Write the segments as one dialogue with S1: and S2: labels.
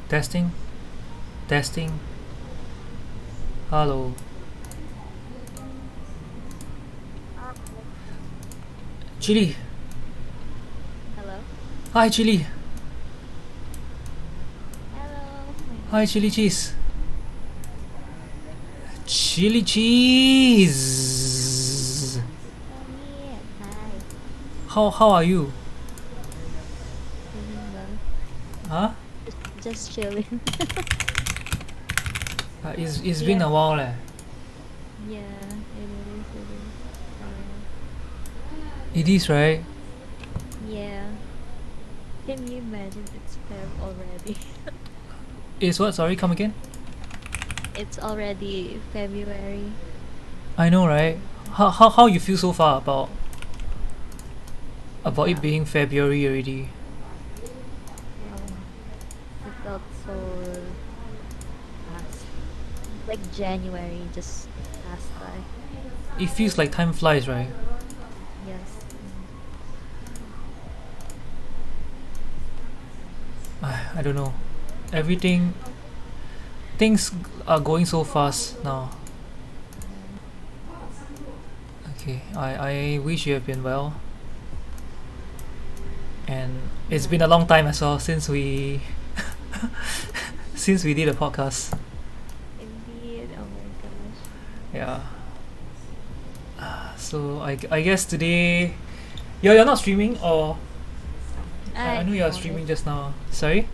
S1: Testing, testing. Hello. Chili.
S2: Hello?
S1: Hi, Chili.
S2: Hello.
S1: Hi, Chili cheese. Chili cheese.
S2: Oh, yeah. Hi.
S1: How are you?
S2: Doing well.
S1: Huh?
S2: Just chilling.
S1: It's been
S2: Yeah.
S1: a while leh.
S2: Yeah, it is. It is. Alright.
S1: It is right.
S2: Yeah. Can you imagine it's Feb already?
S1: It's what? Sorry, come again.
S2: It's already February.
S1: I know right. How you feel so far about it
S2: About,
S1: being February already?
S2: um, it felt so fast. Like January just passed by.
S1: It feels like time flies, right?
S2: Yes.
S1: I don't know. Everything things are going so fast now.
S2: Yeah.
S1: Okay, I wish you have been well, and it's
S2: Yeah.
S1: been a long time as well since we since we did a podcast.
S2: Indeed. Oh my gosh.
S1: Yeah. So I guess today you're not streaming, or I know you're
S2: No,
S1: streaming just now. Sorry.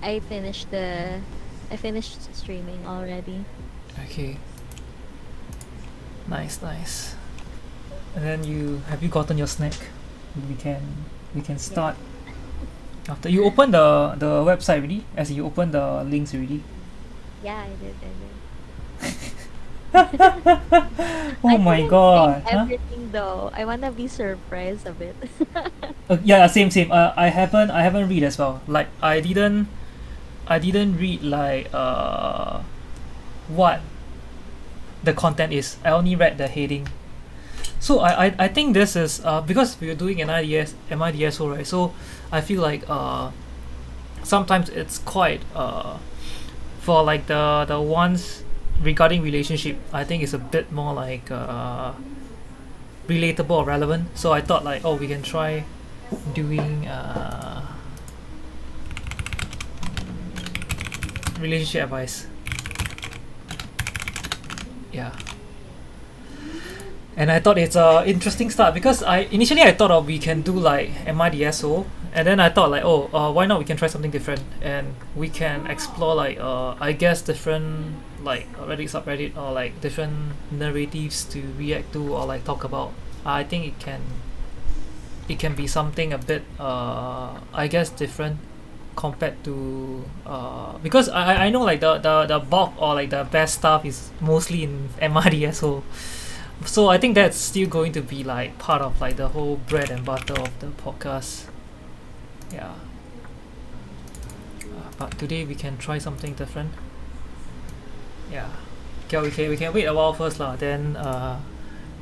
S2: I finished I finished streaming already.
S1: Okay. Nice, nice. And then you gotten your snack? We can we can
S2: Yeah.
S1: start after you open the website already. As you open the links already.
S2: Yeah, I did. I did.
S1: Oh
S2: I
S1: my
S2: didn't save
S1: god, huh?
S2: everything though. I wanna be surprised a bit.
S1: Yeah, same. I haven't read as well. Like I didn't read like what the content is. I only read the heading. So I think this is because we're doing an MIDSO, right? So I feel like sometimes it's quite for like the ones regarding relationship. I think it's a bit more like relatable or relevant. So I thought like, oh, we can try doing relationship advice. Yeah. And I thought it's a interesting start because I thought of we can do like MIDSO, and then I thought like, oh, why not we can try something different, and we can explore like I guess different like Reddit subreddit, or like different narratives to react to or like talk about. I think it can be something a bit I guess different compared to because I know like the bulk or like the best stuff is mostly in MIDSO. So I think that's still going to be like part of like the whole bread and butter of the podcast. Yeah. But today we can try something different. Yeah. Okay, we can wait a while first lah. Then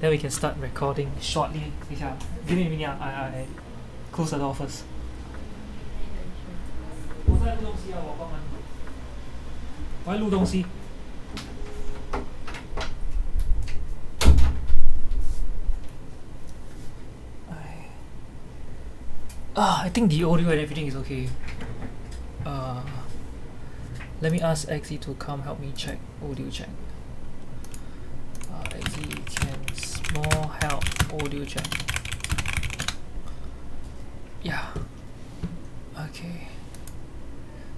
S1: we can start recording shortly. 等一下 give me a minute. I close the door first.
S2: Sure, sure.
S1: 我在录东西，我在录东西。I think the audio and everything is okay. Uh, Let me ask Xe to come help me check audio check. Xe can small help audio check. Yeah. Okay.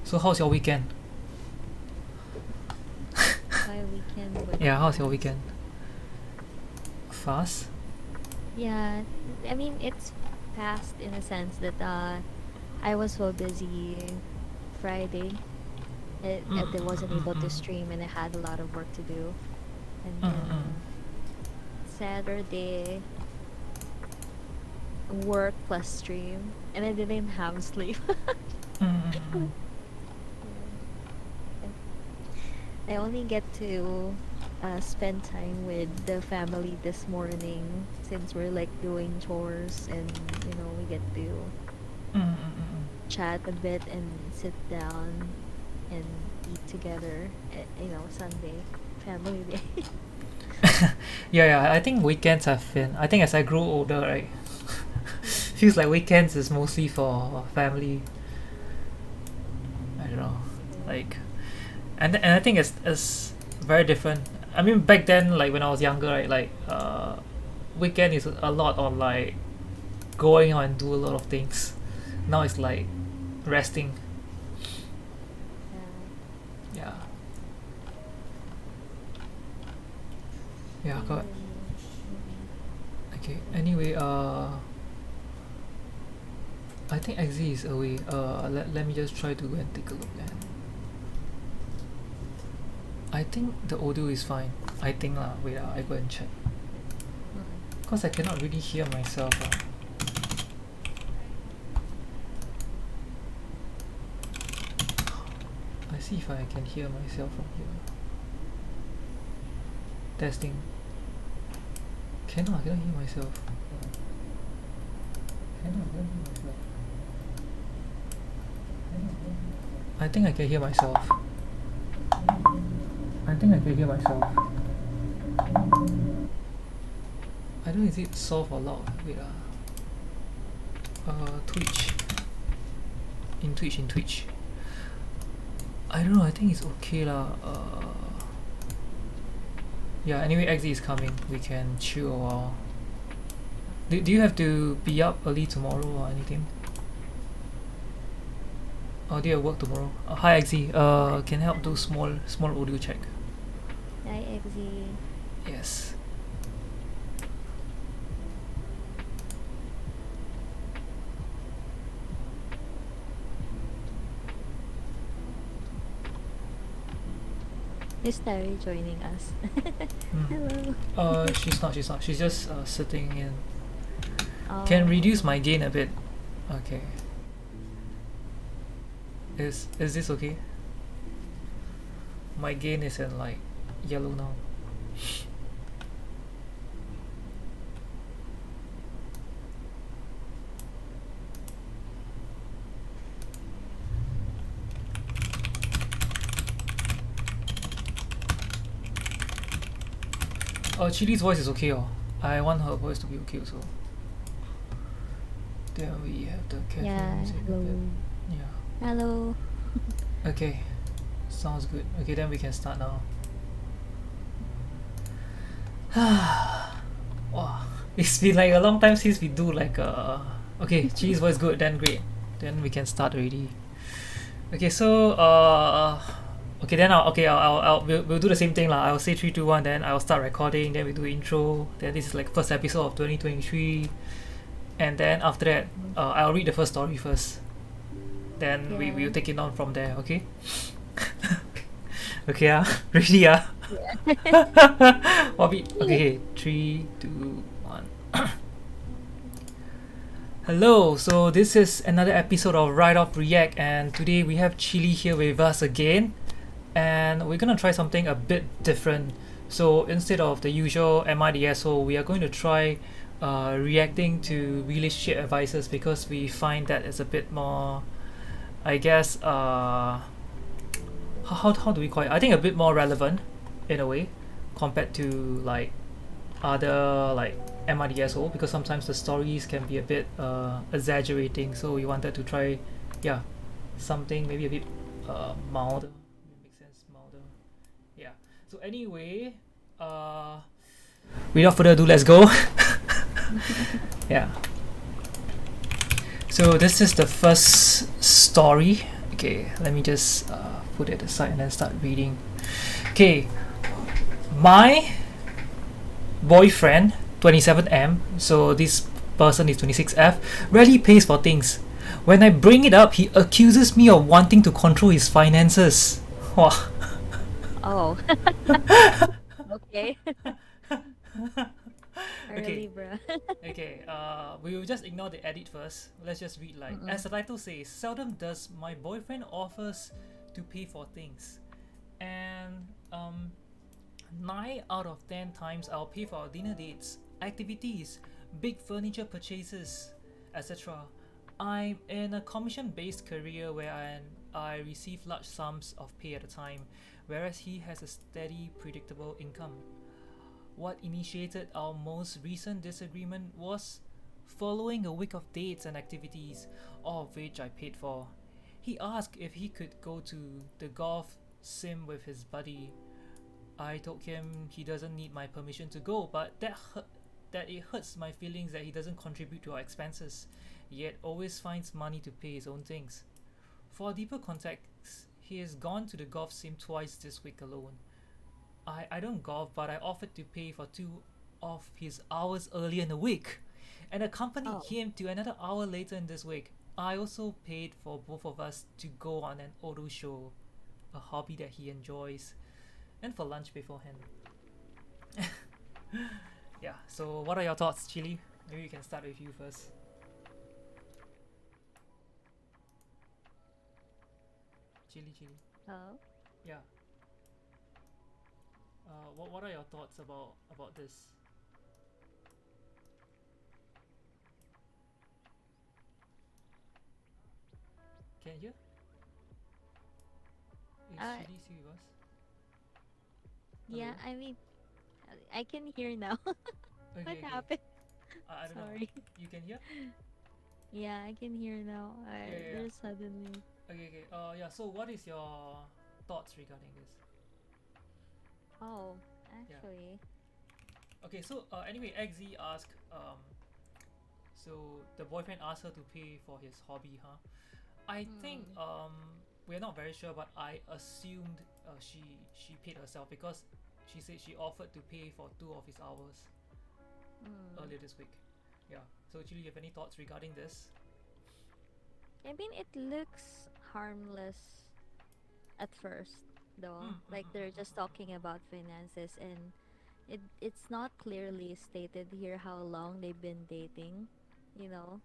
S1: So how's your weekend?
S2: My weekend was
S1: Yeah, how's your
S2: fast.
S1: weekend? Fast?
S2: Yeah, I mean it's fast in a sense that I was so busy Friday. I wasn't able to stream and I had a lot of work to do. And then Saturday work plus stream and I didn't have sleep. I only get to spend time with the family this morning since we're like doing chores and we get to chat a bit and sit down. and eat together. Sunday, family day.
S1: Yeah, yeah. I think weekends have been. I think as I grow older, right,
S2: Yeah.
S1: feels like weekends is mostly for family. I don't know, like, and I think it's very different. I mean, back then, like when I was younger, right, like weekend is a lot on like going out and do a lot of things. Now it's like resting.
S2: Yeah.
S1: Yeah, yeah. Correct.
S2: And
S1: Okay. Anyway, I think Xe is away. Let me just try to go and take a look. And I think the audio is fine. I think lah. Wait, I go and check. Cause I cannot really hear myself. I see if I can hear myself from here. Testing. Cannot hear myself. Cannot hear myself. I think I can hear myself. I think I can hear myself. I don't know, is it soft or loud? Wait, Twitch. In Twitch. I don't know, I think it's okay lah. Yeah, anyway, Xe is coming. We can chill a while. Do you have to be up early tomorrow or anything? Or do you have work tomorrow? Hi Xe. Can help do small audio check.
S2: Hi, Eggsy.
S1: Yes.
S2: Is Terry joining us?
S1: Mm.
S2: Hello.
S1: She's not. She's just sitting in. Can
S2: Oh.
S1: reduce my gain a bit. Okay. Is this okay? My gain is in like yellow now. Chili's voice is okay. I want her voice to be okay also. Then we have the cafe
S2: Yeah.
S1: music a
S2: Hello.
S1: bit. Yeah.
S2: Hello.
S1: Okay. Sounds good. Okay, then we can start now. Wow. It's been like a long time since we do like okay, Chili's voice good, then great. Then we can start already. Okay, so okay then we'll do the same thing lah. I'll say 3, 2, 1, then I'll start recording, then we do intro, then this is like first episode of 2023, and then after that I'll read the first story first. Then we
S2: Yeah.
S1: will take it on from there, okay? Okay, ready
S2: Yeah.
S1: Okay, 3, 2, 1. Hello, so this is another episode of Write Off React, and today we have Chili here with us again, and we're gonna try something a bit different. So instead of the usual Am I the Asshole, we are going to try reacting to relationship advices because we find that it's a bit more, I guess, how do we call it? I think a bit more relevant in a way compared to like other like Am I the Asshole, because sometimes the stories can be a bit exaggerating, so we wanted to try something maybe a bit milder. Makes sense, milder. Yeah. So anyway, without further ado, let's go. Yeah. So this is the first story. Okay, let me just put it aside and then start reading. Okay, my boyfriend, 27M, so this person is 26F, rarely pays for things. When I bring it up, he accuses me of wanting to control his finances. Wow.
S2: Oh. Okay.
S1: Okay.
S2: Early, bruh.
S1: Okay, we will just ignore the edit first. Let's just read like, as the title says, seldom does my boyfriend offers to pay for things. And 9 out of 10 times I'll pay for our dinner dates, activities, big furniture purchases, etc. I'm in a commission-based career where I receive large sums of pay at a time, whereas he has a steady, predictable income. What initiated our most recent disagreement was following a week of dates and activities, all of which I paid for. He asked if he could go to the golf sim with his buddy. I told him he doesn't need my permission to go, but that it hurts my feelings that he doesn't contribute to our expenses, yet always finds money to pay his own things. For deeper context, he has gone to the golf sim twice this week alone. I don't golf, but I offered to pay for 2 of his hours earlier in the week, and accompanied
S2: Oh,
S1: him to another hour later in this week. I also paid for both of us to go on an auto show, a hobby that he enjoys, and for lunch beforehand. Yeah, so what are your thoughts, Chili? Maybe we can start with you first. Chili, Chili.
S2: oh.
S1: Yeah. What are your thoughts about this? Can you hear? Is
S2: Uh,
S1: Chili still with us?
S2: yeah,
S1: Hello?
S2: I mean, I can hear now. What
S1: Okay, okay.
S2: happened?
S1: I don't know.
S2: Sorry.
S1: You can hear?
S2: Yeah, I can hear now.
S1: Yeah, yeah, yeah.
S2: There's suddenly.
S1: Okay, okay. Yeah. So, what is your thoughts regarding this?
S2: Oh,
S1: Yeah.
S2: actually.
S1: Okay. So, anyway, XZ asked. So the boyfriend asked her to pay for his hobby, huh? I think
S2: Mm,
S1: we're not very sure, but I assumed she paid herself because she said she offered to pay for 2 of his hours
S2: mm.
S1: earlier this week. Yeah. So, Chili, you have any thoughts regarding this?
S2: I mean, it looks harmless at first, though. Like they're just talking about finances, and it's not clearly stated here how long they've been dating, you know?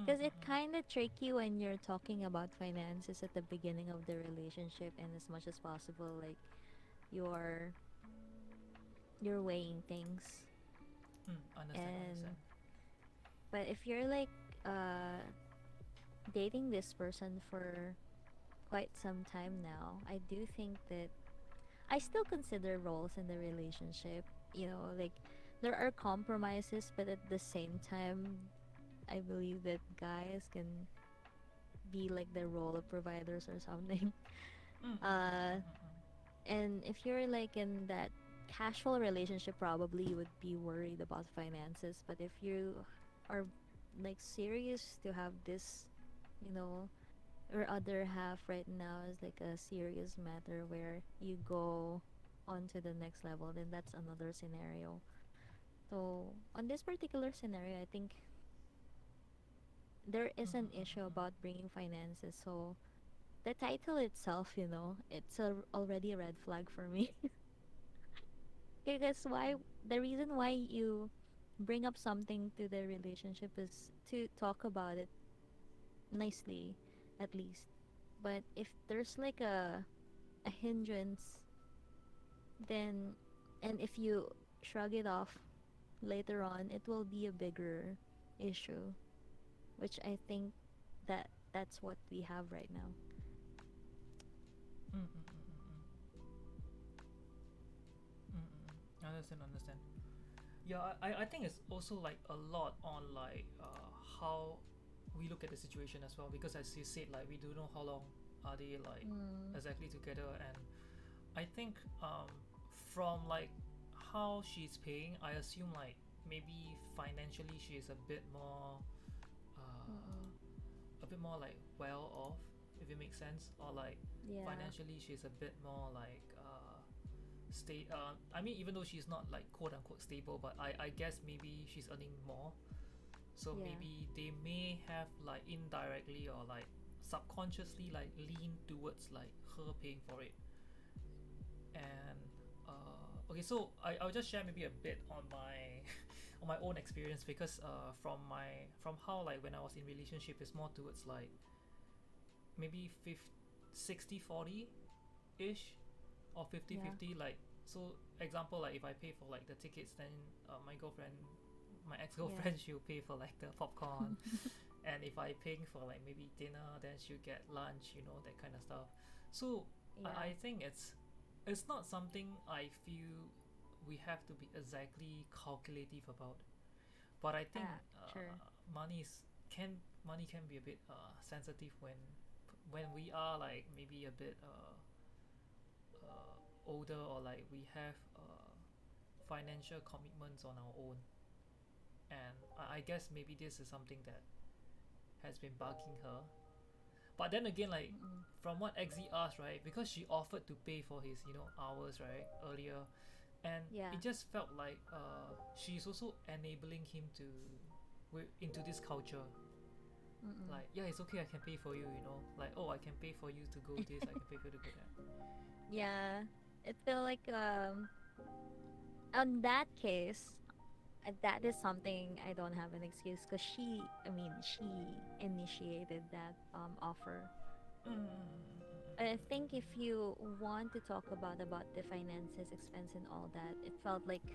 S2: Because it kind of tricky when you're talking about finances at the beginning of the relationship, and as much as possible, like you're you're weighing things.
S1: Understand, understand.
S2: And but if you're like uh dating this person for quite some time now, I do think that I still consider roles in the relationship. Like there are compromises, but at the same time, I believe that guys can be like the role of providers or something. Uh, and if you're like in that casual relationship, probably you would be worried about finances. But if you are like serious to have this, you know, or other half right now is like a serious matter where you go on to the next level, then that's another scenario. So on this particular scenario, I think there is an issue about bringing finances. So the title itself, it's already a red flag for me. Because why the reason why you bring up something to the relationship is to talk about it nicely, at least. But if there's like a hindrance, then and if you shrug it off later on, it will be a bigger issue, which I think that's what we have right now.
S1: Understand, understand. Yeah, I think it's also like a lot on like how we look at the situation as well, because as you said, like we do know how long are they like
S2: Mm,
S1: exactly together. And I think from like how she's paying, I assume like maybe financially she is uh,
S2: mm-mm.
S1: a bit more like well off, if it makes sense, or like
S2: Yeah,
S1: financially she's a bit more like I mean, even though she's not like quote unquote stable, but I guess maybe she's earning more, so
S2: yeah,
S1: maybe they may have like indirectly or like subconsciously like lean towards like her paying for it. And okay, so I'll just share maybe a bit on my on my own experience, because from how like when I was in relationship, it's more towards like maybe 50, 60-40 ish, or 50
S2: yeah,
S1: 50. Like, so example, like if I pay for like the tickets, then my
S2: yeah.
S1: ex-girlfriend she'll pay for like the popcorn and if I paying for like maybe dinner, then she'll get lunch, that kind of stuff. So I
S2: Yeah.
S1: think it's not something I feel we have to be exactly calculative about. But I think
S2: Sure.
S1: money can be a bit sensitive when we are like maybe a bit older, or like we have financial commitments on our own. And I guess maybe this is something that has been bugging her. But then again, like
S2: Mm-mm.
S1: from what XZ asked, right, because she offered to pay for his hours, right, earlier, and it
S2: Yeah.
S1: just felt like she's also enabling him to into this culture.
S2: Mm-mm.
S1: Like, yeah, it's okay, I can pay for you, like, oh, I can pay for you to go this, I can pay for you to go that.
S2: Yeah. It feel like on that case, that is something I don't have an excuse because she initiated that offer. I think if you want to talk about the finances, expense, and all that, it felt like,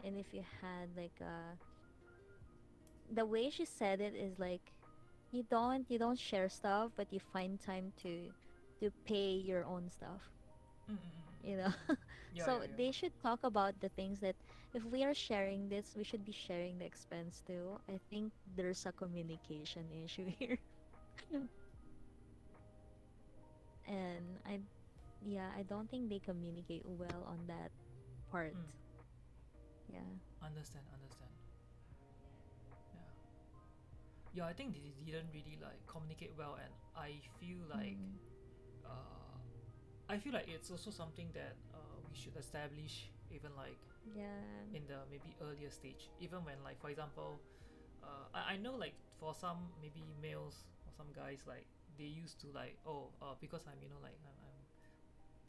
S2: and if you had like the way she said it is like you don't share stuff, but you find time to pay your own stuff. You know,
S1: Yeah, yeah,
S2: so
S1: yeah.
S2: they should talk about the things that if we are sharing this, we should be sharing the expense too. I think there's a communication issue here, and yeah, I don't think they communicate well on that
S1: Mm.
S2: part. Yeah.
S1: Understand. Yeah. Yeah, I think they didn't really like communicate well, and
S2: Mm.
S1: uh, I feel like it's also something that we should establish, even like
S2: Yeah.
S1: in the maybe earlier stage, even when, like, for example, I know, like, for some maybe males or some guys, like, they used to like, oh, because I'm like I'm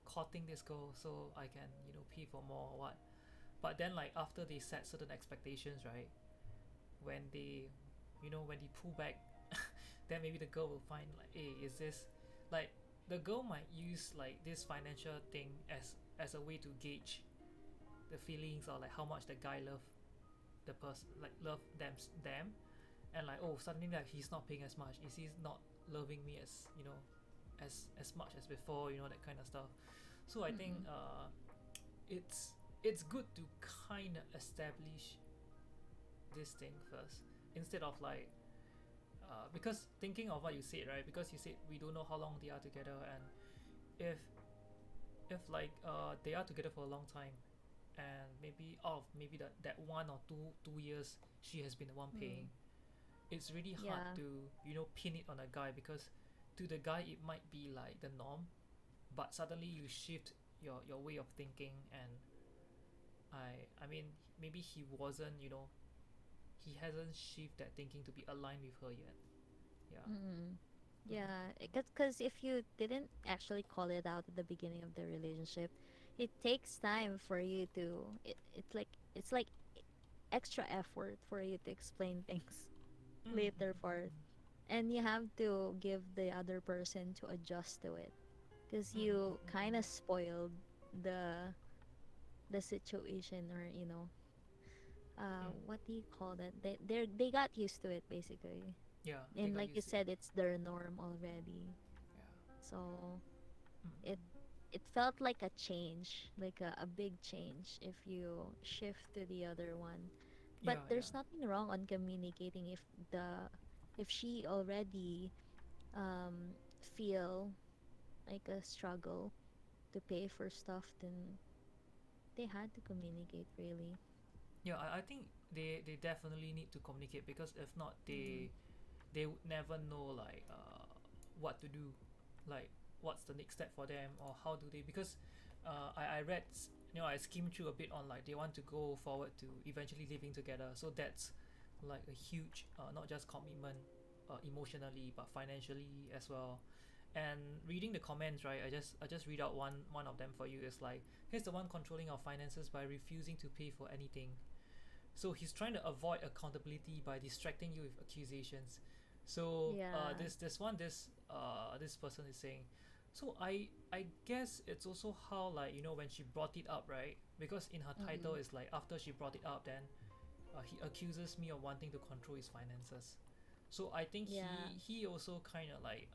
S1: courting this girl, so I can pay for more or what. But then, like, after they set certain expectations, right, when they when they pull back, then maybe the girl will find like, hey, is this like, the girl might use like this financial thing as a way to gauge the feelings, or like how much the guy love the person, like love them. And like, oh, suddenly like he's not paying as much, is he not loving me as as much as before, that kind of stuff. So I think
S2: Mm-mm.
S1: it's good to kind of establish this thing first, instead of like, because thinking of what you said, right, because you said we don't know how long they are together. And if like they are together for a long time, and maybe maybe that 1 or 2 years she has been the one
S2: Mm.
S1: paying, it's really hard
S2: Yeah.
S1: to pin it on a guy, because to the guy it might be like the norm, but suddenly you shift your way of thinking. And I mean, maybe he hasn't shifted that thinking to be aligned with her yet. Yeah.
S2: Mm.
S1: Mm-mm.
S2: Yeah, because if you didn't actually call it out at the beginning of the relationship, it takes time for you to it's like extra effort for you to explain things later for, and you have to give the other person to adjust to it because you kind of spoiled the the situation, or what do you call that, they got used to it basically,
S1: Yeah, they
S2: and
S1: got
S2: like you
S1: used to it.
S2: said, it's their norm already.
S1: Yeah.
S2: So it it felt like a change, like a big change if you shift to the other one. But
S1: Yeah, yeah.
S2: there's nothing wrong on communicating if she already feel like a struggle to pay for stuff, then they had to communicate really.
S1: Yeah, I think they definitely need to communicate, because if not,
S2: Mm-mm.
S1: they would never know like what to do, like what's the next step for them, or how do they, because I read, I skimmed through a bit on, like, they want to go forward to eventually living together. So that's like a huge not just commitment emotionally, but financially as well. And reading the comments, right, I just read out one of them for you. It's like, here's the one controlling our finances by refusing to pay for anything. So he's trying to avoid accountability by distracting you with accusations. So
S2: Yeah.
S1: this person is saying, so I guess it's also how, like, when she brought it up, right? Because in her title
S2: Mm-mm.
S1: is like, after she brought it up, then he accuses me of wanting to control his finances. So I think
S2: Yeah.
S1: he also kind of like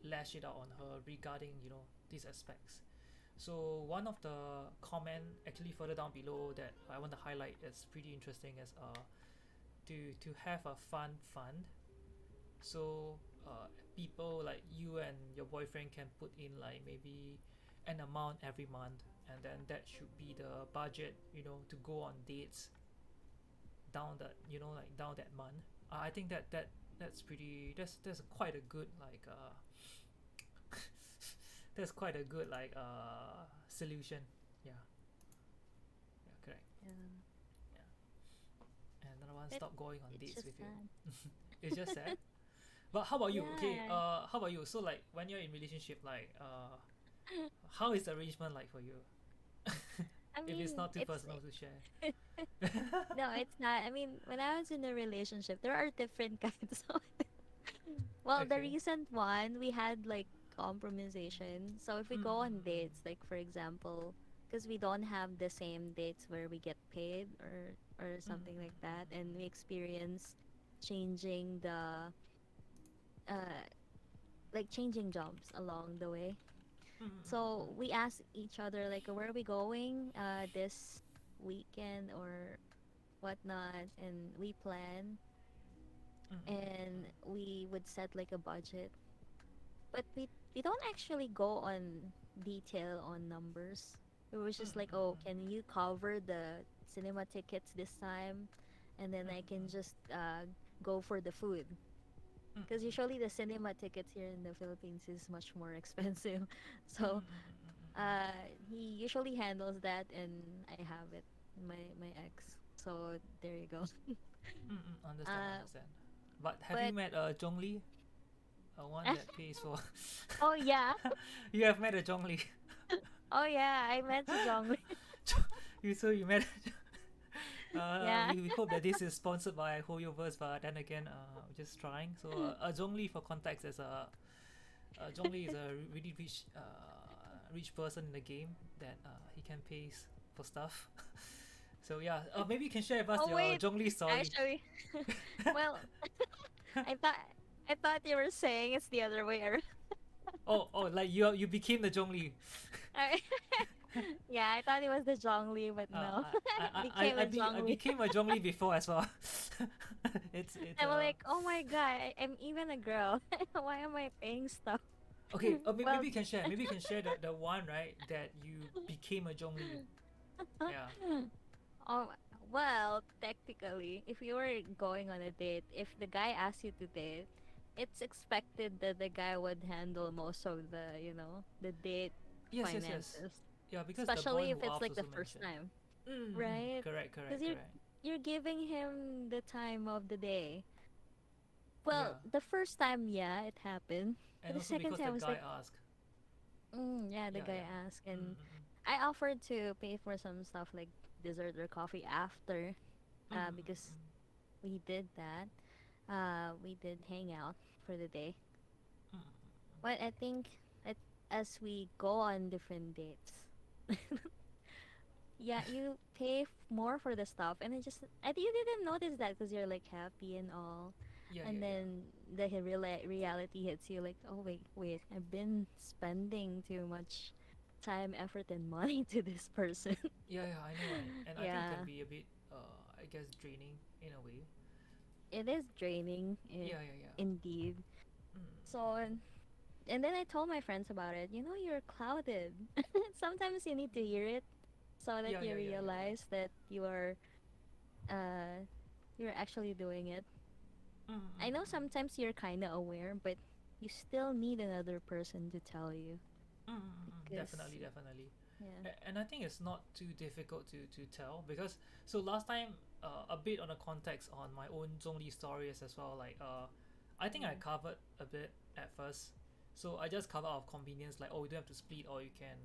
S1: lash it out on her regarding these aspects. So one of the comment actually further down below that I want to highlight is pretty interesting is to have a fund. So people like you and your boyfriend can put in like maybe an amount every month, and then that should be the budget to go on dates down that like down that month. I think that's pretty that's quite a good like that's quite a good like solution. Yeah, yeah, correct.
S2: Yeah.
S1: Yeah, and another one,
S2: But
S1: stop going on
S2: it's
S1: dates
S2: just
S1: with you.
S2: sad.
S1: It's just sad. But how about you? Okay,
S2: Yeah.
S1: how about you? So like when you're in relationship, like how is the arrangement like for you?
S2: I
S1: If it's
S2: mean,
S1: not too personal to share.
S2: no, it's not. I mean, when I was in a relationship, there are different kinds of. Well, the
S1: Okay.
S2: recent one, we had like compromisation. So if we
S1: Mm,
S2: go
S1: mm,
S2: on
S1: mm,
S2: dates, like for example, because we don't have the same dates where we get paid or
S1: mm, mm,
S2: something like that,
S1: mm,
S2: and we experience changing the uh like changing jobs along the way.
S1: mm, mm, mm,
S2: So
S1: mm,
S2: we ask each other like, where are we going this weekend or whatnot, and we plan,
S1: mm, mm, mm,
S2: and we would set like a budget, but we don't actually go on detail on numbers. It was
S1: mm, mm,
S2: just
S1: mm,
S2: like, oh, can you cover the cinema tickets this time, and then
S1: mm,
S2: I can
S1: mm,
S2: just go for the food,
S1: mm, mm,
S2: because
S1: mm,
S2: usually the cinema tickets here in the Philippines is much more expensive.
S1: mm, mm,
S2: So he usually handles that, and I have it, my ex. So there you go.
S1: understand,
S2: uh
S1: understand. But have you
S2: but
S1: met Zhongli, one that pays for?
S2: oh yeah.
S1: You have met a Zhongli.
S2: Oh yeah, I met Jong.
S1: You met.
S2: Yeah.
S1: We hope that this is sponsored by Hoyoverse, but then again, just trying. So, Zhongli, for context, is Zhongli is a really rich person in the game that he can pay for stuff. So yeah, maybe you can share with us
S2: Oh
S1: your
S2: wait,
S1: Zhongli story.
S2: actually, well, I thought I thought you were saying it's the other way around.
S1: Oh, like you became the Zhongli.
S2: I- yeah, I thought it was the Zhongli, but no, became the
S1: I
S2: Zhongli.
S1: became a Zhongli before as well. It's
S2: I'm like, oh my god, I'm even a girl. Why am I paying stuff?
S1: okay.
S2: Well,
S1: Maybe you can share. Maybe you can share the one right that you became a Zhongli. Yeah.
S2: oh well, technically, if you were going on a date, if the guy asks you to date, it's expected that the guy would handle most of the, the date
S1: Yes, yes, yes.
S2: finances,
S1: Yeah, because the boy
S2: especially
S1: who
S2: if it's
S1: asked
S2: like the
S1: also
S2: first
S1: mentioned.
S2: time, right?
S1: Correct,
S2: Because
S1: correct,
S2: you're
S1: correct.
S2: you're giving him the time of the day. Well,
S1: Yeah,
S2: the first time, yeah, it happened, but
S1: and
S2: the
S1: also
S2: second
S1: because
S2: time
S1: the
S2: I was
S1: guy
S2: like,
S1: asked.
S2: yeah, the
S1: Yeah,
S2: guy
S1: yeah.
S2: asked,
S1: Mm,
S2: and
S1: mm, mm,
S2: I offered to pay for some stuff like dessert or coffee after,
S1: mm, mm,
S2: because
S1: mm,
S2: we did that. We did hang out for the day.
S1: mm, mm,
S2: But I think as we go on different dates, yeah, you pay more for the stuff, and you didn't notice that because you're like happy and all,
S1: yeah,
S2: and
S1: yeah, yeah.
S2: then the reality hits you like, oh wait, I've been spending too much time, effort, and money to this person.
S1: Yeah, yeah, I know, and I think it can
S2: Yeah,
S1: be a bit, I guess, draining in a way.
S2: it is draining,
S1: Yeah, yeah, yeah.
S2: indeed.
S1: Mm,
S2: So, and then I told my friends about it. You're clouded. Sometimes you need to hear it so that
S1: yeah,
S2: you
S1: yeah, yeah, yeah, yeah.
S2: realize that uh you're actually doing it. I know sometimes you're kind of aware, but you still need another person to tell you, because
S1: Definitely, definitely.
S2: yeah.
S1: And I think it's not too difficult to tell because so last time a bit on the context on my own Zhongli stories as well, like I think I
S2: Mm.
S1: covered a bit at first, so I just cover out of convenience, like, oh, you don't have to split or you can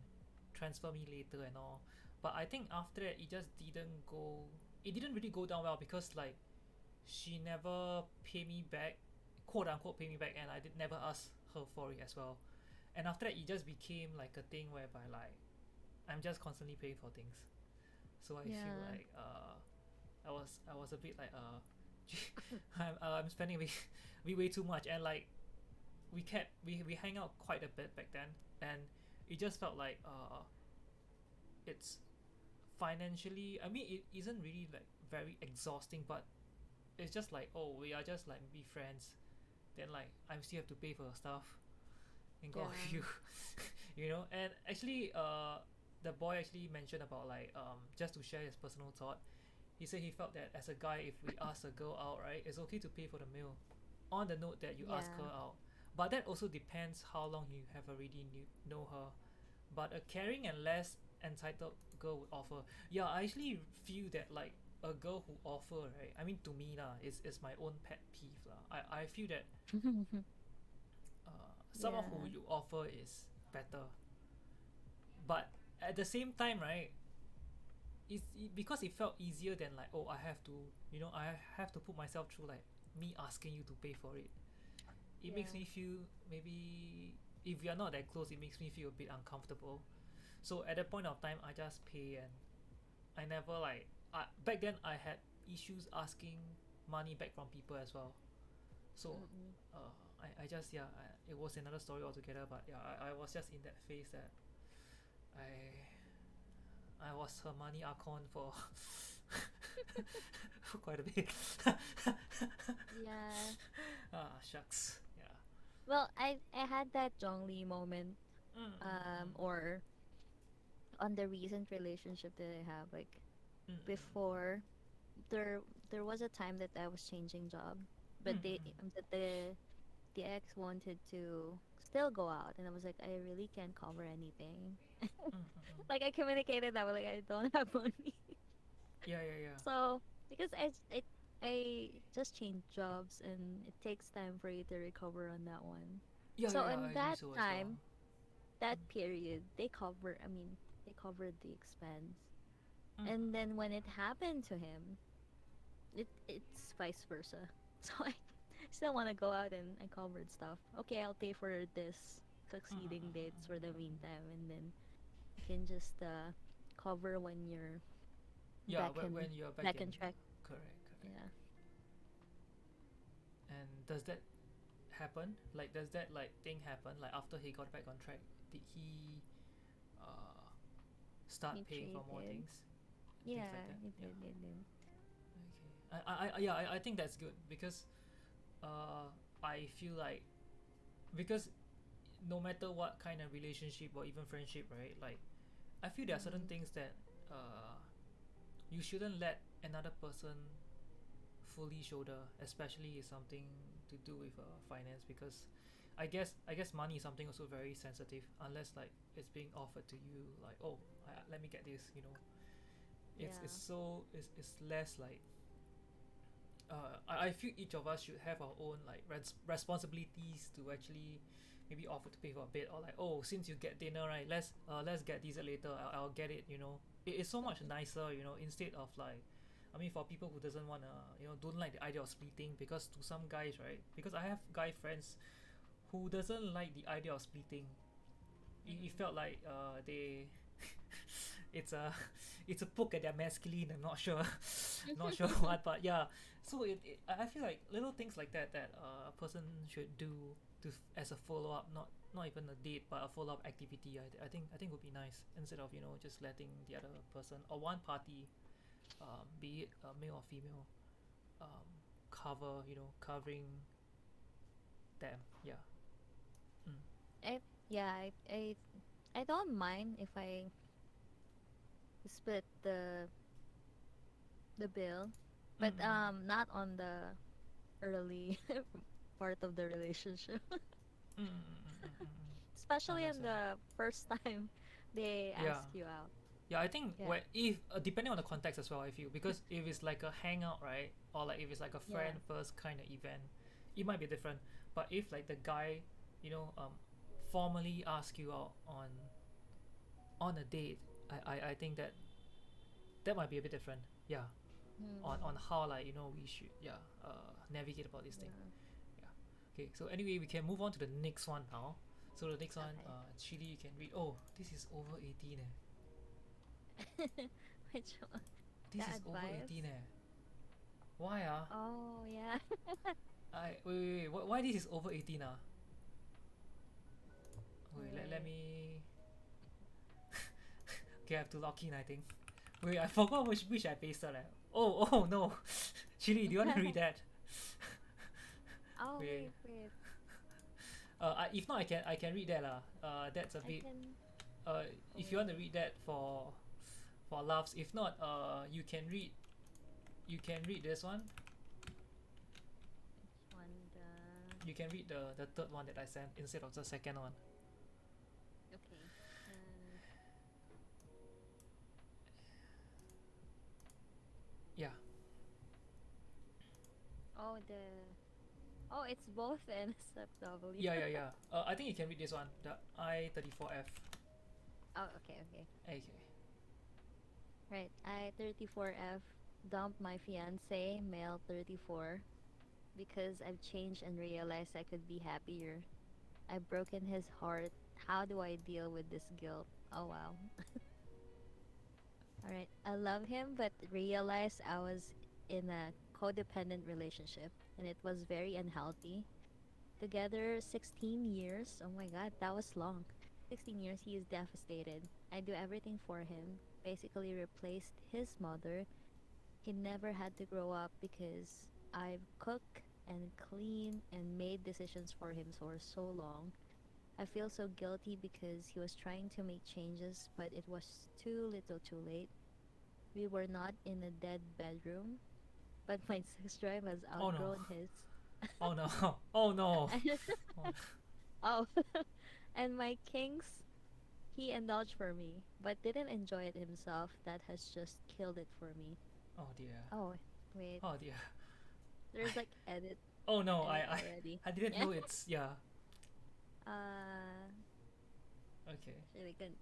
S1: transfer me later and all. But I think after that it didn't really go down well because like she never pay me back, quote unquote pay me back, and I did never ask her for it as well. And after that it just became like a thing whereby like I'm just constantly paying for things. So I feel
S2: Yeah.
S1: like I was a bit like I'm spending way too much, and like we hang out quite a bit back then, and it just felt like it's financially, I mean, it isn't really like very exhausting, but it's just like, oh, we are just like be friends, then like I still have to pay for your stuff and go out with
S2: Yeah.
S1: you. You know. And actually the boy actually mentioned about like just to share his personal thought, he said he felt that as a guy, if we ask a girl out, right, it's okay to pay for the meal on the note that you ask her
S2: Yeah.
S1: out. But that also depends how long you have already know her. But a caring and less entitled girl would offer. Yeah, I actually feel that like a girl who offer, right, I mean, to me lah, is my own pet peeve lah. I feel that someone who
S2: Yeah.
S1: you offer is better. But at the same time, right, because it felt easier than like, oh, I have to, I have to put myself through like me asking you to pay for it. It makes
S2: Yeah.
S1: me feel, maybe if we are not that close, it makes me feel a bit uncomfortable. So at that point of time, I just pay. And I never like, back then I had issues asking money back from people as well. So
S2: Mm-mm.
S1: I just, yeah, it was another story altogether. But yeah, I was just in that phase that I I was her money archon for for quite a bit.
S2: Yeah.
S1: Ah, shucks. Yeah.
S2: Well, I had that Zhongli moment,
S1: Mm, mm, mm,
S2: or on the recent relationship that I have, like
S1: mm, mm,
S2: before, there there was a time that I was changing job,
S1: mm,
S2: but
S1: mm, mm,
S2: the ex wanted to still go out, and I was like, I really can't cover anything.
S1: mm, mm, mm.
S2: Like I communicated that, like I don't have money.
S1: Yeah, yeah, yeah.
S2: So because I just changed jobs, and it takes time for you to recover on that one.
S1: Yeah, yeah,
S2: So
S1: yeah.
S2: in
S1: I agree
S2: that
S1: so as well.
S2: time, that period, they covered the expense.
S1: Mm, mm,
S2: And then
S1: mm.
S2: when it happened to him, it's vice versa. So I still want to go out and I covered stuff. Okay, I'll pay for this
S1: Mm, mm,
S2: succeeding
S1: mm,
S2: dates for the meantime, and then you can just cover when you're
S1: yeah, when you're back
S2: back on
S1: in,
S2: track.
S1: correct, correct.
S2: Yeah.
S1: And does that happen? Like, does that like thing happen? Like after he got back on track, did he uh start
S2: He
S1: paying for more
S2: traded.
S1: things, things like
S2: Yeah,
S1: that?
S2: he
S1: Yeah.
S2: did, he did.
S1: Okay. Yeah, I think that's good because I feel like, because no matter what kind of relationship or even friendship, right? Like, I feel there are certain
S2: Mm-hmm.
S1: things that you shouldn't let another person fully shoulder, especially if something to do with finance, because I guess money is something also very sensitive, unless like it's being offered to you like, oh, let me get this, it's
S2: Yeah.
S1: so it's less like, I feel each of us should have our own like responsibilities to actually maybe offer to pay for a bit, or like, oh, since you get dinner, right, let's get dessert later, I'll get it, it's so much nicer, instead of like, I mean, for people who doesn't want to, don't like the idea of splitting, because to some guys, right, because I have guy friends who doesn't like the idea of splitting. It
S2: Mm-hmm.
S1: felt like they it's a it's a poke at their masculine. I'm not sure, not sure what, but yeah. So I feel like little things like that that a person should do to as a follow up, not even a date, but a follow up activity. I think would be nice, instead of just letting the other person or one party, be it male or female, um, covering them. Yeah. Mm.
S2: Yeah, I don't mind if I split the bill,
S1: Mm,
S2: but
S1: mm, mm.
S2: not on the early part of the relationship.
S1: Mm, mm, mm, mm, mm, mm.
S2: Especially on
S1: Understand.
S2: the first time they
S1: Yeah.
S2: ask you out.
S1: Yeah, I think
S2: Yeah.
S1: if depending on the context as well, I feel, because if it's like a hangout, right, or like if it's like a
S2: Yeah.
S1: friend first kind of event, it might be different. But if like the guy, formally ask you out on a date, I think that might be a bit different. Yeah, on
S2: Hmm.
S1: how, like, we should, yeah, navigate about this thing.
S2: Yeah.
S1: Yeah. Okay, so anyway, we can move on to the next one now. So the next one,
S2: Okay.
S1: Chili, you can read. Oh, this is over 18 eh.
S2: Which one?
S1: This
S2: The
S1: is over 18
S2: advice?
S1: eh. Why ah?
S2: Oh, yeah.
S1: I wait. Why this is over 18 ah? Wait, let
S2: Wait.
S1: me. Okay, I have to log in. I think. Wait, I forgot which I pasted. Oh no, Chili, do you want to read that?
S2: Oh,
S1: Wait.
S2: wait, wait.
S1: If not, I can read that lah. That's a
S2: I
S1: bit.
S2: can.
S1: If you want to
S2: Wait.
S1: read that for laughs. If not, you can read this one.
S2: Which one?
S1: You can read the third one that I sent instead of the second one.
S2: Okay.
S1: Yeah.
S2: Oh, Oh, it's both NSFW.
S1: Yeah. I think you can read this one. The I-34F.
S2: Oh, okay, okay.
S1: Okay.
S2: Right. I 34F dumped my fiance, male 34, because I've changed and realized I could be happier. I've broken his heart. How do I deal with this guilt? Oh, wow. All right. I love him, but realized I was in a codependent relationship and it was very unhealthy. Together 16 years. Oh my god, that was long. 16 years, he is devastated. I do everything for him. Basically replaced his mother. He never had to grow up because I've cooked and cleaned and made decisions for him for so long. I feel so guilty because he was trying to make changes, but it was too little too late. We were not in a dead bedroom, but my sex drive has
S1: Oh no.
S2: outgrown his.
S1: Oh no. Oh no. Oh,
S2: Oh, and my kinks, he indulged for me, but didn't enjoy it himself. That has just killed it for me.
S1: oh dear.
S2: Oh, wait.
S1: Oh dear.
S2: There's like
S1: Oh no.
S2: edit already.
S1: I didn't
S2: Yeah.
S1: know it's yeah.
S2: Uh,
S1: Okay.
S2: should we can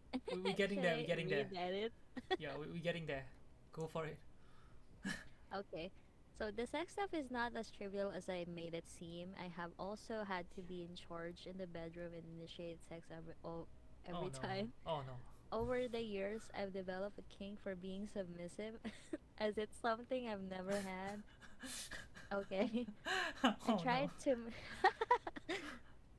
S1: We're getting
S2: should
S1: there. We're
S2: I
S1: getting there.
S2: read edit?
S1: Yeah, we're getting there. Go for it.
S2: Okay. So the sex stuff is not as trivial as I made it seem. I have also had to be in charge in the bedroom and initiate sex
S1: Oh
S2: every
S1: no.
S2: time.
S1: Oh no.
S2: Over the years, I've developed a kink for being submissive, as it's something I've never had. Okay. I
S1: Oh no.
S2: tried to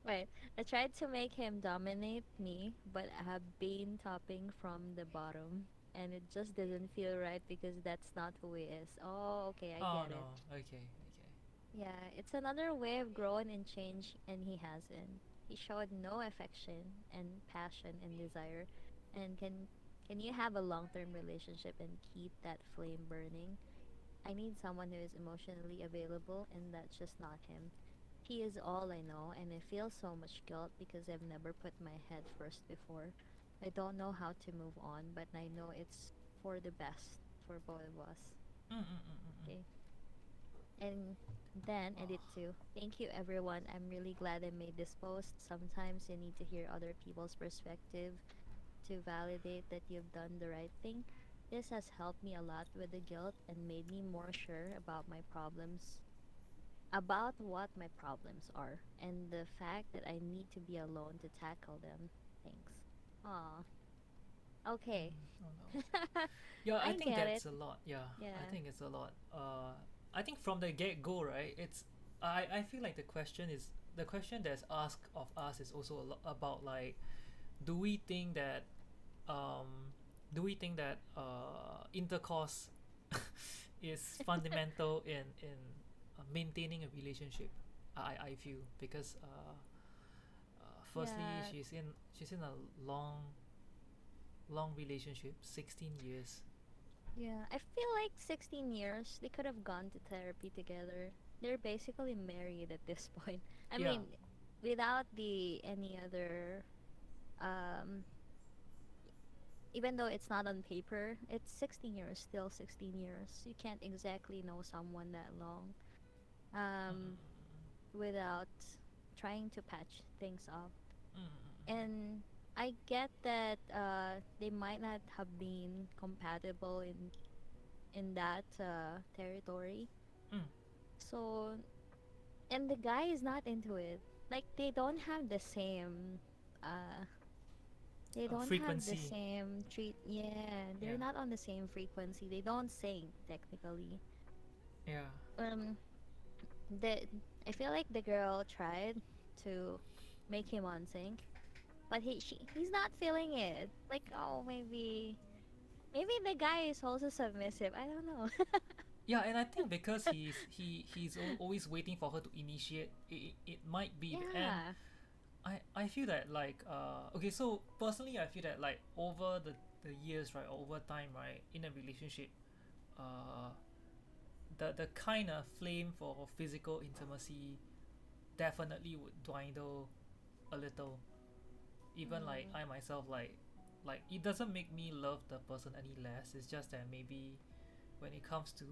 S2: wait. I tried to make him dominate me, but I have been topping from the bottom, and it just doesn't feel right because that's not who he is. Oh, okay, I
S1: Oh
S2: get it.
S1: no. Okay. Okay.
S2: Yeah, it's another way of growing and change, and he hasn't. He showed no affection and passion and desire. And can you have a long-term relationship and keep that flame burning? I need someone who is emotionally available, and that's just not him. He is all I know, and I feel so much guilt because I've never put my head first before. I don't know how to move on, but I know it's for the best for both of us. Okay. And then edit
S1: Oh.
S2: too. Thank you, everyone. I'm really glad I made this post. Sometimes you need to hear other people's perspective to validate that you've done the right thing. This has helped me a lot with the guilt and made me more sure about what my problems are, and the fact that I need to be alone to tackle them. Thanks. Aw. Okay.
S1: Oh no. Yeah, I
S2: I
S1: think
S2: get it.
S1: that's a lot. Yeah, I
S2: Yeah.
S1: think it's a lot. I think from the get go, right? I feel like the question that's asked of us is also a lot about like, do we think that um, intercourse is fundamental in maintaining a relationship? I feel because firstly
S2: Yeah.
S1: she's in a long relationship, 16 years.
S2: Yeah, I feel like 16 years, they could have gone to therapy together. They're basically married at this point. I
S1: Yeah.
S2: mean, without the any other um even though it's not on paper, it's 16 years, still 16 years. You can't exactly know someone that long without trying to patch things up. And I get that they might not have been compatible in that territory.
S1: Mm.
S2: So, and the guy is not into it. Like uh they don't have the
S1: Frequency.
S2: same treat. Yeah, they're
S1: Yeah.
S2: not on the same frequency. They don't sync technically.
S1: Yeah.
S2: Um, the I feel like the girl tried to make him on sync, but he's not feeling it. Like, oh, maybe the guy is also submissive. I don't know.
S1: Yeah, and I think because always waiting for her to initiate, it might be. And
S2: Yeah.
S1: I feel that like okay, so personally I feel that like over the years, right, or over time, right, in a relationship, uh the kind of flame for physical intimacy definitely would dwindle a little. Even like
S2: Mm,
S1: I myself, like it doesn't make me love the person any less. It's just that maybe when it comes to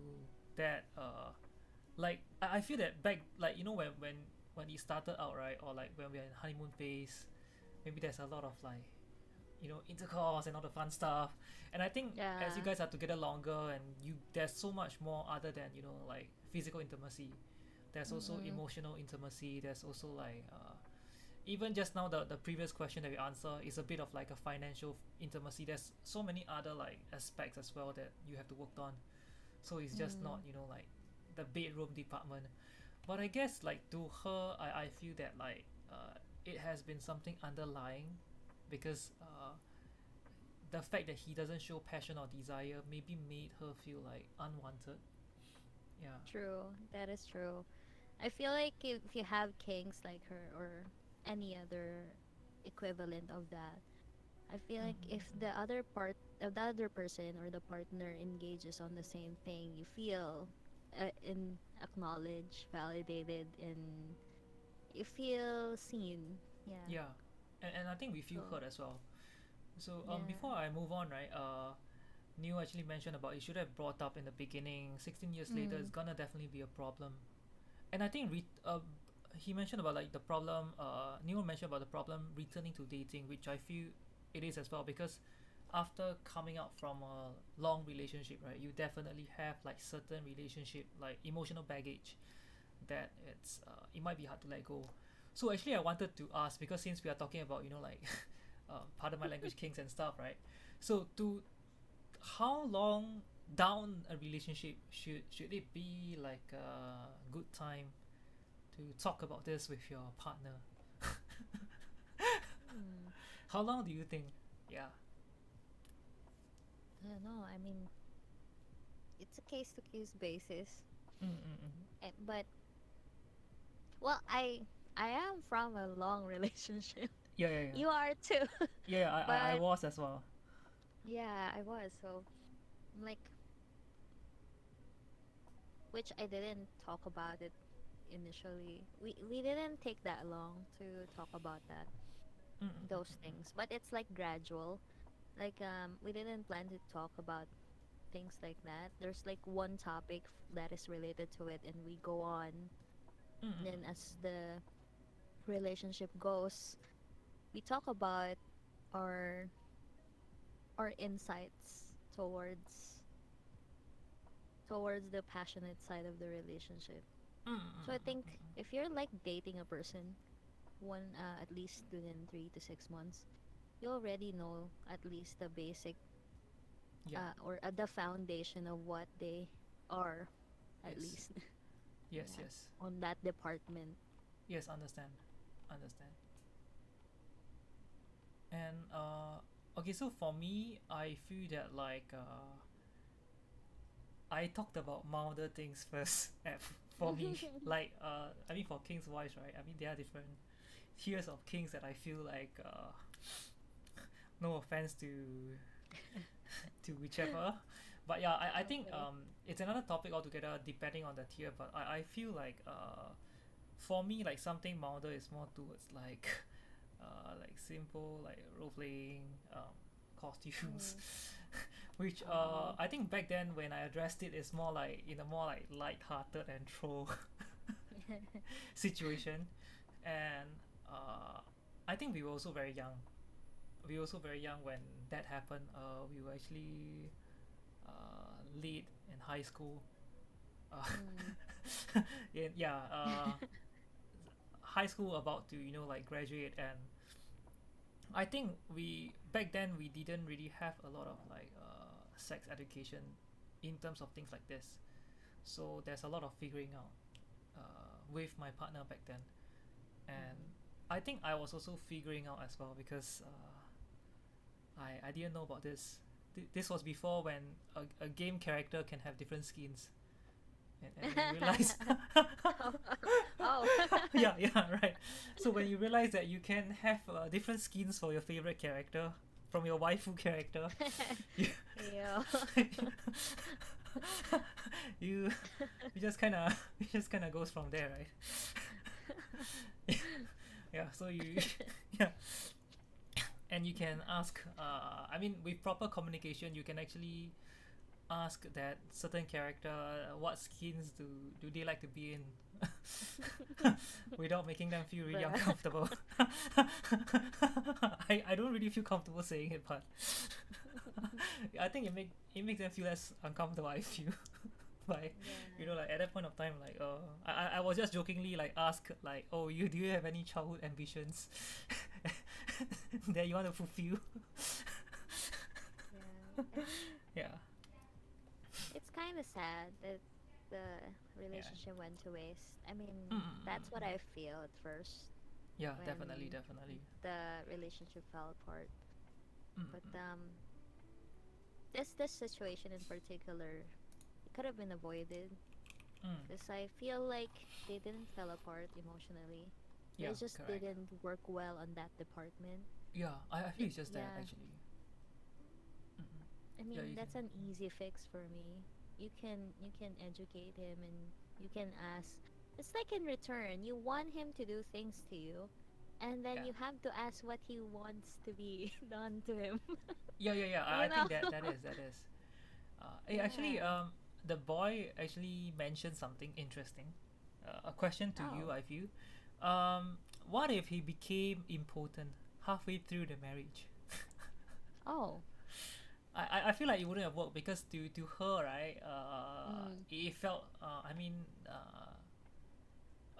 S1: that, like I feel that back, like, when it started out, right, or like when we're in honeymoon phase, maybe there's a lot of like, intercourse and all the fun stuff. And I think as you
S2: yeah.
S1: guys are together longer, and there's so much more other than, like physical intimacy. There's also
S2: Mm-mm.
S1: emotional intimacy. There's also like, even just now, the previous question that we answer is a bit of like a financial intimacy. There's so many other like aspects as well that you have to work on. So it's just
S2: Mm,
S1: not, like the bedroom department. But I guess like to her, I feel that like, it has been something underlying, because the fact that he doesn't show passion or desire maybe made her feel like unwanted. Yeah.
S2: true. That is true. I feel like if you have kinks like her or any other equivalent of that, I feel like if
S1: Mm-hmm.
S2: the other person or the partner engages on the same thing, you feel in acknowledged, validated, and you feel seen. Yeah.
S1: Yeah, and I think we feel
S2: So
S1: heard as well. So
S2: yeah.
S1: before I move on, right, Neil actually mentioned about, you should have brought up in the beginning. 16 years later, it's
S2: Mm,
S1: gonna definitely be a problem. And I think he mentioned about like the problem. Neil mentioned about the problem returning to dating, which I feel it is as well, because after coming out from a long relationship, right, you definitely have like certain relationship like emotional baggage that it might be hard to let go. So actually, I wanted to ask, because since we are talking about, like pardon my language, kinks and stuff, right? So to how long down a relationship should it be like a good time to talk about this with your partner?
S2: mm,
S1: How long do you think? Yeah.
S2: I don't know. I mean, it's a case to case basis.
S1: Mm-mm-mm.
S2: But well, I am from a long relationship.
S1: Yeah, yeah, yeah.
S2: You are too.
S1: Yeah, yeah, I
S2: But
S1: was as well.
S2: yeah, I was. So like, which I didn't talk about it initially. We didn't take that long to talk about those
S1: Mm-mm-mm.
S2: things. But it's like gradual. Like we didn't plan to talk about things like that. There's like one topic that is related to it and we go on. And then
S1: Mm-mm-mm.
S2: as the relationship goes, we talk about our our insights towards the passionate side of the relationship. So I think
S1: Mm-mm-mm.
S2: if you're like dating a person, one at least within 3 to 6 months, you already know at least the basic
S1: Yeah.
S2: or the foundation of what they are, at
S1: Yes.
S2: least.
S1: Yes.
S2: Yeah,
S1: Yes.
S2: on that department.
S1: Yes. Understand. Understand. And okay, so for me, I feel that like, I talked about milder things first for me. Like, I mean, for kings wise, right, I mean, there are different tiers of kings that I feel like, no offense to whichever, but yeah, I think
S2: Okay.
S1: it's another topic altogether depending on the tier. But I feel like, for me, like something milder is more towards like simple like role playing,
S2: Mm.
S1: costumes, which
S2: Oh.
S1: I think back then when I addressed it, is more like in a more like light-hearted and troll situation. And I think we were also very young. We were also very young when that happened. We were actually late in high school. Uh,
S2: Mm.
S1: yeah, high school about to, like graduate. And I think we back then we didn't really have a lot of like sex education in terms of things like this. So there's a lot of figuring out with my partner back then, and
S2: Mm-hmm.
S1: I think I was also figuring out as well because I didn't know about this. This was before when a game character can have different skins, and when you realize,
S2: Oh.
S1: yeah, yeah, right. So when you realize that you can have different skins for your favorite character from your waifu character, you
S2: Yeah.
S1: you you just kind of it just kind of goes from there, right? Yeah. So you yeah, and you can ask. I mean, with proper communication, you can actually ask that certain character what skins do they like to be in without making them feel really
S2: Bruh.
S1: uncomfortable. I don't really feel comfortable saying it, but I think it makes them feel less uncomfortable, I feel. Like,
S2: Yeah.
S1: like at that point of time, like I was just jokingly like ask like, oh, you do you have any childhood ambitions that you want to fulfill?
S2: Yeah. I mean,
S1: Yeah.
S2: it's kind of sad that the
S1: Yeah.
S2: relationship went to waste. I
S1: Mm,
S2: mean,
S1: mm,
S2: that's
S1: mm,
S2: what
S1: mm.
S2: I feel at first
S1: Yeah, definitely,
S2: when
S1: definitely.
S2: the relationship fell apart.
S1: Mm,
S2: But
S1: mm,
S2: this situation in particular, it could have been avoided
S1: mm.
S2: because I feel like they didn't fell apart emotionally. They
S1: Yeah,
S2: just
S1: correct.
S2: didn't work well on that department.
S1: Yeah, I feel it's just that
S2: Yeah,
S1: actually. Mm-mm.
S2: I
S1: Yeah,
S2: mean
S1: you can.
S2: that's an easy fix for me. You can educate him and you can ask. It's like in return, you want him to do things to you, and then
S1: Yeah.
S2: you have to ask what he wants to be done to him.
S1: Yeah, yeah, yeah. I
S2: You know?
S1: think that is. Actually,
S2: Yeah.
S1: the boy actually mentioned something interesting. A question to you,
S2: Oh.
S1: I feel. What if he became impotent halfway through the marriage?
S2: Oh.
S1: I feel like it wouldn't have worked because to her, right?
S2: Mm.
S1: It felt. I mean,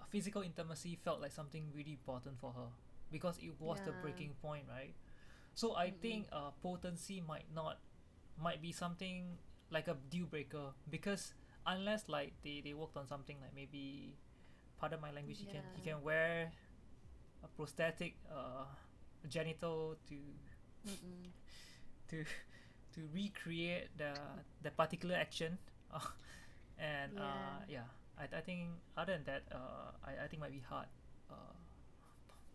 S1: physical intimacy felt like something really important for her because it was the
S2: Yeah.
S1: breaking point, right? So I
S2: Mm-mm.
S1: think potency might be something like a deal breaker because unless like they worked on something like maybe pardon my language he
S2: Yeah.
S1: can wear a prosthetic genital
S2: Mm-mm.
S1: to to recreate the particular action uh, and
S2: Yeah.
S1: yeah I think other than that I think might be hard uh,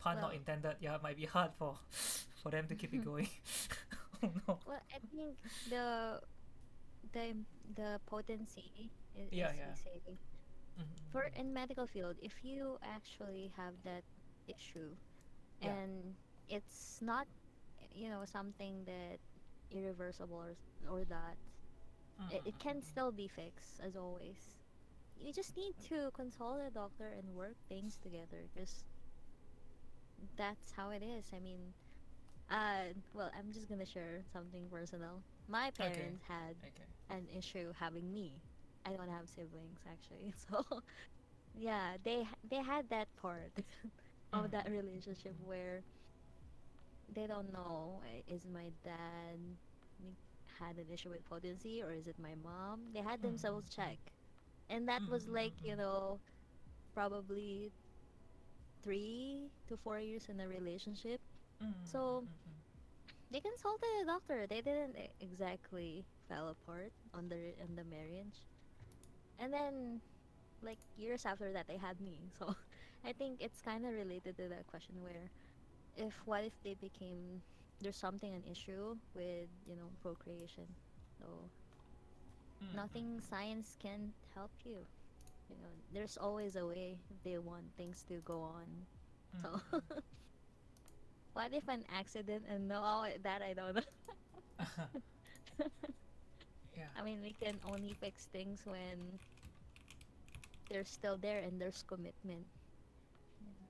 S1: pun not
S2: Well,
S1: intended, yeah, it might be hard for them to keep it going. Oh no.
S2: well, I think the potency is,
S1: Yeah,
S2: as we
S1: yeah.
S2: say, for
S1: Mm-hmm.
S2: in medical field, if you actually have that issue
S1: Yeah.
S2: and it's not, something that irreversible or that it can
S1: Mm-mm-mm-mm.
S2: still be fixed as always. You just need to consult a doctor and work things together because that's how it is. I mean, well, I'm just gonna share something personal. My
S1: Okay.
S2: parents had
S1: Okay.
S2: an issue having me. I don't have siblings actually, so yeah, they had that part of that relationship
S1: Mm-mm-mm-mm.
S2: where they don't know, is my dad like, had an issue with potency or is it my mom? They had themselves
S1: Mm-mm-mm-mm.
S2: check, and that was like
S1: Mm-mm-mm-mm.
S2: probably 3 to 4 years in a relationship. So
S1: Mm-mm-mm-mm.
S2: they consulted a doctor. They didn't exactly fell apart on the marriage. And then like years after that they had me. So I think it's kind of related to that question where if what if they became there's something an issue with, procreation. So nothing
S1: Mm-mm-mm.
S2: science can help you. There's always a way if they want things to go on. So what if an accident and no, that I don't know.
S1: Yeah.
S2: I mean, we can only fix things when they're still there and there's commitment.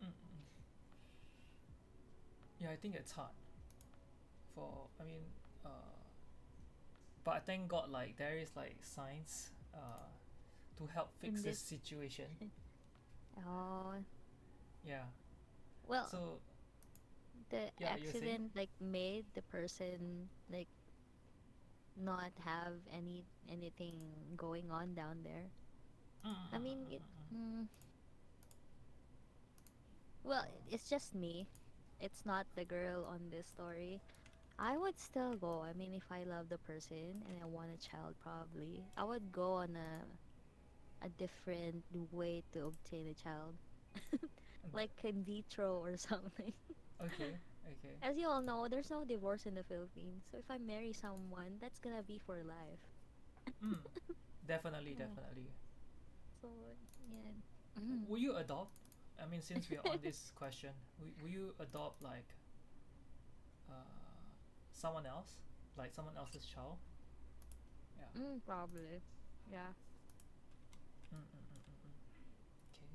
S2: Yeah.
S1: Mm-mm. Yeah, I think it's hard for. I mean, but thank God, like there is like science to help fix
S2: In
S1: this
S2: this,
S1: situation.
S2: oh,
S1: Yeah.
S2: well,
S1: So
S2: the
S1: yeah, you're saying?
S2: accident like made the person like not have anything going on down there. I mean, well, it's just me. It's not the girl on this story. I would still go. I mean, if I love the person and I want a child, probably I would go on a different way to obtain a child, like in vitro or something.
S1: Okay, okay.
S2: As you all know, there's no divorce in the Philippines. So if I marry someone, that's gonna be for life.
S1: Mm, definitely,
S2: Yeah.
S1: definitely.
S2: So yeah.
S1: Will you adopt? I mean, since we are on this question, will you adopt like uh, someone else, like someone else's child? Yeah.
S2: Probably. Yeah.
S1: Okay.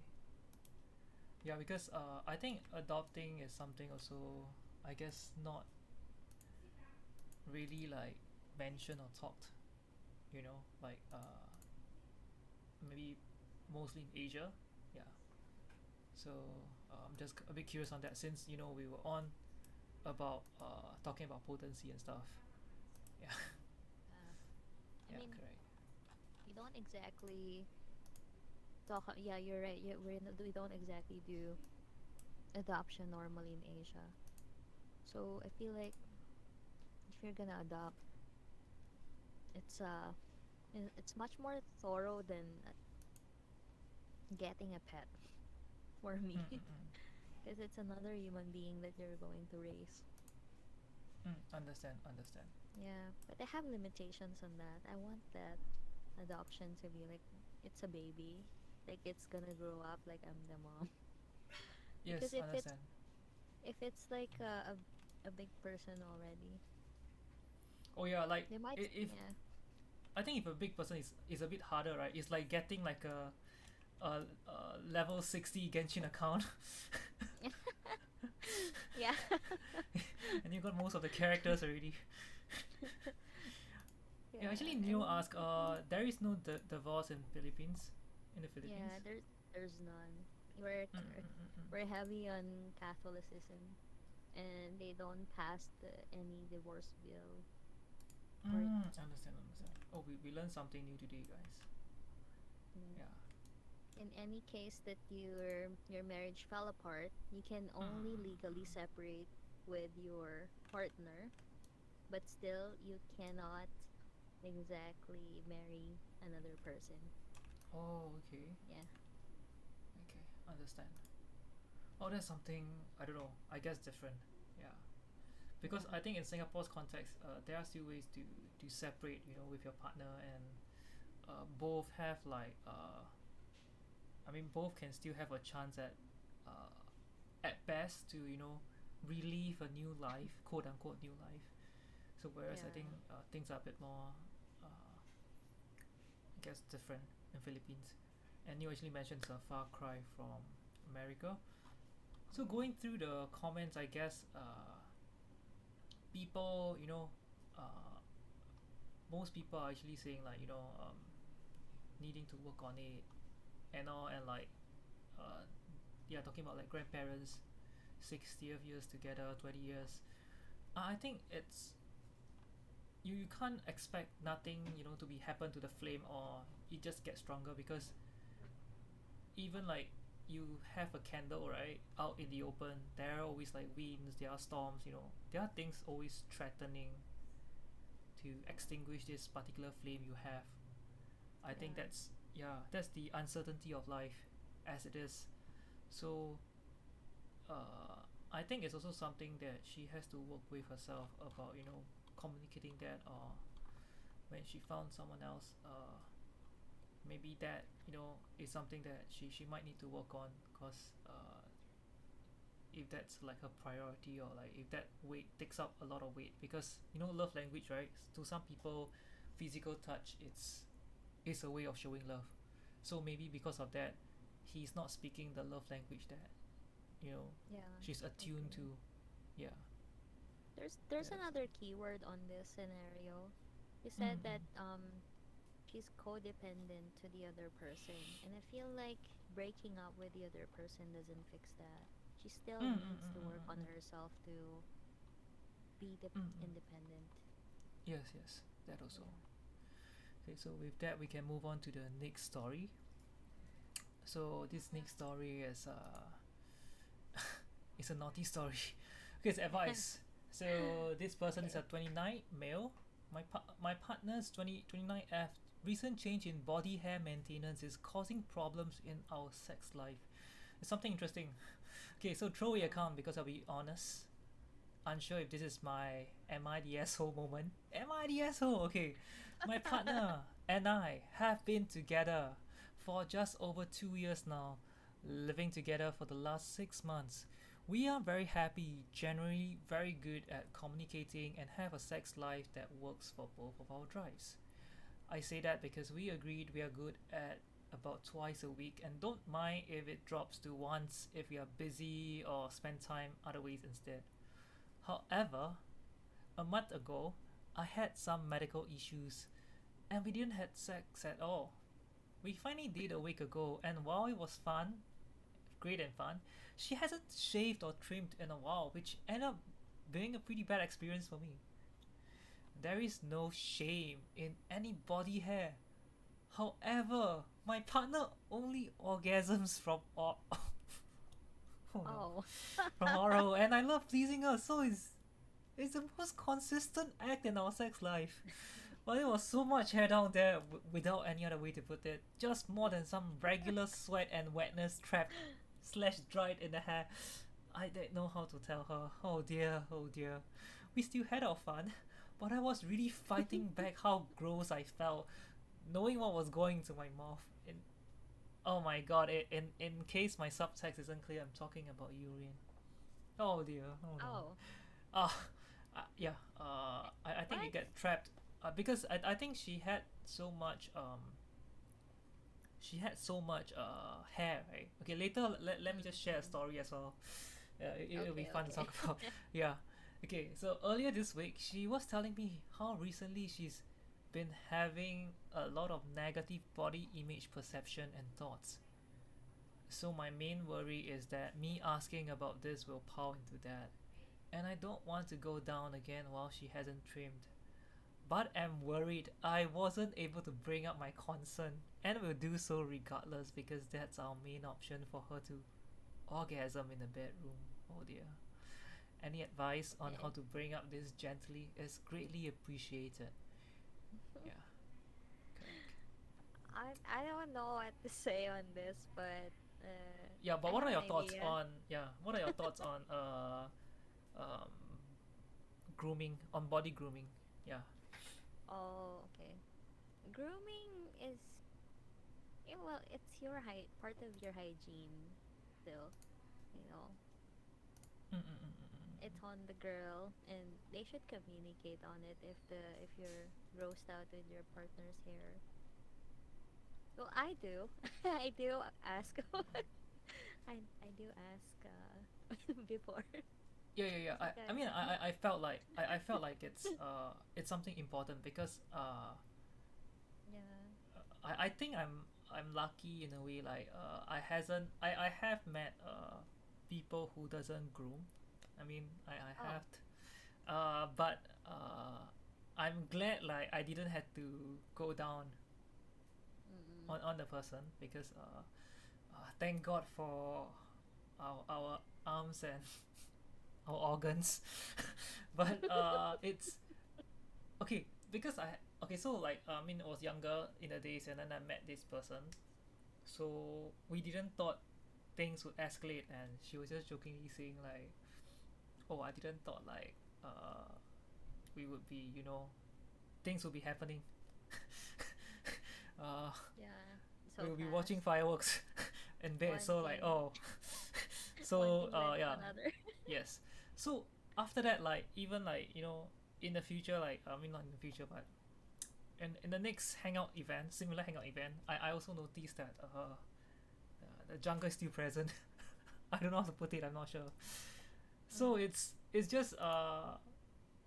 S1: Yeah, because I think adopting is something also, I guess, not really like mentioned or talked. Like maybe mostly in Asia. Yeah. So I'm just a bit curious on that since we were on about talking about potency and stuff. Yeah.
S2: Uh, I
S1: Yeah.
S2: mean,
S1: Correct.
S2: we don't exactly talk. Yeah, you're right. Yeah, we don't exactly do adoption normally in Asia. So I feel like if you're gonna adopt, it's it's much more thorough than getting a pet for me,
S1: Mm-mm-mm.
S2: because it's another human being that you're going to raise.
S1: Understand. Understand.
S2: Yeah, but I have limitations on that. I want that adoption to be like it's a baby, like it's gonna grow up like I'm the mom. Because
S1: Yes. Understand.
S2: if it's like a big person already,
S1: Oh yeah. Like
S2: they might
S1: if
S2: yeah.
S1: I think if a big person is a bit harder, right? It's like getting like a level 60 Genshin account,
S2: Yeah.
S1: and you got most of the characters already. Yeah, actually,
S2: Yeah, I
S1: Neo
S2: mean,
S1: asked, there is no divorce in Philippines, in the
S2: yeah,
S1: Philippines.
S2: there's none.
S1: Mm-mm-mm-mm.
S2: We're heavy on Catholicism, and they don't pass any divorce bill. Or
S1: Understand, understand. Oh, we learned something new today, guys.
S2: mm,
S1: Yeah.
S2: in any case that your marriage fell apart, you can only legally
S1: Mm.
S2: separate with your partner, but still you cannot exactly marry another person.
S1: Oh, okay.
S2: Yeah.
S1: Okay, understand. Oh, that's something, I don't know, I guess different. Yeah. Because
S2: Yeah.
S1: I think in Singapore's context, there are still ways to separate, with your partner and both have like, I mean, both can still have a chance uh, at best to relive a new life, quote unquote new life. So whereas I think
S2: Yeah.
S1: things are a bit more, I guess, different in Philippines. And you actually mentioned it's a far cry from America. So
S2: Yeah.
S1: going through the comments, I guess people, uh, most people are actually saying like needing to work on it and all, and like uh, yeah, talking about like grandparents 60th years together, 20 years. I think it's you can't expect nothing to be happen to the flame, or it just gets stronger, because even like you have a candle right out in the open, there are always like winds, there are storms, there are things always threatening to extinguish this particular flame you have. I think
S2: Yeah.
S1: that's the uncertainty of life as it is. So I think it's also something that she has to work with herself about, communicating that, or when she found someone else, maybe that is something that she might need to work on, because if that's like a priority, or like if that weight takes up a lot of weight, because love language, right, to some people physical touch, it's a way of showing love. So maybe because of that, he's not speaking the love language that
S2: Yeah.
S1: she's attuned
S2: Agree.
S1: to. Yeah.
S2: There's
S1: That also.
S2: another keyword on this scenario. You said
S1: Mm-mm.
S2: that she's codependent to the other person, and I feel like breaking up with the other person doesn't fix that. She still needs to work on
S1: Mm-mm-mm-mm-mm.
S2: herself to be
S1: Mm-mm.
S2: independent.
S1: Yes, yes, that also.
S2: Yeah.
S1: Okay, so with that we can move on to the next story. So this next story is it's a naughty story. Okay, it's advice. So this person is a
S2: Okay.
S1: 29 male. My partner's 29F. Recent change in body hair maintenance is causing problems in our sex life. It's something interesting. Okay, so throw away
S2: Oh.
S1: account because I'll be honest. Unsure if this is my am I the asshole moment. Am I the asshole? Okay. My partner and I have been together for just over 2 years now, living together for the last 6 months. We are very happy, generally very good at communicating, and have a sex life that works for both of our drives. I say that because we agreed we are good at about twice a week and don't mind if it drops to once if we are busy or spend time other ways instead. However, a month ago, I had some medical issues and we didn't have sex at all. We finally did a week ago, and while it was fun, great and fun, she hasn't shaved or trimmed in a while, which ended up being a pretty bad experience for me. There is no shame in any body hair. However, my partner only orgasms from oh no,
S2: Oh.
S1: from oral, and I love pleasing her, so it's the most consistent act in our sex life. But it was so much hair down there without any other way to put it. Just more than some regular sweat and wetness trapped slash dried in the hair. I didn't know how to tell her. Oh dear, oh dear. We still had our fun, but I was really fighting back how gross I felt, knowing what was going to my mouth. Oh my god, in case my subtext isn't clear, I'm talking about urine. Oh dear, oh no.
S2: Oh.
S1: Ah, yeah. I think it
S2: What?
S1: get trapped. Because I think she had so much hair, right? Okay, later let me just share a
S2: Mm-mm.
S1: story as well. It'll be
S2: Okay,
S1: fun to
S2: okay.
S1: talk about. Yeah. Okay, so earlier this week she was telling me how recently she's been having a lot of negative body image perception and thoughts. So my main worry is that me asking about this will pile into that. And I don't want to go down again while she hasn't trimmed. But am worried I wasn't able to bring up my concern and will do so regardless because that's our main option for her to orgasm in the bedroom. Oh dear. Any advice on how
S2: Okay.
S1: to bring up this gently is greatly appreciated. Yeah, correct.
S2: I don't know what to say on this, but
S1: Yeah, but
S2: I
S1: what
S2: have
S1: are
S2: an
S1: your thoughts
S2: idea.
S1: on what are your thoughts on um grooming, on body grooming? Yeah.
S2: Oh, okay. Grooming is, yeah, well, it's your part of your hygiene still, you know. It's on the girl and they should communicate on it if you're roast out with your partner's hair. Well, I do. I do ask. I do ask before.
S1: Yeah, yeah, yeah.
S2: It's like
S1: I
S2: a
S1: mean, I felt like I felt like it's something important because
S2: yeah.
S1: I think I'm lucky in a way like I have met people who doesn't groom. I mean I
S2: Oh.
S1: have but I'm glad like I didn't have to go down
S2: Mm-mm.
S1: on the person because thank God for our arms and our organs. But it's okay because so like I mean I was younger in the days and then I met this person, so we didn't thought things would escalate, and she was just jokingly saying like, oh, I didn't thought like we would be, things would be happening. uh
S2: Yeah.
S1: we
S2: So
S1: will be watching
S2: fast.
S1: fireworks in bed,
S2: One
S1: so like,
S2: thing
S1: oh.
S2: one
S1: So
S2: thing led to
S1: yeah.
S2: another.
S1: Yes. So after that, like even like in the future, like I mean not in the future, but in the next hangout event, similar hangout event, I also noticed that the jungle is still present. I don't know how to put it. I'm not sure. So
S2: Mm.
S1: it's just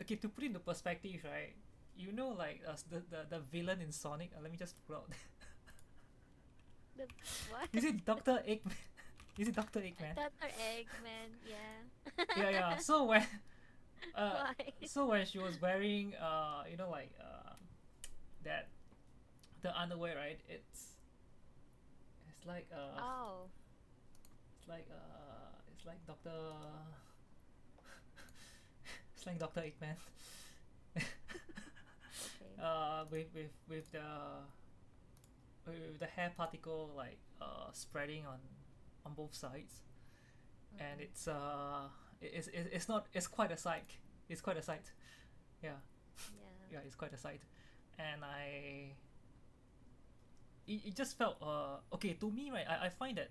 S1: okay, to put into perspective, right? Like the villain in Sonic. Let me just pull out.
S2: The what?
S1: Is it Doctor Eggman? Is it Doctor Eggman?
S2: Dr. Eggman, yeah.
S1: Yeah, yeah. Uh,
S2: Why?
S1: so when she was wearing that the underwear, right? It's It's like
S2: Oh,
S1: it's like Doctor it's like Doctor Eggman.
S2: okay.
S1: With the hair particle like spreading on both sides, and
S2: Mm-mm.
S1: it's not it's quite a sight. It's quite a sight. Yeah,
S2: Yeah.
S1: yeah, it's quite a sight, and it just felt okay to me, right? I find that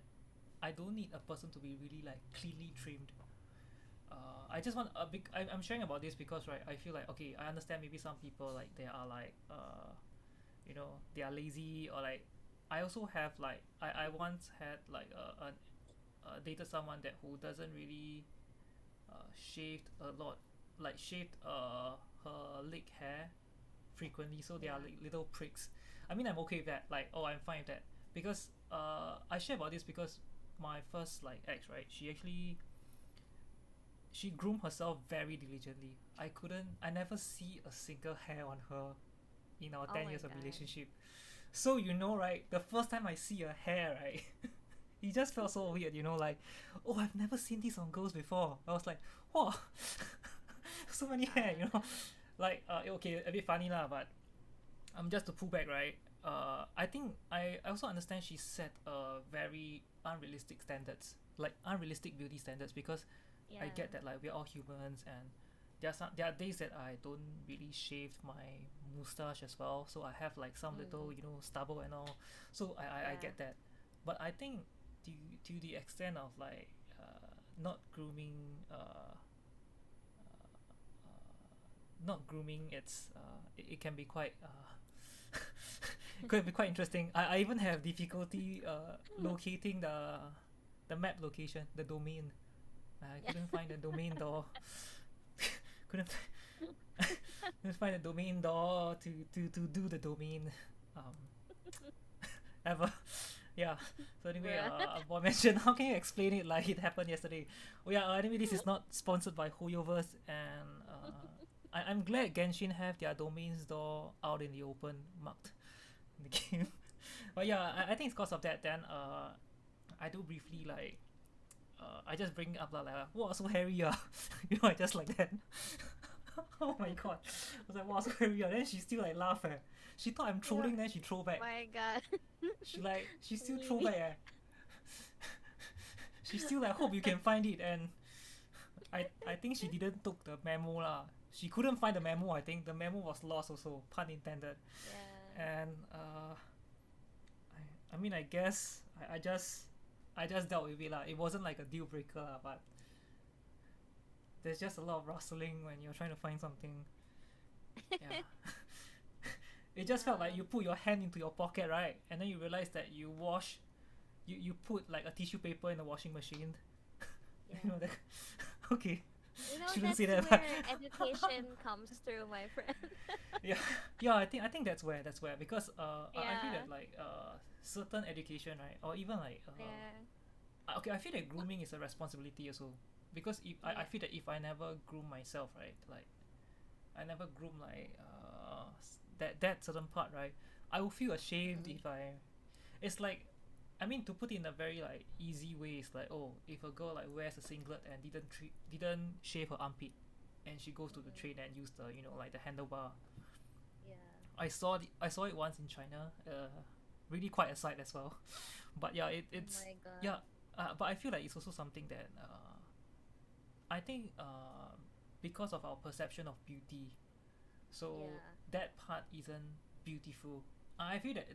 S1: I don't need a person to be really like cleanly trimmed. I just want a big. I'm sharing about this because right, I feel like okay, I understand maybe some people like they are like they are lazy, or like I also have like I once had like dated someone that who doesn't really shaved a lot, like shaved her leg hair frequently, so there are
S2: Yeah.
S1: like little pricks. I mean, I'm okay with that. Like, oh, I'm fine with that because I share about this because my first like ex, right? She groomed herself very diligently. I never see a single hair on her in our
S2: Oh
S1: 10
S2: my
S1: years of
S2: God.
S1: relationship. So right, the first time I see a hair, right, it just felt so weird, like, oh, I've never seen this on girls before. I was like, wow, so many hair,
S2: Uh,
S1: like okay, a bit funny lah, but just to pull back, right? I think I also understand she set very unrealistic standards, like unrealistic beauty standards, because I
S2: yeah.
S1: get that like we're all humans, and there are days that I don't really shave my mustache as well, so I have like some little
S2: Mm.
S1: stubble and all, so I
S2: Yeah.
S1: get that, but I think to the extent of like not grooming not grooming, it can be quite could be quite interesting. I even have difficulty locating the map location, the domain. I
S2: Yeah.
S1: couldn't find the domain door. couldn't couldn't find the domain door to do the domain um ever. Yeah. So anyway,
S2: Bruh.
S1: I mentioned how can you explain it like it happened yesterday? Oh yeah. Anyway, this is not sponsored by Hoyoverse, and I'm glad Genshin have their domains door out in the open marked in the game. But yeah, I think it's because of that. Then I do briefly like I just bring it up like wow, so hairy I just like that. Oh my god, I was like wow, so hairy then she still like laugh she thought I'm
S2: Yeah.
S1: trolling, then she throw back.
S2: My God.
S1: She still throw
S2: Really?
S1: back she still like hope you can find it, and I think she didn't took the memo lah. She couldn't find the memo. I think the memo was lost also, pun intended.
S2: Yeah.
S1: And I mean, I guess I just dealt with it lah. It wasn't like a deal breaker lah, but there's just a lot of rustling when you're trying to find something. Yeah. It just felt like
S2: Yeah.
S1: you put your hand into your pocket, right? And then you realize that you put like a tissue paper in the washing machine. You know
S2: Yeah.
S1: that. Okay.
S2: You know,
S1: Shouldn't say
S2: that's
S1: that,
S2: where
S1: but
S2: education comes through, my friend.
S1: yeah, yeah. I think that's where because I feel that
S2: Yeah.
S1: like certain education, right, or even like
S2: Yeah.
S1: okay, I feel that grooming is a responsibility also, because if I
S2: Yeah.
S1: feel that if I never groom myself, right, like I never groom like that certain part, right, I will feel ashamed
S2: Mm-mm.
S1: if I. It's like, I mean, to put it in a very like easy way, it's like, oh, if a girl like wears a singlet and didn't shave her armpit, and she goes to the
S2: Mm-mm.
S1: train and use the like the handlebar.
S2: Yeah.
S1: I saw it once in China. Really quite a sight as well. But yeah,
S2: Oh
S1: it's
S2: my God.
S1: yeah. But I feel like it's also something that I think because of our perception of beauty, so
S2: Yeah.
S1: that part isn't beautiful. I feel that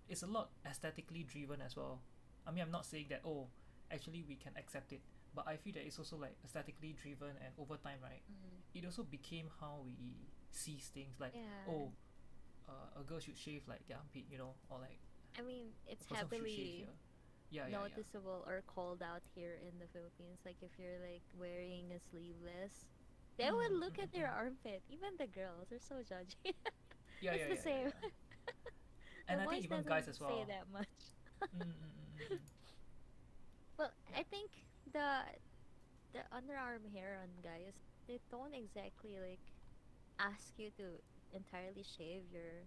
S1: it's a lot aesthetically driven as well. I mean, I'm not saying that oh, actually we can accept it, but I feel that it's also like aesthetically driven, and over time, right,
S2: Mm.
S1: it also became how we see things like
S2: Yeah.
S1: oh, a girl should shave like their armpit, or like
S2: I mean,
S1: a
S2: it's
S1: person should shave
S2: heavily
S1: here. Yeah, yeah, yeah.
S2: noticeable or called out here in the Philippines. Like if you're like wearing a sleeveless, they would
S1: Mm,
S2: look
S1: mm,
S2: at
S1: mm,
S2: your
S1: mm.
S2: armpit. Even the girls are so judgy.
S1: Yeah,
S2: It's
S1: yeah,
S2: the
S1: yeah, yeah,
S2: same.
S1: yeah.
S2: The
S1: And I think
S2: boys
S1: even guys
S2: doesn't
S1: as
S2: say
S1: well.
S2: that much.
S1: Mm, mm, mm, mm, mm.
S2: Well, I
S1: Yeah.
S2: think the underarm hair on guys, they don't exactly like ask you to entirely shave your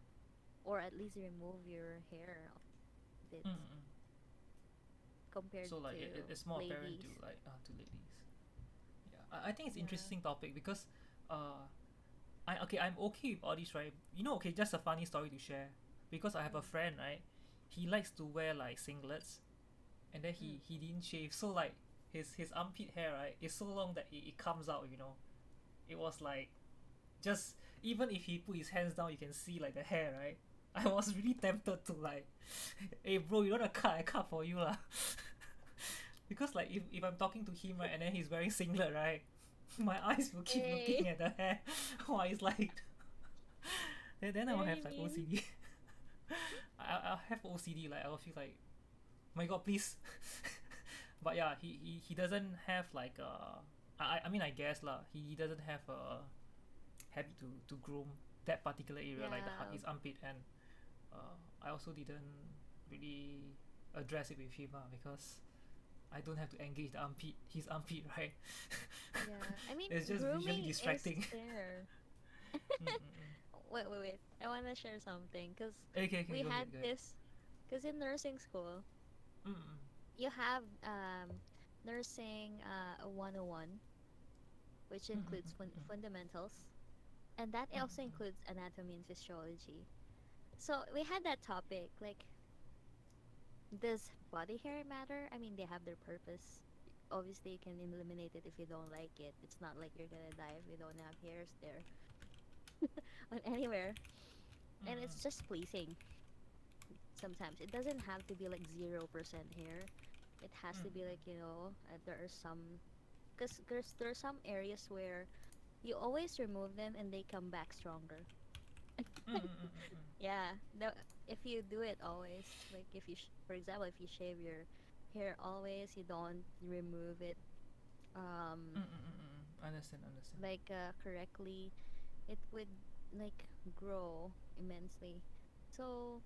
S2: or at least remove your hair off
S1: Mm, mm,
S2: bits.
S1: mm.
S2: compared
S1: So like
S2: to
S1: it's more apparent
S2: ladies.
S1: to ladies. Yeah, I think it's
S2: Yeah.
S1: interesting topic because uh I'm okay with all this, right? Okay, just a funny story to share, because I have a
S2: Mm.
S1: friend, right? He likes to wear like singlets, and then he
S2: Mm.
S1: he didn't shave, so like his armpit hair, right, is so long that it comes out. It was like, just even if he put his hands down, you can see like the hair, right? I was really tempted to like, hey bro, you want to cut? I cut for you lah. Because like if I'm talking to him, right, and then he's wearing singlet, right, my eyes will keep looking
S2: Hey,
S1: at the hair. Why it's like, then I will have
S2: very
S1: like
S2: mean.
S1: OCD. I'll have OCD, like I'll feel like, my god, please. But yeah, he doesn't have like I mean, I guess lah, he doesn't have a habit to groom that particular area, like
S2: Yeah.
S1: his armpit. And I also didn't really address it with him, because I don't have to engage his armpit, right?
S2: Yeah. I mean,
S1: It's just visually
S2: grooming is
S1: distracting.
S2: there.
S1: Mm-mm-mm.
S2: Wait. I want to share something because
S1: Okay,
S2: we
S1: go ahead,
S2: had
S1: go ahead.
S2: this, because in nursing school,
S1: Mm-mm.
S2: you have nursing 101, which includes
S1: Mm-mm-mm-mm.
S2: fundamentals, and that also
S1: Mm-mm-mm.
S2: includes anatomy and physiology. So we had that topic like, does body hair matter? I mean, they have their purpose. Obviously, you can eliminate it if you don't like it. It's not like you're gonna die if you don't have hairs there on anywhere. And
S1: Mm-mm.
S2: it's just pleasing. Sometimes it doesn't have to be like 0% hair. It has to be
S1: Mm-mm.
S2: like, there are some, because there's some areas where you always remove them and they come back stronger.
S1: Mm-mm-mm-mm.
S2: Yeah, if you do it always, like if for example, if you shave your hair always, you don't remove it
S1: Understand.
S2: like correctly, it would like grow immensely. So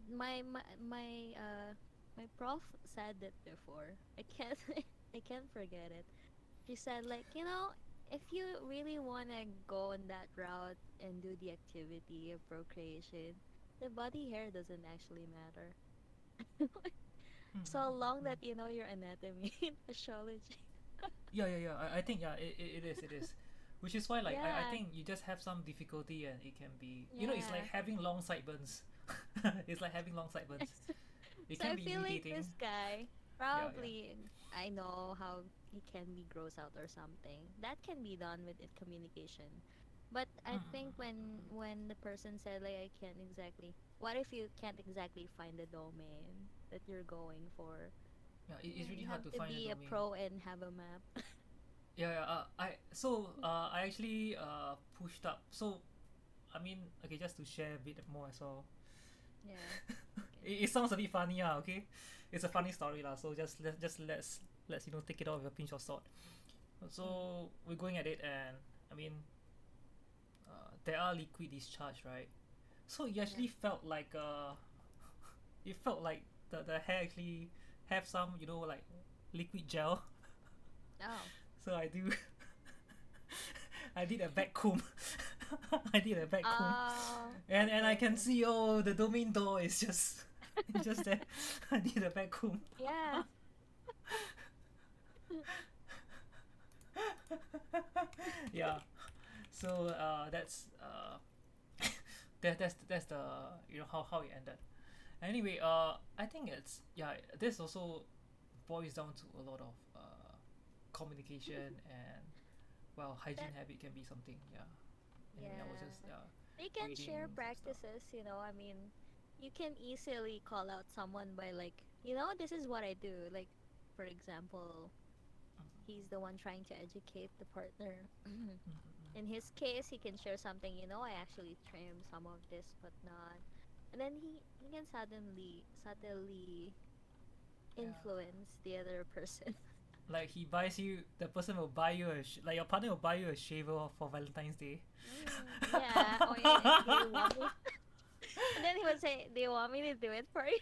S2: my prof said that before. I can't I can't forget it. She said like, if you really want to go on that route and do the activity of procreation, the body hair doesn't actually matter. So long
S1: Mm-mm-mm-mm.
S2: that you know your anatomy and physiology.
S1: Yeah. I think, yeah, it is, which is why, like, I
S2: Yeah,
S1: think you just have some difficulty, and it can be, it's like
S2: yeah.
S1: having long sideburns. It's like having long sideburns. It
S2: So
S1: can
S2: I
S1: be
S2: feel like this
S1: irritating.
S2: guy
S1: Yeah.
S2: probably, I know how he can be gross out or something. That can be done with it communication. But I think
S1: Mm-mm-mm.
S2: when the person said like, I can't exactly, what if you can't exactly find the domain that you're going for?
S1: Yeah, it's
S2: Yeah,
S1: really
S2: you
S1: hard
S2: have
S1: to
S2: to
S1: find a
S2: be a
S1: domain.
S2: pro and have a map.
S1: Yeah. I actually pushed up. So, I mean, okay, just to share a bit more as well.
S2: Yeah. Okay.
S1: It sounds a bit funny, okay. It's a funny story lah. So let's take it off with a pinch of salt.
S2: Mm.
S1: So we're going at it, and I mean, there are liquid discharge, right? So it
S2: Yeah.
S1: actually felt like it felt like the hair actually have some, like, liquid gel.
S2: Oh.
S1: So I do. I did a back comb. I did a back comb,
S2: Oh,
S1: and I can
S2: okay.
S1: see, the domain door is just it's just there. I did a back comb.
S2: Yeah.
S1: Yeah. So that's that's the, how it ended. Anyway, I think it's, yeah. This also boils down to a lot of communication, and, well, hygiene
S2: That
S1: habit can be something. Yeah. Anyway, I was
S2: Yeah.
S1: just
S2: They can share
S1: reading some stuff.
S2: practices, I mean, you can easily call out someone by like, this is what I do. Like, for example, he's the one trying to educate the partner. In his case, he can share something, I actually trim some of this, but not. And then he can subtly
S1: Yeah.
S2: influence the other person.
S1: Like, the person will buy you like your partner will buy you a shaver for Valentine's Day.
S2: Yeah. Oh, yeah. Do you want me? And then he would say, "Do you want me to do it for you?"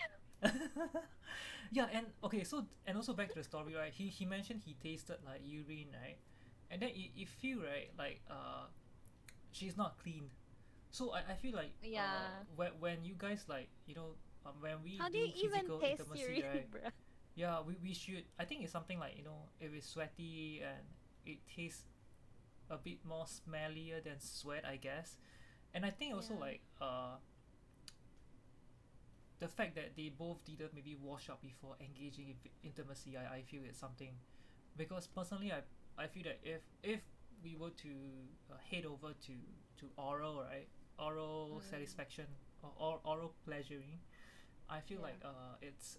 S1: Yeah, and okay, so, and also back to the story, right? He mentioned he tasted like urine, right? And then you feel, right, like, she's not clean. So I feel like
S2: Yeah.
S1: when you guys, like, when we
S2: How do you
S1: do
S2: even
S1: physical
S2: taste
S1: intimacy,
S2: urine,
S1: right?
S2: bruh?
S1: Yeah, we should. I think it's something like, if it's sweaty and it tastes a bit more smellier than sweat, I guess. And I think also
S2: Yeah.
S1: like the fact that they both didn't maybe wash up before engaging in intimacy, I feel it's something, because personally I feel that if we were to head over to oral, right, oral
S2: Mm,
S1: satisfaction, or oral pleasuring, I feel
S2: yeah.
S1: like it's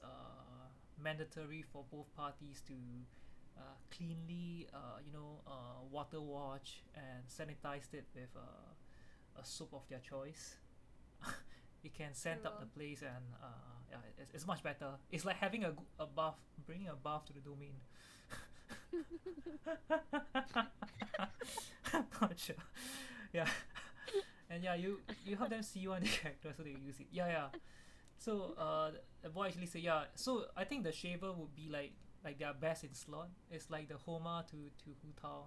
S1: mandatory for both parties to cleanly water wash and sanitize it with a soap of their choice. It can scent up the
S2: True.
S1: place, and yeah, it's much better. It's like having a bath, bringing a bath to the domain. Not sure. Yeah. And yeah, you help them see one character so they use it. Yeah, yeah. So the boy actually say, yeah. So I think the shaver would be like their best in slot. It's like the Homa to Hu Tao.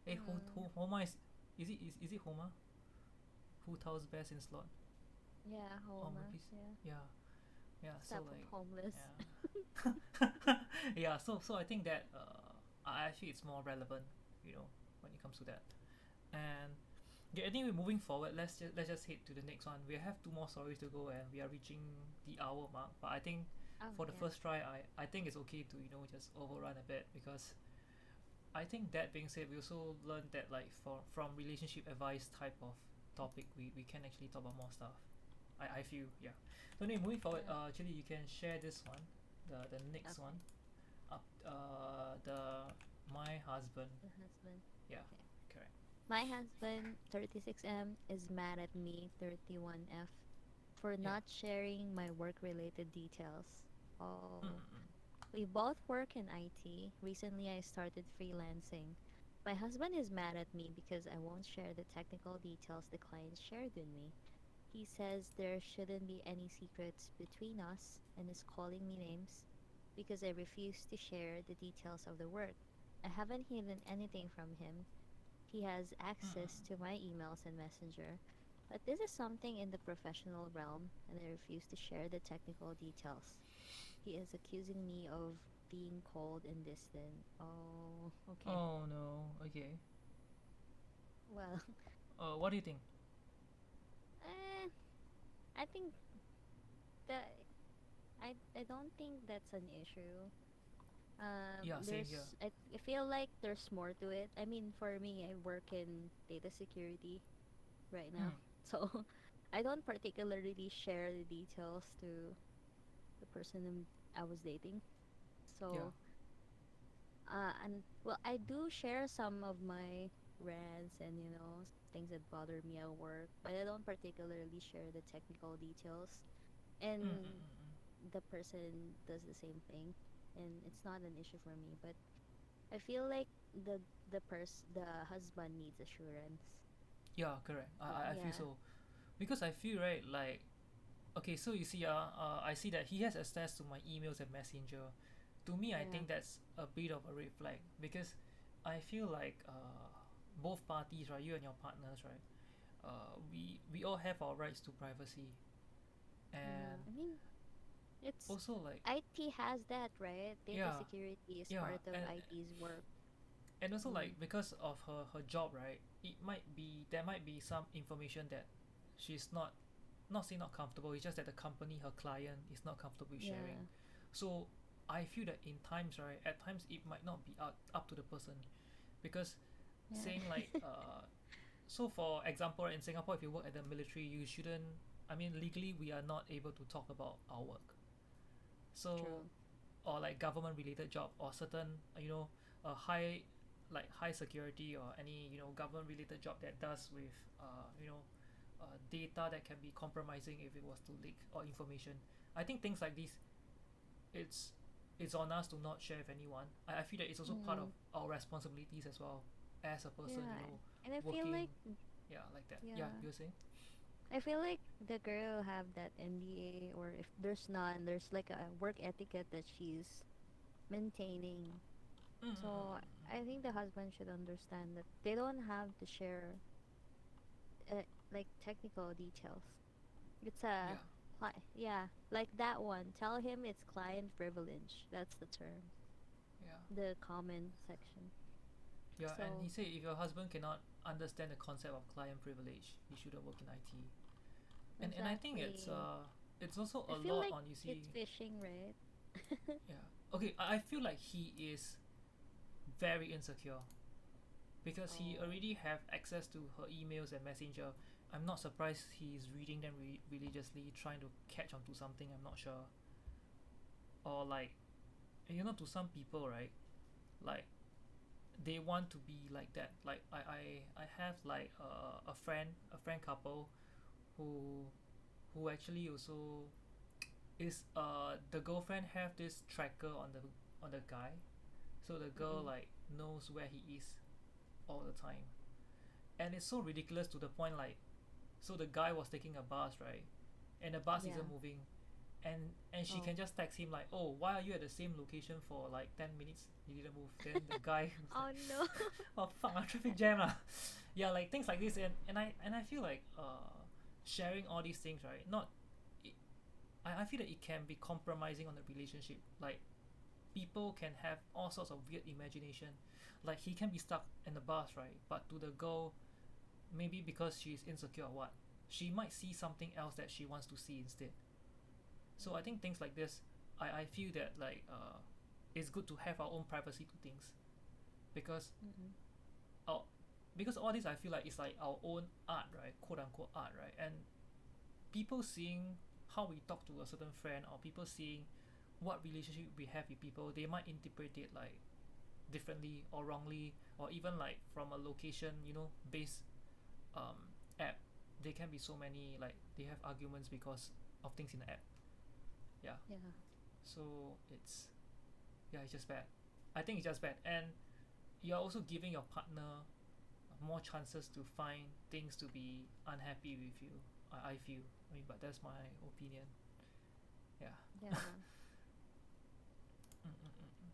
S2: Mm,
S1: Homa is it Homa? Hu Tao's best in slot.
S2: yeah,
S1: Or
S2: Homa.
S1: maybe
S2: Yeah.
S1: yeah, yeah. So
S2: Step of
S1: like
S2: homeless.
S1: yeah. Yeah, so I think that actually it's more relevant, when it comes to that. And yeah, anyway, moving forward, let's just head to the next one. We have two more stories to go, and we are reaching the hour mark. But I think
S2: Oh
S1: for the
S2: yeah.
S1: first try, I think it's okay to just overrun a bit, because I think that being said, we also learned that like from relationship advice type of topic, we can actually talk about more stuff. I feel, yeah. So anyway, moving forward,
S2: Yeah.
S1: actually you can share this one, the next
S2: Okay.
S1: one, up the my husband.
S2: The husband.
S1: Yeah,
S2: Okay.
S1: correct.
S2: My husband, 36M, is mad at me, 31F, for
S1: Yeah.
S2: not sharing my work-related details. Oh.
S1: Mm-mm.
S2: We both work in IT. Recently, I started freelancing. My husband is mad at me because I won't share the technical details the client shared with me. He says there shouldn't be any secrets between us and is calling me names because I refuse to share the details of the work. I haven't hidden anything from him. He has access to my emails and messenger, but this is something in the professional realm and I refuse to share the technical details. He is accusing me of being cold and distant. Oh, okay.
S1: Oh no. Okay.
S2: Well,
S1: What do you think?
S2: eh, I think that I don't think that's an issue.
S1: Yeah, same here.
S2: I feel like there's more to it. I mean, for me, I work in data security right
S1: Mm.
S2: now. So I don't particularly share the details to the person I was dating.
S1: Yeah.
S2: So and well, I do share some of my rants and things that bother me at work, but I don't particularly share the technical details. And
S1: Mm-mm-mm.
S2: the person does the same thing, and it's not an issue for me. But I feel like the husband needs assurance.
S1: Yeah, correct. I feel
S2: Yeah,
S1: so, because I feel, right, like, okay, so you see, I see that he has access to my emails and messenger. To me, I
S2: yeah,
S1: think that's a bit of a red flag, because I feel like both parties, right, you and your partners, right, we all have our rights to privacy,
S2: yeah.
S1: and
S2: I mean, it's
S1: also like,
S2: IT has that, right? Data
S1: yeah,
S2: security is
S1: yeah,
S2: part of IT's work.
S1: and also
S2: Mm,
S1: like, because of her job, right, there might be some information that she's not say not comfortable, it's just that the company, her client, is not comfortable with sharing.
S2: yeah,
S1: So I feel that in times, right, at times it might not be up to the person, because
S2: yeah.
S1: saying like so for example, in Singapore, if you work at the military, you shouldn't, I mean, legally we are not able to talk about our work. So,
S2: True.
S1: or like government related job, or certain high, like high security, or any government related job that does with data that can be compromising if it was to leak, or information. I think things like this, it's it's on us to not share with anyone. I feel that it's also part
S2: Mm,
S1: of our responsibilities as well, as a person,
S2: yeah. And I feel like
S1: working, yeah, like that. Yeah,
S2: yeah.
S1: you were saying?
S2: I feel like the girl have that NDA, or if there's none, there's like a work etiquette that she's maintaining. So
S1: Mm-mm-mm.
S2: I think the husband should understand that they don't have to share like technical details. It's a
S1: Yeah,
S2: yeah, like that one. Tell him it's client privilege. That's the term.
S1: yeah,
S2: The comment section.
S1: yeah. And he
S2: So
S1: said if your husband cannot understand the concept of client privilege, he shouldn't work in IT. And I think
S2: exactly.
S1: it's also
S2: I
S1: a
S2: feel
S1: lot
S2: like
S1: on, you
S2: it's
S1: see.
S2: fishing, right?
S1: Yeah. Okay, I feel like he is very insecure because he
S2: Oh,
S1: already have access to her emails and messenger. I'm not surprised he's reading them religiously, trying to catch onto something. I'm not sure. Or like, to some people, right? Like they want to be like that. Like I have like a friend couple who actually also is the girlfriend have this tracker on the guy, so the girl
S2: mm-mm.
S1: like knows where he is all the time. And it's so ridiculous to the point like, so the guy was taking a bus, right, and the bus isn't
S2: Yeah.
S1: moving, and she can
S2: Oh.
S1: just text him like, oh, why are you at the same location for like 10 minutes, you didn't move. Then the guy was like,
S2: Oh no.
S1: oh fuck, traffic jam lah. Yeah, like things like this. And I feel like sharing all these things, right, not it, I feel that it can be compromising on the relationship. Like people can have all sorts of weird imagination. Like he can be stuck in the bus, right, but to the girl, maybe because she's insecure or what, she might see something else that she wants to see instead. So I think things like this, I feel that like it's good to have our own privacy to things, because
S2: Mm-mm.
S1: our because all this I feel like it's like our own art, right, quote unquote art, right. And people seeing how we talk to a certain friend, or people seeing what relationship we have with people, they might interpret it like differently or wrongly, or even like from a location, based app. There can be so many, like they have arguments because of things in the app. Yeah.
S2: Yeah.
S1: So it's just bad. I think it's just bad. And you're also giving your partner more chances to find things to be unhappy with you. I feel. I mean, but that's my opinion. Yeah.
S2: Yeah.
S1: Mm-mm-mm.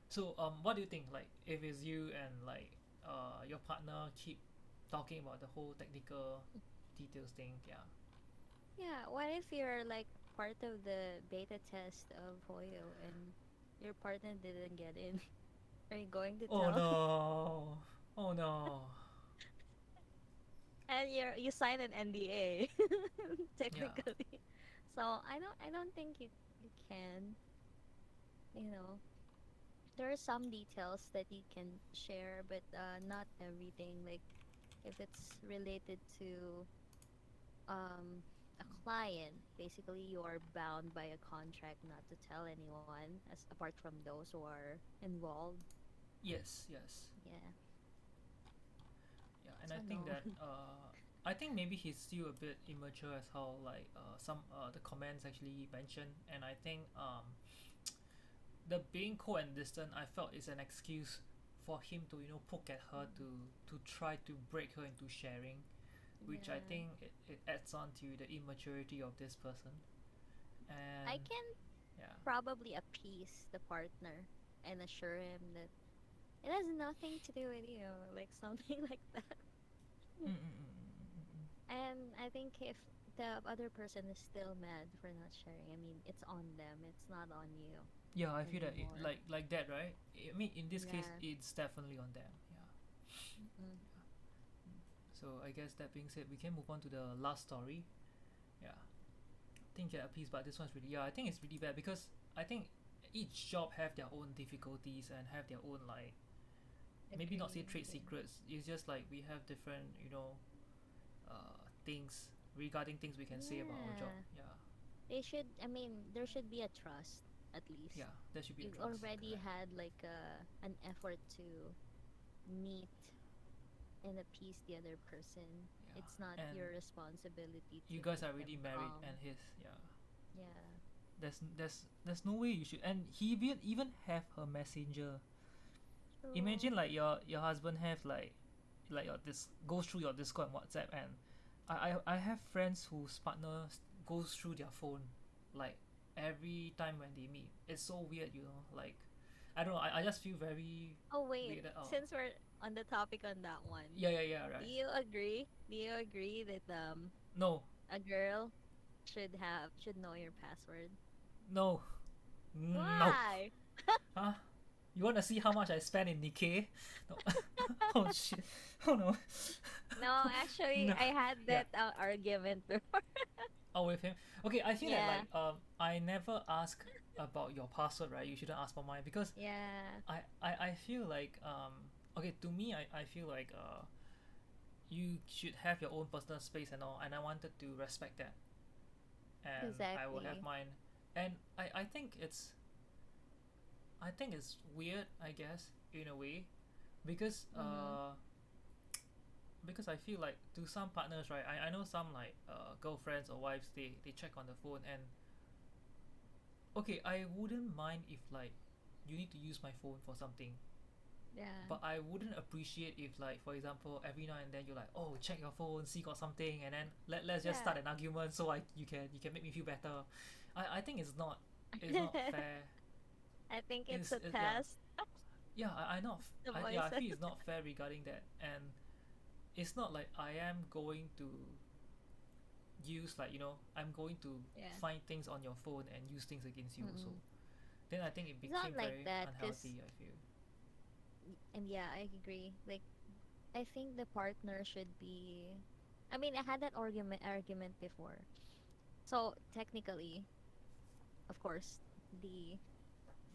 S1: So what do you think? Like, if it's you and like your partner keep talking about the whole technical details thing, yeah.
S2: Yeah. What if you're like part of the beta test of Hoyo and your partner didn't get in? Are you going to
S1: Oh
S2: tell?
S1: no! Oh no!
S2: And you sign an NDA
S1: Yeah.
S2: technically. So I don't think you can, you know. There are some details that you can share, but not everything. Like if it's related to a client, basically you are bound by a contract not to tell anyone as apart from those who are involved.
S1: Yes. Yes.
S2: Yeah.
S1: Yeah. And I
S2: So
S1: think
S2: no.
S1: that I think maybe he's still a bit immature as how like some the comments actually mentioned. And I think the being cold and distant, I felt is an excuse for him to poke at her
S2: Mm.
S1: to try to break her into sharing, which I
S2: Yeah.
S1: think it adds on to the immaturity of this person.
S2: I
S1: And
S2: can
S1: yeah.
S2: probably appease the partner and assure him that it has nothing to do with you, like something like that.
S1: Mm-mm-mm-mm-mm.
S2: And I think if the other person is still mad for not sharing, I mean, it's on them. It's not on you
S1: Yeah, I feel that
S2: anymore.
S1: like that, right? I mean, in this case,
S2: Yeah.
S1: it's definitely on them. Yeah.
S2: Mm-mm.
S1: So I guess that being said, we can move on to the last story. Yeah. I think yeah, please, but this one's really, yeah. I think it's really bad because I think each job have their own difficulties and have their own like, maybe not say
S2: Agree.
S1: trade
S2: Agree.
S1: secrets. It's just like we have different things regarding things we can say about our job.
S2: Yeah.
S1: Yeah.
S2: They should, I mean, there should be a trust at least.
S1: Yeah. There should be a
S2: You
S1: trust.
S2: already
S1: Correct.
S2: had like an effort to meet and appease the other person.
S1: Yeah.
S2: It's not your
S1: And
S2: responsibility
S1: you
S2: to
S1: guys
S2: keep
S1: are already
S2: them
S1: married, and
S2: calm.
S1: his, yeah.
S2: Yeah.
S1: There's no way you should. And he even have her messenger. Imagine
S2: True.
S1: like your husband have like your this goes through your Discord and WhatsApp. And I have friends whose partner goes through their phone like every time when they meet. It's so weird, like I don't know, I just feel very
S2: Oh wait,
S1: weirded out.
S2: since we're on the topic on that one,
S1: Yeah, yeah, yeah,
S2: do
S1: right.
S2: you agree? Do you agree that
S1: No.
S2: a girl? should know your password.
S1: No. Nope.
S2: Why?
S1: Huh? You want to see how much I spend in Nikkei? No. Oh shit. Oh no.
S2: No, actually,
S1: No.
S2: I had
S1: Yeah.
S2: that argument before.
S1: Oh, with him. Okay, I feel that
S2: Yeah,
S1: like I never ask about your password, right? You shouldn't ask for mine because
S2: yeah,
S1: I feel like okay, to me I feel like you should have your own personal space and all, and I wanted to respect that, and I will have
S2: exactly.
S1: mine. And I think it's weird, I guess, in a way, because
S2: Mm-hmm.
S1: because I feel like to some partners, right? I know some like girlfriends or wives, they check on the phone, and okay, I wouldn't mind if like you need to use my phone for something,
S2: Yeah.
S1: but I wouldn't appreciate if like for example every now and then you're like, oh, check your phone, see got something, and then let's just start
S2: Yeah.
S1: an argument so I you can make me feel better. I think it's not fair.
S2: I think it's
S1: Is
S2: a
S1: it, yeah,
S2: test.
S1: yeah, I not
S2: The
S1: yeah, I
S2: voice.
S1: feel it's not fair regarding that, and it's not like I am going to use like I'm going to
S2: Yeah.
S1: find things on your phone and use things against you also.
S2: Mm-mm.
S1: Then I think it
S2: It's not
S1: became
S2: like
S1: very
S2: that, cause
S1: unhealthy, I feel.
S2: and yeah, I agree. Like, I think the partner should be. I mean, I had that argument before. So technically, of course, the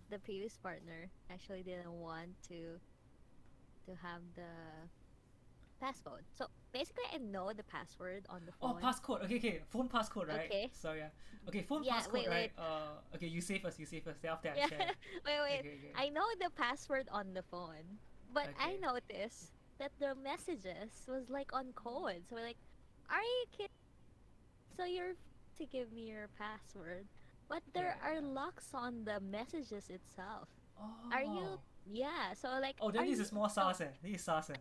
S2: the previous partner actually didn't want to have the passcode. So basically, I know the password on the
S1: Oh,
S2: phone.
S1: passcode. Okay, okay. Phone passcode, right?
S2: Okay.
S1: Sorry. Yeah. Okay, phone
S2: Yeah.
S1: passcode,
S2: Wait. Wait.
S1: right? Okay, you say first. You say first. Then after I
S2: Yeah.
S1: share.
S2: Wait. Wait.
S1: Okay, okay,
S2: I know the password on the phone, but I
S1: okay.
S2: noticed that the messages was like on code. So we're like, are you kidding? So you're to give me your password, but
S1: Yeah,
S2: there
S1: yeah,
S2: are
S1: yeah.
S2: locks on the messages itself. Are you?
S1: Oh.
S2: Yeah. So like,
S1: Oh, then
S2: are
S1: this
S2: you?
S1: is more
S2: So
S1: SaaS. This is SaaS.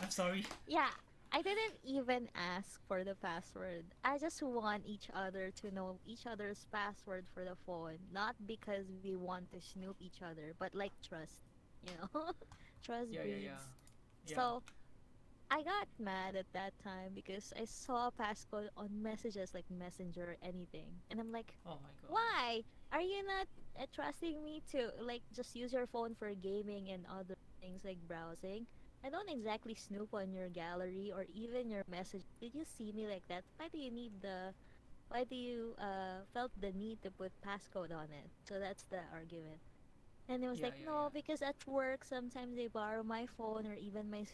S1: I'm sorry.
S2: yeah. I didn't even ask for the password. I just want each other to know each other's password for the phone, not because we want to snoop each other, but like trust, you know? Trust
S1: Yeah, yeah, yeah,
S2: breeds.
S1: yeah.
S2: So I got mad at that time because I saw passcode on messages like Messenger or anything. And I'm like,
S1: Oh my god.
S2: why? Are you not trusting me to like just use your phone for gaming and other things like browsing? I don't exactly snoop on your gallery or even your message. Did you see me like that? Why do you felt the need to put passcode on it? So that's the argument. And it was
S1: Yeah,
S2: like,
S1: yeah,
S2: no,
S1: yeah.
S2: because at work sometimes they borrow my phone or even my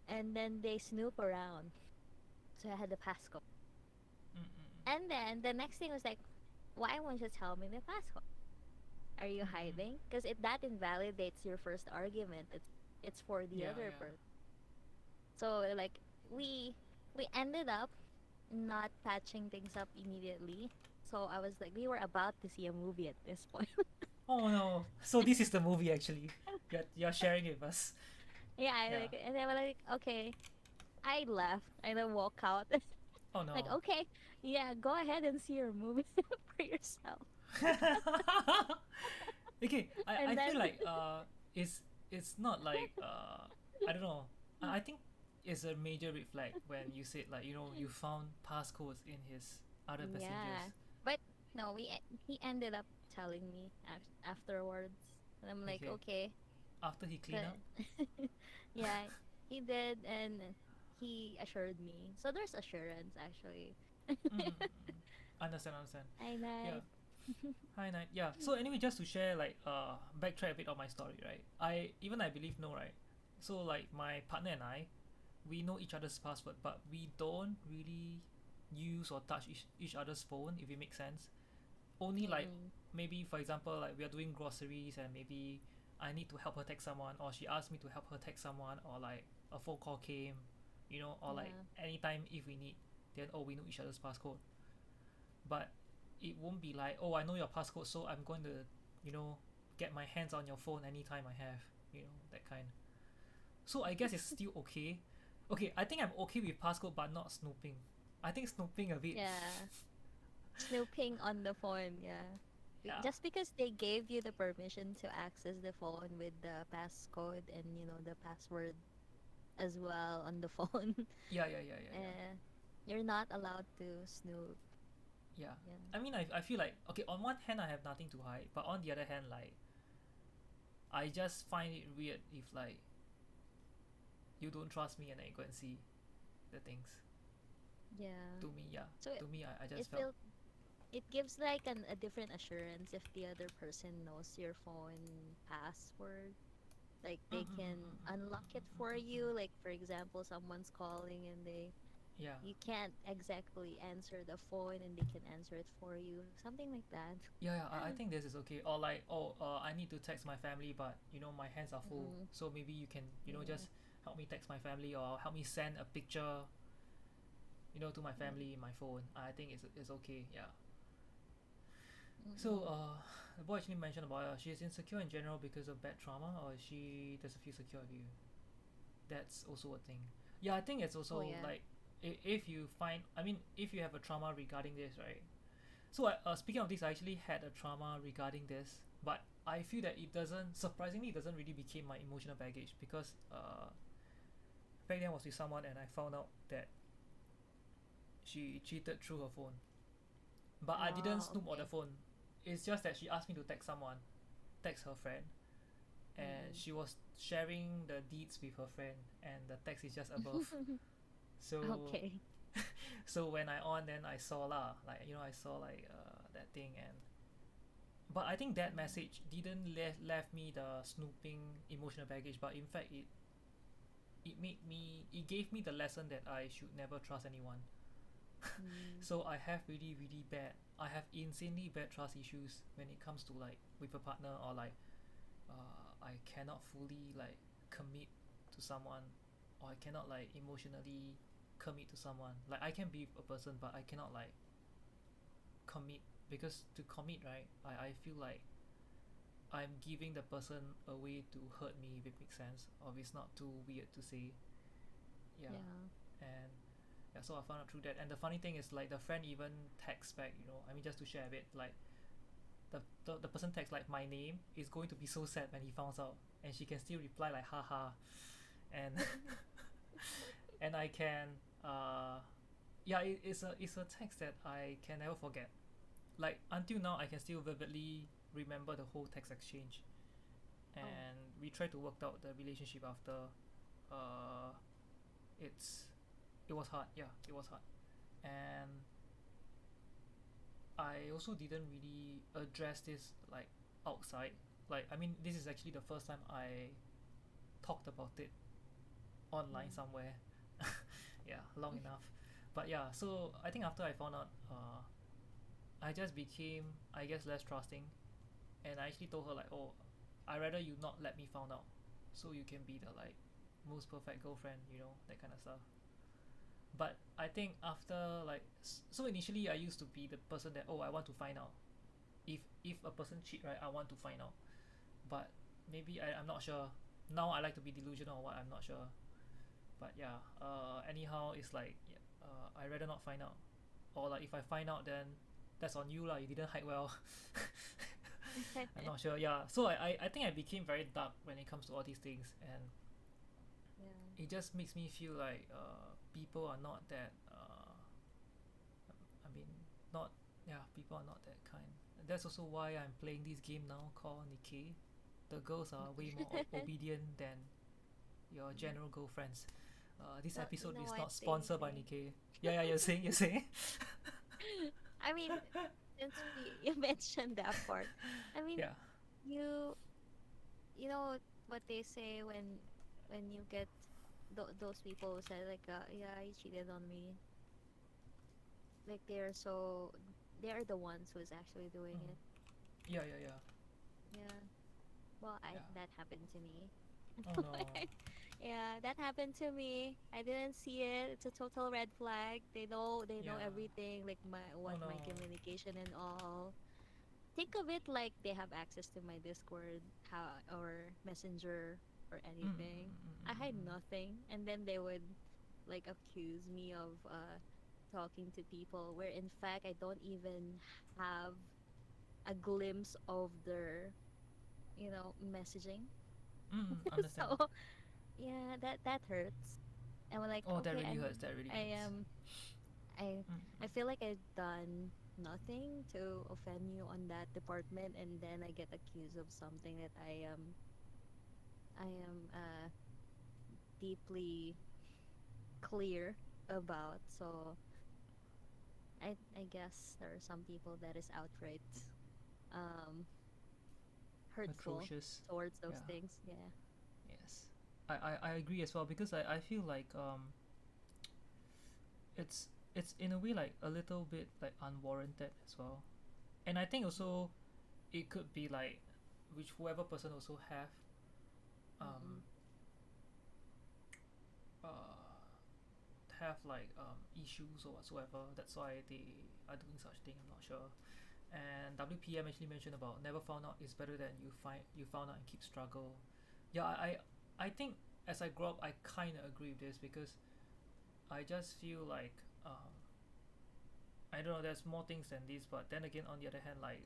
S2: and then they snoop around. So I had the passcode.
S1: Mm-mm.
S2: And then the next thing was like, why won't you tell me the passcode? Are you
S1: Mm-mm.
S2: hiding? Because it that invalidates your first argument. It's for the
S1: Yeah,
S2: other
S1: yeah.
S2: person. So like we ended up not patching things up immediately. So I was like, we were about to see a movie at this point.
S1: Oh no. So this is the movie actually. You're sharing it with us.
S2: Yeah,
S1: Yeah.
S2: and then we're like, okay. I left. I then walk out.
S1: Oh
S2: Like,
S1: no.
S2: okay, yeah, go ahead and see your movie for yourself.
S1: Okay, I
S2: And
S1: feel
S2: then
S1: like it's not like I don't know. I think it's a major red flag when you said like you found passcodes in his other
S2: yeah.
S1: passengers.
S2: But no, he ended up telling me afterwards. And I'm like,
S1: Okay,
S2: okay.
S1: after he clean up.
S2: But yeah, he did and he assured me. So there's assurance actually.
S1: Mm-mm. Understand, understand.
S2: Hi,
S1: Yeah.
S2: night.
S1: Hi night. Yeah. So anyway, just to share like backtrack a bit of my story, right? I believe no, right? So like my partner and I, we know each other's password, but we don't really use or touch each other's phone if it makes sense. Only like
S2: Mm-mm.
S1: maybe for example like we are doing groceries and maybe I need to help her text someone or she asked me to help her text someone or like a phone call came, or like
S2: Yeah.
S1: anytime if we need, then oh we know each other's passcode. But it won't be like, oh, I know your passcode, so I'm going to you know get my hands on your phone anytime I have, that kind. So I guess it's still okay. Okay, I think I'm okay with passcode but not snooping. I think snooping a bit.
S2: Yeah. Snooping on the phone, yeah.
S1: Yeah,
S2: Just because they gave you the permission to access the phone with the passcode and the password as well on the phone,
S1: yeah, yeah, yeah, yeah, yeah.
S2: you're not allowed to snoop.
S1: Yeah.
S2: Yeah.
S1: I mean, I feel like, okay, on one hand I have nothing to hide, but on the other hand, like, I just find it weird if like you don't trust me and then you go and see the things.
S2: Yeah.
S1: To me, yeah.
S2: So
S1: To me, I
S2: it
S1: just felt.
S2: felt it gives like a different assurance if the other person knows your phone password. Like they can unlock it for you. Like for example, someone's calling and they
S1: Yeah.
S2: you can't exactly answer the phone and they can answer it for you. Something like that.
S1: Yeah, yeah, I think this is okay. Or like, oh, I need to text my family, but my hands are full.
S2: Mm,
S1: So maybe you can,
S2: yeah.
S1: just help me text my family or help me send a picture, to my
S2: Yeah.
S1: family in my phone. I think it's okay. Yeah. So,
S2: Mm-mm.
S1: the boy actually mentioned about she's insecure in general because of bad trauma, or she doesn't feel secure with you. That's also a thing. Yeah, I think it's
S2: Oh
S1: also
S2: yeah.
S1: like, if you find, I mean, if you have a trauma regarding this, right? So, speaking of this, I actually had a trauma regarding this, but I feel that it doesn't, surprisingly, it doesn't really become my emotional baggage because back then I was with someone and I found out that she cheated through her phone, but I didn't
S2: Oh,
S1: snoop on the
S2: okay.
S1: phone. It's just that she asked me to text someone, text her friend, and
S2: Mm-mm.
S1: she was sharing the deeds with her friend, and the text is just above. So,
S2: Okay.
S1: when I on, then I saw lah, like, I saw like that thing. And but I think that
S2: Mm.
S1: message didn't left me the snooping emotional baggage, but in fact it gave me the lesson that I should never trust anyone.
S2: Mm.
S1: So I have insanely bad trust issues when it comes to like with a partner, or like I cannot fully like commit to someone, or I cannot like emotionally commit to someone. Like, I can be a person, but I cannot like commit, because to commit, right, I feel like I'm giving the person a way to hurt me, if it makes sense, or if it's not too weird to say. Yeah.
S2: Yeah.
S1: And yeah, so I found out through that. And the funny thing is, like, the friend even texts back, I mean, just to share a bit, like, the person texts like, my name is going to be so sad when he finds out, and she can still reply like, haha. And and I can yeah, it's a text that I can never forget. Like, until now I can still vividly remember the whole text exchange.
S2: Oh.
S1: And we tried to work out the relationship after. uh it's it was hard. Yeah, it was hard. And I also didn't really address this like outside. Like, I mean, this is actually the first time I talked about it online
S2: Mm.
S1: somewhere. Yeah, long enough. But yeah, so I think after I found out, I just became, I guess, less trusting. And I actually told her like, oh, I rather you not let me found out, so you can be the like most perfect girlfriend, that kind of stuff. But I think after like, so initially I used to be the person that, oh, I want to find out if a person cheat, right, I want to find out. But maybe I'm not sure. Now I like to be delusional or what, I'm not sure. But yeah, anyhow, it's like, yeah, I rather not find out. Or like, if I find out, then that's on you lah, you didn't hide well. I'm not sure. Yeah, so I think I became very dark when it comes to all these things. And
S2: Yeah.
S1: it just makes me feel like people are not that I mean, not yeah, people are not that kind. And that's also why I'm playing this game now called Nikkei. The girls are way more obedient than your general girlfriends. This
S2: So you
S1: episode
S2: know
S1: is
S2: what
S1: not
S2: they
S1: sponsored by
S2: say.
S1: Nikkei. Yeah, yeah, you're saying.
S2: I mean, since you mentioned that part, I mean,
S1: Yeah.
S2: you you know what they say when you get those people who say like, yeah, he cheated on me. Like they're the ones who's actually doing
S1: Mm.
S2: it.
S1: Yeah, yeah, yeah,
S2: Yeah. Well, I
S1: yeah.
S2: that happened to me.
S1: Oh no.
S2: Yeah, that happened to me. I didn't see it. It's a total red flag. They know
S1: Yeah.
S2: everything, like my
S1: Oh
S2: what my
S1: no.
S2: communication and all. Think of it like they have access to my Discord, how or Messenger or
S1: Mm, mm, mm,
S2: anything. I
S1: mm,
S2: hide
S1: mm, mm.
S2: nothing, and then they would like accuse me of talking to people where in fact I don't even have a glimpse of their messaging.
S1: Understand.
S2: So yeah, that hurts. And we're like,
S1: Oh, that
S2: okay,
S1: really hurts. That really
S2: I
S1: hurts.
S2: am I feel like I've done nothing to offend you on that department, and then I get accused of something that I am deeply clear about. So I guess there are some people that is outright um hurtful
S1: Atrocious.
S2: towards those
S1: Yeah.
S2: things. Yeah.
S1: Yes. I agree as well because I feel like it's in a way like a little bit like unwarranted as well. And I think also it could be like which whoever person also um
S2: Mm-mm.
S1: uh have like issues or whatsoever. That's why they are doing such thing. I'm not sure. And WPM actually mentioned about never found out is better than you found out and keep struggle. Yeah, I think as I grow up, I kind of agree with this because I just feel like I don't know. There's more things than this, but then again, on the other hand, like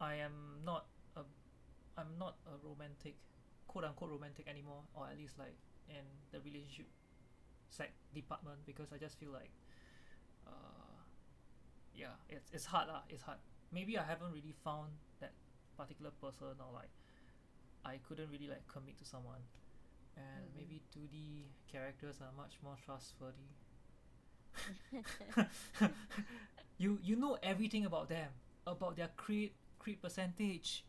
S1: I am not a I'm not a romantic, quote unquote romantic anymore, or at least like in the relationship department because I just feel like uh yeah, it's hard lah. It's hard. Maybe I haven't really found that particular person or like I couldn't really like commit to someone, and
S2: Mm-mm.
S1: maybe 2D characters are much more trustworthy. You know everything about them, about their crit percentage,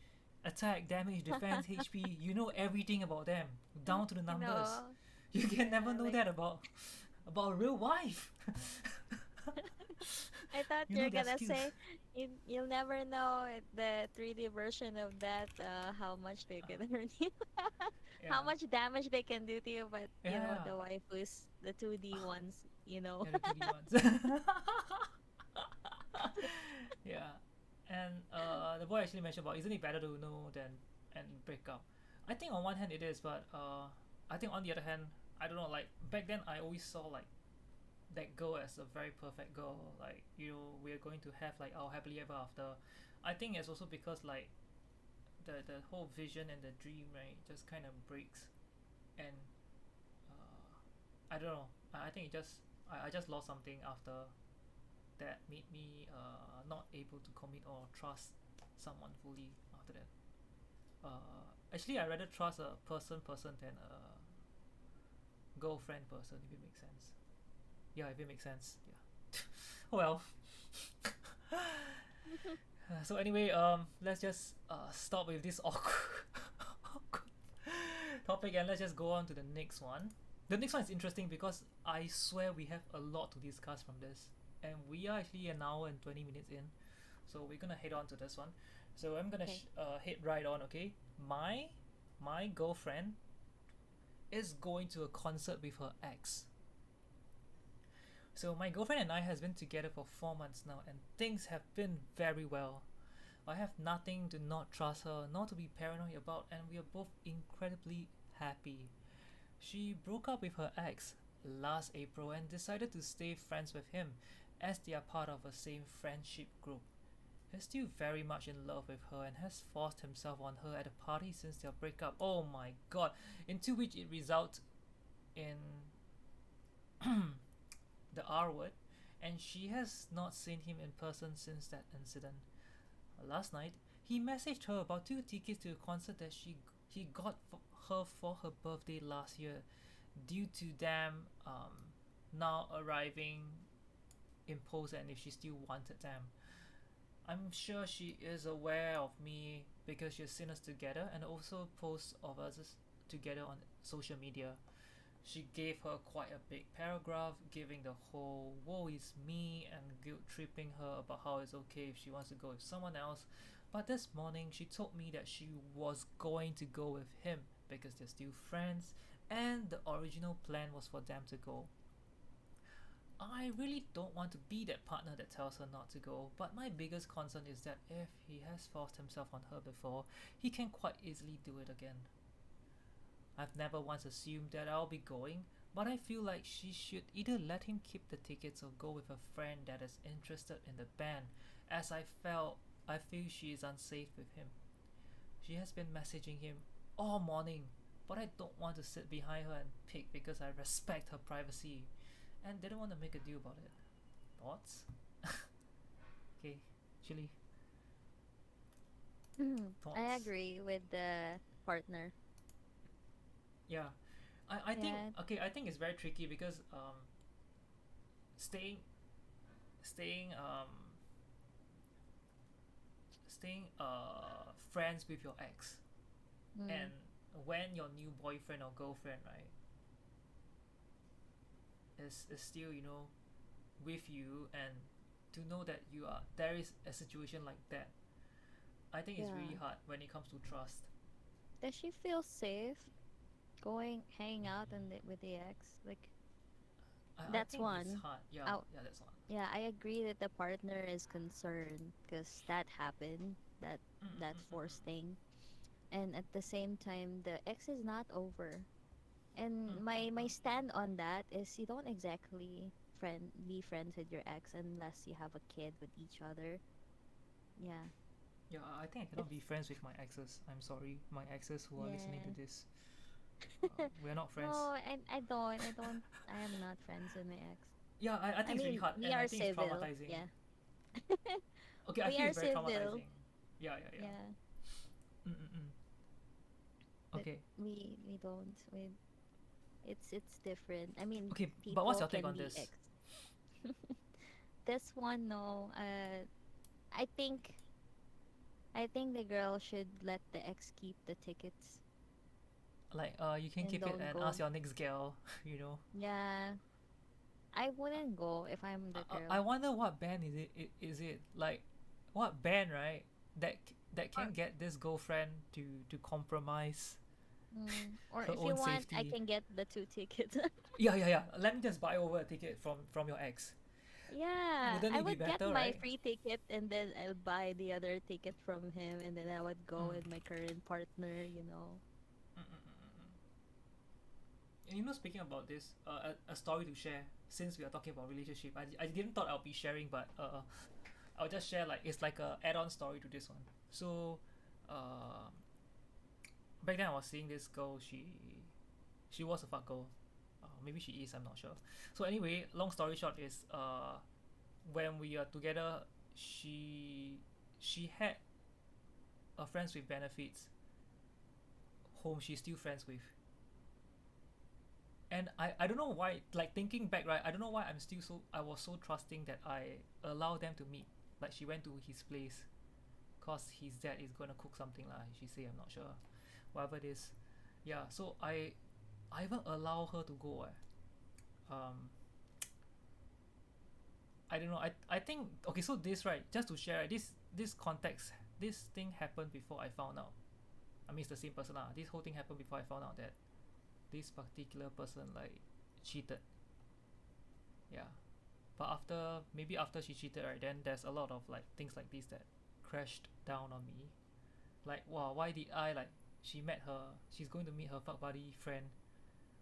S1: attack, damage, defense, HP. You know everything about them down to the
S2: You
S1: numbers.
S2: know,
S1: You can never
S2: yeah,
S1: know
S2: like
S1: that about a real wife.
S2: I thought
S1: You know
S2: you're
S1: their
S2: gonna
S1: skills.
S2: say you'll never know the 3D version of that, how much they can earn you, how
S1: Yeah,
S2: much damage they can do to you, but
S1: yeah,
S2: the waifus, the 2D ones,
S1: yeah. The 2D ones. Yeah, and the boy actually mentioned about isn't it better to know than and break up. I think on one hand it is, but I think on the other hand, I don't know. Like back then, I always saw like that girl as a very perfect girl. Like we're going to have like our happily ever after. I think it's also because like the whole vision and the dream right just kind of breaks, and uh, I don't know. I think I just lost something after that made me not able to commit or trust someone fully after that. Actually, I rather trust a person than a girlfriend person, if it makes sense. Yeah, if it makes sense. Yeah. Well, so anyway, let's just stop with this awkward topic and let's just go on to the next one. The next one is interesting because I swear we have a lot to discuss from this, and we are actually an hour and 20 minutes in, so we're gonna head on to this one. So I'm gonna
S2: Okay.
S1: head right on. Okay, my girlfriend is going to a concert with her ex. So my girlfriend and I has been together for 4 months now, and things have been very well. I have nothing to not trust her, nor to be paranoid about, and we are both incredibly happy. She broke up with her ex last April and decided to stay friends with him, as they are part of a same friendship group. He's still very much in love with her and has forced himself on her at a party since their breakup. Oh my god! Into which it results in the R word, and she has not seen him in person since that incident. Last night, he messaged her about 2 tickets to a concert that he got for her birthday last year, due to them now arriving in post, and if she still wanted them. I'm sure she is aware of me because she's seen us together and also posts of us together on social media. She gave her quite a big paragraph giving the whole woe is me and guilt tripping her about how it's okay if she wants to go with someone else. But this morning she told me that she was going to go with him because they're still friends and the original plan was for them to go. I really don't want to be that partner that tells her not to go, but my biggest concern is that if he has forced himself on her before, he can quite easily do it again. I've never once assumed that I'll be going, but I feel like she should either let him keep the tickets or go with a friend that is interested in the band, as I feel she is unsafe with him. She has been messaging him all morning, but I don't want to sit behind her and pick because I respect her privacy and didn't want to make a deal about it. thoughts. Okay, chili
S2: I
S1: thoughts.
S2: agree with the partner.
S1: Yeah, I think
S2: Yeah.
S1: okay. I think it's very tricky because staying staying staying friends with your ex,
S2: Mm,
S1: and when your new boyfriend or girlfriend, right, is still, with you, and to know that you are there is a situation like that, I think it's really
S2: yeah.
S1: hard when it comes to trust.
S2: Does she feel safe going hanging out with the ex? Like
S1: I
S2: that's
S1: think it's
S2: one.
S1: hard. Yeah,
S2: Oh,
S1: yeah, that's one.
S2: yeah, I agree that the partner is concerned because that happened, that forced thing. And at the same time, the ex is not over. And my stand on that is you don't exactly be friends with your ex unless you have a kid with each other. Yeah.
S1: Yeah, I think I cannot be
S2: It's
S1: friends with my exes. I'm sorry, my exes who are listening to
S2: yeah.
S1: this. We're not
S2: No,
S1: friends.
S2: I am not friends with my ex.
S1: Yeah, I
S2: I
S1: think it's really
S2: mean,
S1: hard,
S2: we
S1: and I
S2: are
S1: think it's
S2: civil.
S1: traumatizing.
S2: Yeah.
S1: Okay, I
S2: We
S1: feel
S2: are
S1: it's very
S2: civil.
S1: traumatizing. Yeah, yeah, yeah.
S2: Yeah.
S1: Mm-mm-mm.
S2: But
S1: Okay,
S2: we don't we it's different. I mean,
S1: okay, but what's
S2: people
S1: your take
S2: can
S1: on
S2: be
S1: this?
S2: ex. This one, no. I think I think the girl should let the ex keep the tickets
S1: Like, you can
S2: and
S1: keep it
S2: don't
S1: and ask
S2: go.
S1: your next girl. You know,
S2: Yeah, I wouldn't go if I'm the
S1: I
S2: girl.
S1: wonder what band is it? Is it like what band, right? That
S2: Or
S1: can get this girlfriend to compromise
S2: or
S1: her
S2: if you
S1: own
S2: want, I
S1: safety.
S2: can get the two tickets.
S1: Yeah, yeah, yeah. Let me just buy over a ticket from your ex.
S2: Yeah,
S1: Wouldn't
S2: I
S1: it be
S2: would get
S1: better,
S2: my
S1: right?
S2: free ticket and then I'll buy the other ticket from him and then I would go with my current partner, you know.
S1: And speaking about this, a story to share. Since we are talking about relationship, I didn't thought I'll be sharing, but I'll just share, like it's like a add-on story to this one. So, uh, back then I was seeing this girl. She was a fuck girl. Maybe she is. I'm not sure. So anyway, long story short is when we are together, she had a friends with benefits whom she's still friends with. And I don't know why, like thinking back, right, I don't know why I was so trusting that I allow them to meet. Like she went to his place cause his dad is gonna cook something lah, she say, I'm not sure, whatever it is. Yeah, so I even allow her to go. um I don't know. I think, okay, so this, right, just to share, right, this context, this thing happened before I found out. I mean, it's the same person lah. This whole thing happened before I found out that this particular person like cheated. Yeah, but after, maybe after she cheated, right, then there's a lot of like things like this that crashed down on me. Like, wow, why did I, like, she's going to meet her fuck buddy friend.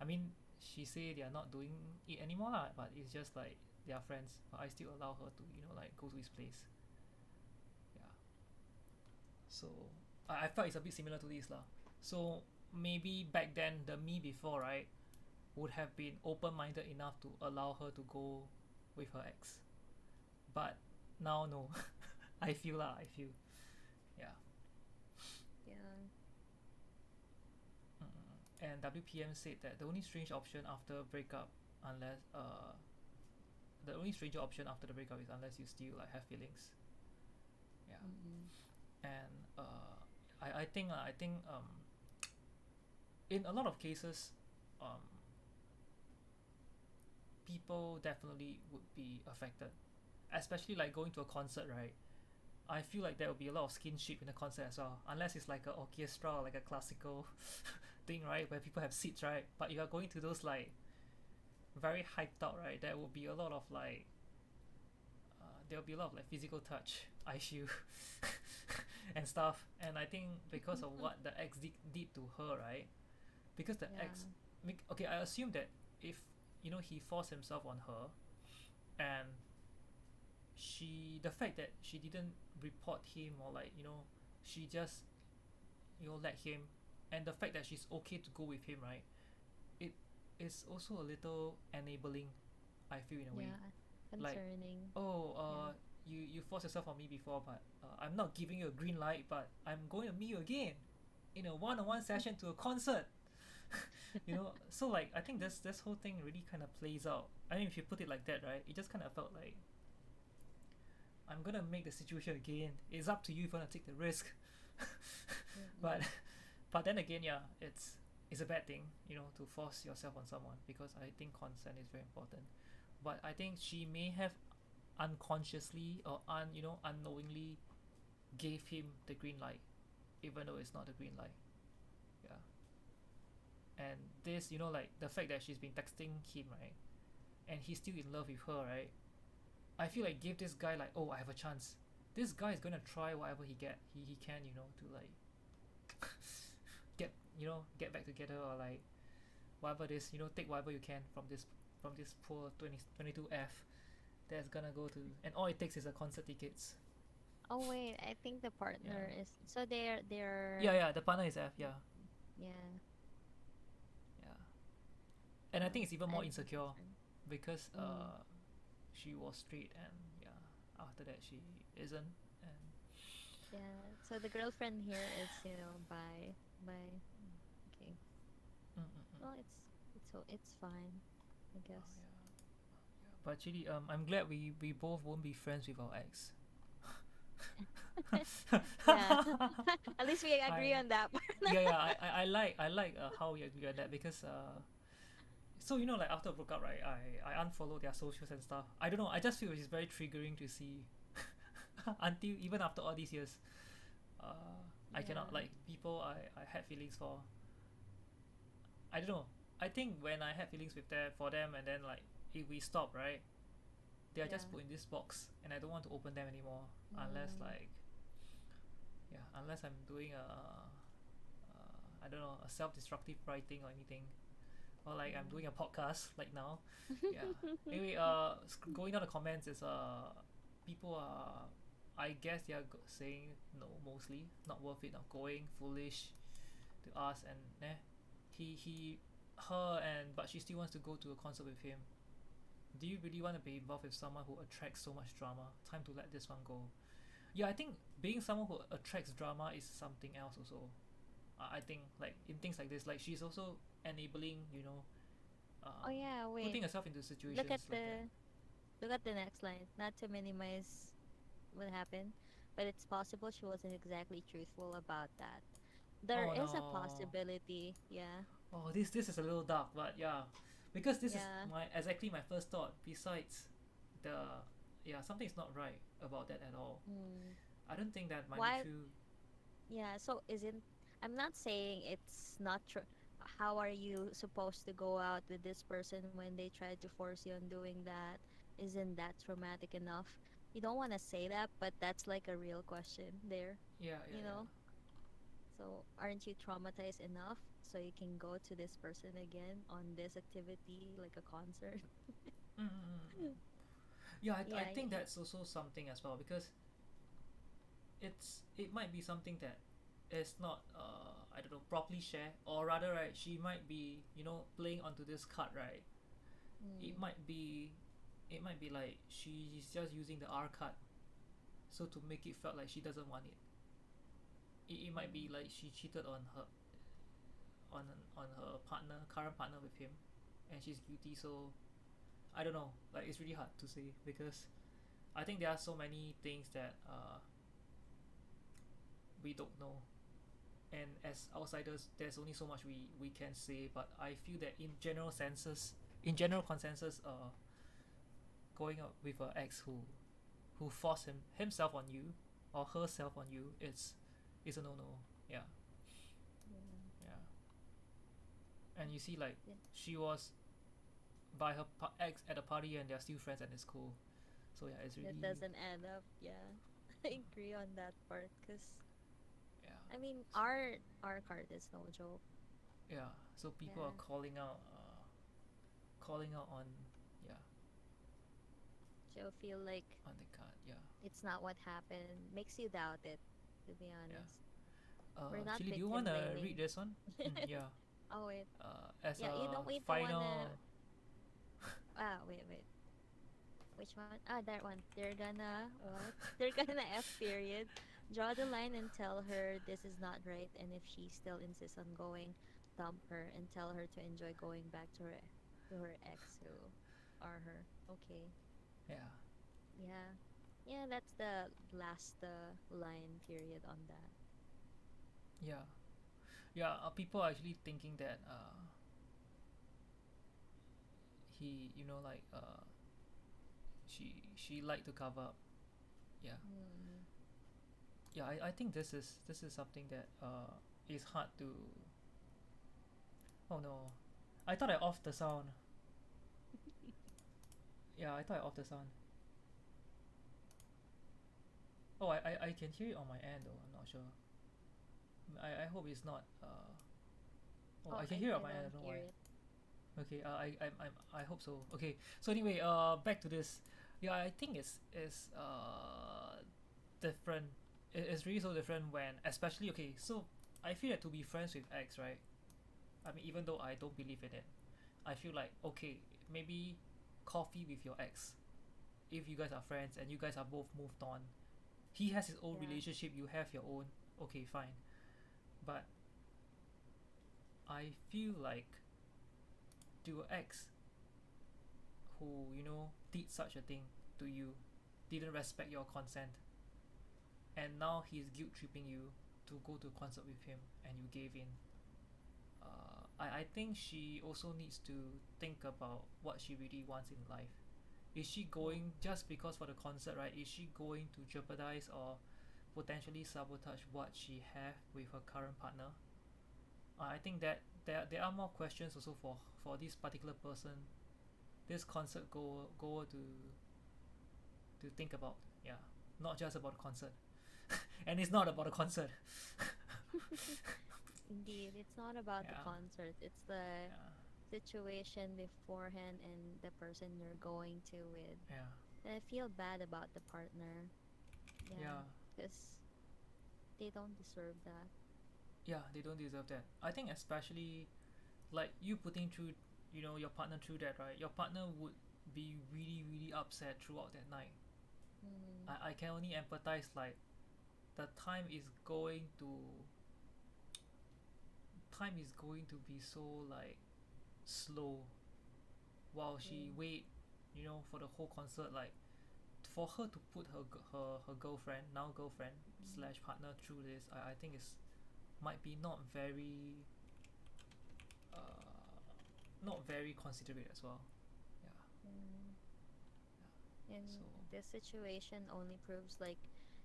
S1: I mean, she say they are not doing it anymore lah, but it's just like they are friends, but I still allow her to, like, go to his place. Yeah, so I felt it's a bit similar to this lah. So maybe back then, the me before, right, would have been open-minded enough to allow her to go with her ex, but now no. I feel. Yeah.
S2: Yeah.
S1: And WPM said that unless the only stranger option after the breakup is unless you still like have feelings. Yeah.
S2: Mm-mm.
S1: And I think in a lot of cases, um people definitely would be affected, especially like going to a concert, right? I feel like there will be a lot of skinship in the concert as well, unless it's like an orchestra or like a classical thing, right, where people have seats, right? But if you're going to those like very hyped out, right, there will be a lot of like there'll be a lot of like physical touch, I feel, and stuff. And I think because of what the ex did to her, right? Because the ex,
S2: Yeah.
S1: okay, I assume that if he forced himself on her, and the fact that she didn't report him, or like she just let him, and the fact that she's okay to go with him, right? It is also a little enabling, I feel, in a way.
S2: Yeah.
S1: like,
S2: concerning.
S1: oh,
S2: Yeah.
S1: you forced yourself on me before, but I'm not giving you a green light, but I'm going to meet you again in a one-on-one session to a concert. So like I think this whole thing really kind of plays out. I mean, if you put it like that, right, it just kind of felt like I'm gonna make the situation again. It's up to you if you want to take the risk.
S2: Mm-mm.
S1: but but then again, yeah, it's a bad thing, to force yourself on someone, because I think consent is very important. But I think she may have unconsciously or unknowingly gave him the green light, even though it's not the green light. Yeah. And this, like the fact that she's been texting him, right, and he's still in love with her, right, I feel like give this guy like, oh, I have a chance. This guy is gonna try whatever he can, to like get back together, or like whatever this, take whatever you can from this poor 2022 F that's gonna go to, and all it takes is a concert tickets.
S2: Oh wait, I think the partner
S1: Yeah.
S2: is so they're
S1: Yeah, the partner is F, yeah.
S2: yeah.
S1: Yeah. And I think it's even more
S2: I'm
S1: insecure
S2: concerned.
S1: because
S2: Mm,
S1: she was straight, and yeah, after that she isn't. And
S2: yeah. So the girlfriend here is, by okay.
S1: mm-mm-mm.
S2: Well, it's fine, I
S1: Oh
S2: guess.
S1: yeah. But actually, I'm glad we both won't be friends with our ex.
S2: Yeah. At least we agree
S1: I
S2: on that part.
S1: Yeah, I like how you agree on that, because so like after I broke up, right, I unfollow their socials and stuff. I don't know, I just feel it's very triggering to see until even after all these years. I cannot,
S2: Yeah.
S1: like, people I had feelings for. I don't know. I think when I had feelings with them for them, and then like if we stop, right, they are just
S2: Yeah.
S1: put in this box, and I don't want to open them anymore, unless
S2: Mm,
S1: like, yeah, unless I'm doing I don't know, a self-destructive writing or anything, or like I'm
S2: yeah.
S1: doing a podcast like now. Yeah. Anyway, going down the comments is people are, I guess they are saying no, mostly not worth it, not going, foolish to us, and he her, and but she still wants to go to a concert with him. Do you really want to be involved with someone who attracts so much drama? Time to let this one go. Yeah, I think being someone who attracts drama is something else also. I think like in things like this, like she's also enabling,
S2: Oh yeah, wait.
S1: putting herself into
S2: Look at
S1: situations like that.
S2: the look at the next line. Not to minimize what happened, but it's possible she wasn't exactly truthful about that. There
S1: Oh
S2: is a
S1: no.
S2: possibility. Yeah.
S1: Oh, this is a little dark, but yeah, because this is
S2: Yeah.
S1: my exactly my first thought. Besides the, yeah, something is not right about that at all.
S2: Hmm.
S1: I don't think that might be
S2: Why?
S1: true.
S2: Yeah, so isn't I'm not saying it's not true. How are you supposed to go out with this person when they try to force you on doing that? Isn't that traumatic enough? You don't want to say that, but that's like a real question there,
S1: Yeah, yeah,
S2: you
S1: yeah.
S2: know? So aren't you traumatized enough so you can go to this person again on this activity like a concert?
S1: Mm-mm-mm. Yeah, I
S2: Yeah,
S1: think that's also something as well, because it might be something that is not I don't know, properly shared, or rather, right, she might be, playing onto this card, right. it
S2: mm,
S1: might be it might be like she's just using the R card, so to make it felt like she doesn't want it. It might be
S2: mm,
S1: like she cheated on her current partner with him, and she's guilty. So I don't know, like it's really hard to say, because I think there are so many things that we don't know, and as outsiders there's only so much we can say. But I feel that in general consensus, going out with an ex who forced himself on you, or herself on you, it's a no. Yeah.
S2: yeah,
S1: Yeah. And you see, like,
S2: yeah.
S1: she was by her ex at a party, and they're still friends, and it's cool. So yeah, it's
S2: That
S1: really,
S2: doesn't add up. Yeah. I agree on that part because
S1: yeah.
S2: I mean
S1: So
S2: our card is no joke.
S1: yeah, so people are
S2: Yeah.
S1: calling out on, yeah,
S2: So feel like
S1: on the card. Yeah.
S2: it's not what happened. Makes you doubt it, to be
S1: Yeah.
S2: honest. We're not
S1: Chili, do you
S2: victim
S1: wanna read
S2: blaming.
S1: this one? Yeah.
S2: Oh wait.
S1: As
S2: Yeah, you
S1: a
S2: don't wanna
S1: final.
S2: wait. Which one? Ah, that one. They're gonna what? They're gonna F period. Draw the line and tell her this is not right, and if she still insists on going, dump her and tell her to enjoy going back to her ex who are her. Okay.
S1: Yeah,
S2: Yeah. Yeah, that's the last line period on that.
S1: yeah, yeah. People are actually thinking that he, like she like to cover up. Yeah,
S2: Mm.
S1: yeah. I think this is something that is hard to. Oh no, I thought I off the sound. Yeah, I thought I off the sound. Oh, I can hear it on my end though. I'm not sure. I hope it's not. Oh,
S2: Oh,
S1: I can hear it on
S2: I
S1: my end. I
S2: don't
S1: don't know
S2: hear
S1: why.
S2: it.
S1: Okay. I hope so. Okay. So anyway, back to this. Yeah, I think it's different. It's really so different when, especially, okay. So I feel that to be friends with ex, right? I mean, even though I don't believe in it, I feel like, okay, maybe coffee with your ex. If you guys are friends and you guys are both moved on, he has his own
S2: Yeah.
S1: relationship. You have your own. Okay, fine. But I feel like to your ex who did such a thing to you, didn't respect your consent, and now he's guilt tripping you to go to concert with him, and you gave in. I think she also needs to think about what she really wants in life. Is she
S2: Yeah.
S1: going just because for the concert, right? Is she going to jeopardize or potentially sabotage what she have with her current partner? I think that there are more questions also for this particular person, this concert goer to think about. Yeah, not just about the concert, and it's not about the concert.
S2: Indeed, it's not about the
S1: Yeah,
S2: concert. It's the
S1: yeah,
S2: situation beforehand and the person you're going to with.
S1: yeah,
S2: And I feel bad about the partner. Yeah,
S1: yeah,
S2: because they don't deserve that.
S1: yeah. They don't deserve that. I think especially like you putting through, your partner through that, right? Your partner would be really really upset throughout that night.
S2: Mm,
S1: I can only empathize, like the time is going to be so like slow while she
S2: yeah.
S1: wait, for the whole concert, like for her to put her girlfriend, now girlfriend
S2: Mm,
S1: slash partner, through this. I think it's might be uh not very considerate as well. Yeah,
S2: mm.
S1: so
S2: And this situation only proves like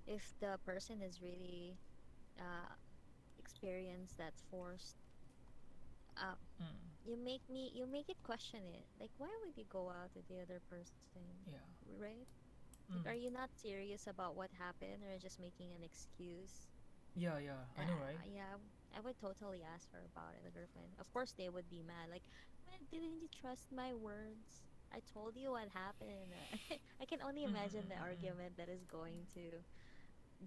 S2: if the person is really uh experienced that's forced, uh
S1: mm,
S2: you make it question it. Like why would you go out with the other person?
S1: yeah,
S2: Right? Like are
S1: mm,
S2: you not serious about what happened or just making an excuse?
S1: yeah, yeah, I know, right?
S2: Yeah, I would totally ask her about it, the girlfriend. Of course, they would be mad. Like, "Well, didn't you trust my words? I told you what happened." I can only
S1: Mm, mm,
S2: imagine
S1: mm,
S2: the
S1: mm, mm.
S2: argument that is going to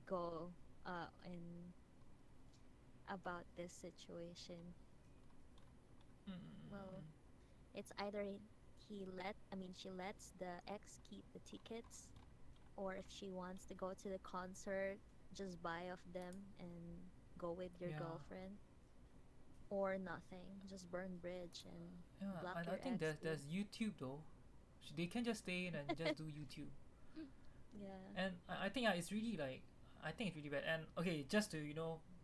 S2: go in about this situation.
S1: Mm, mm, mm,
S2: Well,
S1: mm.
S2: it's either she lets the ex keep the tickets, or if she wants to go to the concert, just buy off them and go with your
S1: Yeah,
S2: girlfriend. Or nothing. Just burn bridge and
S1: yeah.
S2: block
S1: I
S2: your
S1: think
S2: ex too.
S1: there's YouTube though. They can just stay in and just do YouTube.
S2: Yeah.
S1: And I think it's really like, I think it's really bad. And okay, just to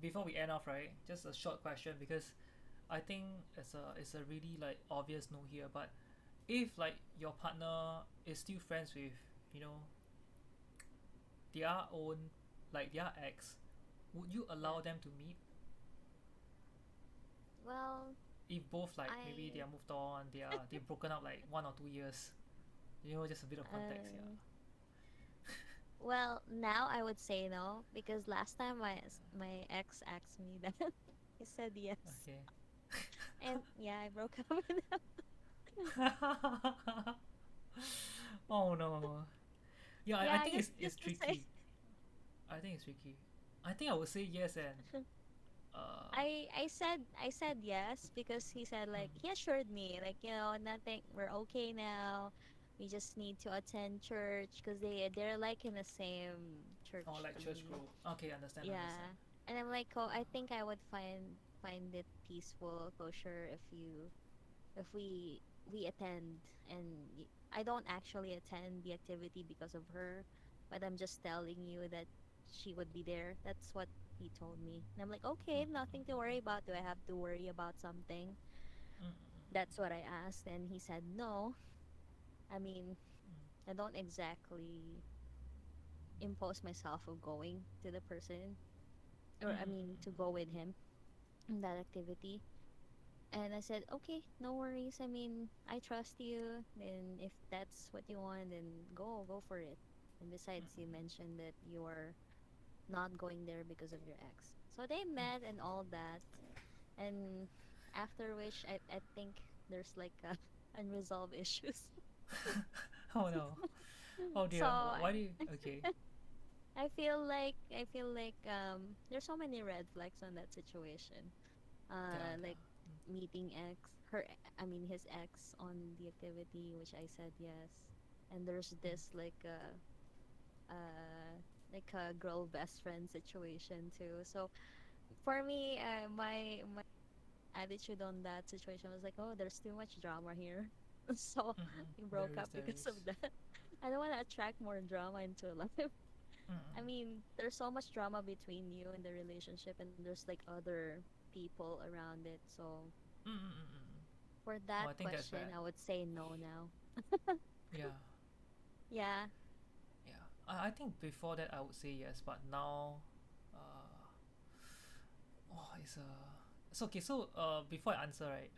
S1: before we end off, right? Just a short question, because I think it's a really like obvious no here. But if like your partner is still friends with you know their own, like their ex, would you allow
S2: Yeah.
S1: them to meet
S2: Well,
S1: if both, like maybe they
S2: I
S1: are moved on, they've broken up like 1 or 2 years? Just a bit of context, yeah.
S2: uh well, now I would say no because last time my ex asked me that he said yes.
S1: Okay.
S2: And yeah, I broke up with him.
S1: Oh no. Yeah, I
S2: Yeah,
S1: think it's
S2: just to say
S1: tricky. I think it's tricky. I think I would say yes, and uh
S2: I said yes because he said like
S1: mm,
S2: he assured me like nothing, we're okay now. We just need to attend church because they're like in the same
S1: Oh,
S2: church
S1: like
S2: to
S1: church
S2: me.
S1: group. Okay, understand.
S2: Yeah. And I'm like, oh, I think I would find it peaceful, kosher if we attend and I don't actually attend the activity because of her, but I'm just telling you that she would be there. That's what he told me. And I'm like, okay, nothing to worry about. Do I have to worry about something? That's what I asked, and he said no. I mean, I don't exactly impose myself of going to the person, or I mean to go with him in that activity. And I said, okay, no worries. I mean, I trust you. And if that's what you want, then go for it. And besides, you mentioned that you're not going there because of your ex. So they met and all that. And after which, I think there's like a unresolved issues.
S1: Oh no. Oh
S2: So
S1: dear. Why do you? Okay.
S2: I feel like there's so many red flags on that situation.
S1: There.
S2: Like meeting I mean his ex on the activity, which I said yes. And there's this like a girl best friend situation too. So for me, my attitude on that situation was like, oh, there's too much drama here. So we broke up
S1: There
S2: because of
S1: is.
S2: that. I don't want to attract more drama into life. I mean, there's so much drama between you and the relationship, and there's like other people around it. So for
S1: Oh,
S2: that
S1: I think that's
S2: question,
S1: bad.
S2: I would say no now.
S1: Yeah.
S2: Yeah.
S1: Yeah. I think before that I would say yes, but now, oh, it's okay. So, before I answer, right,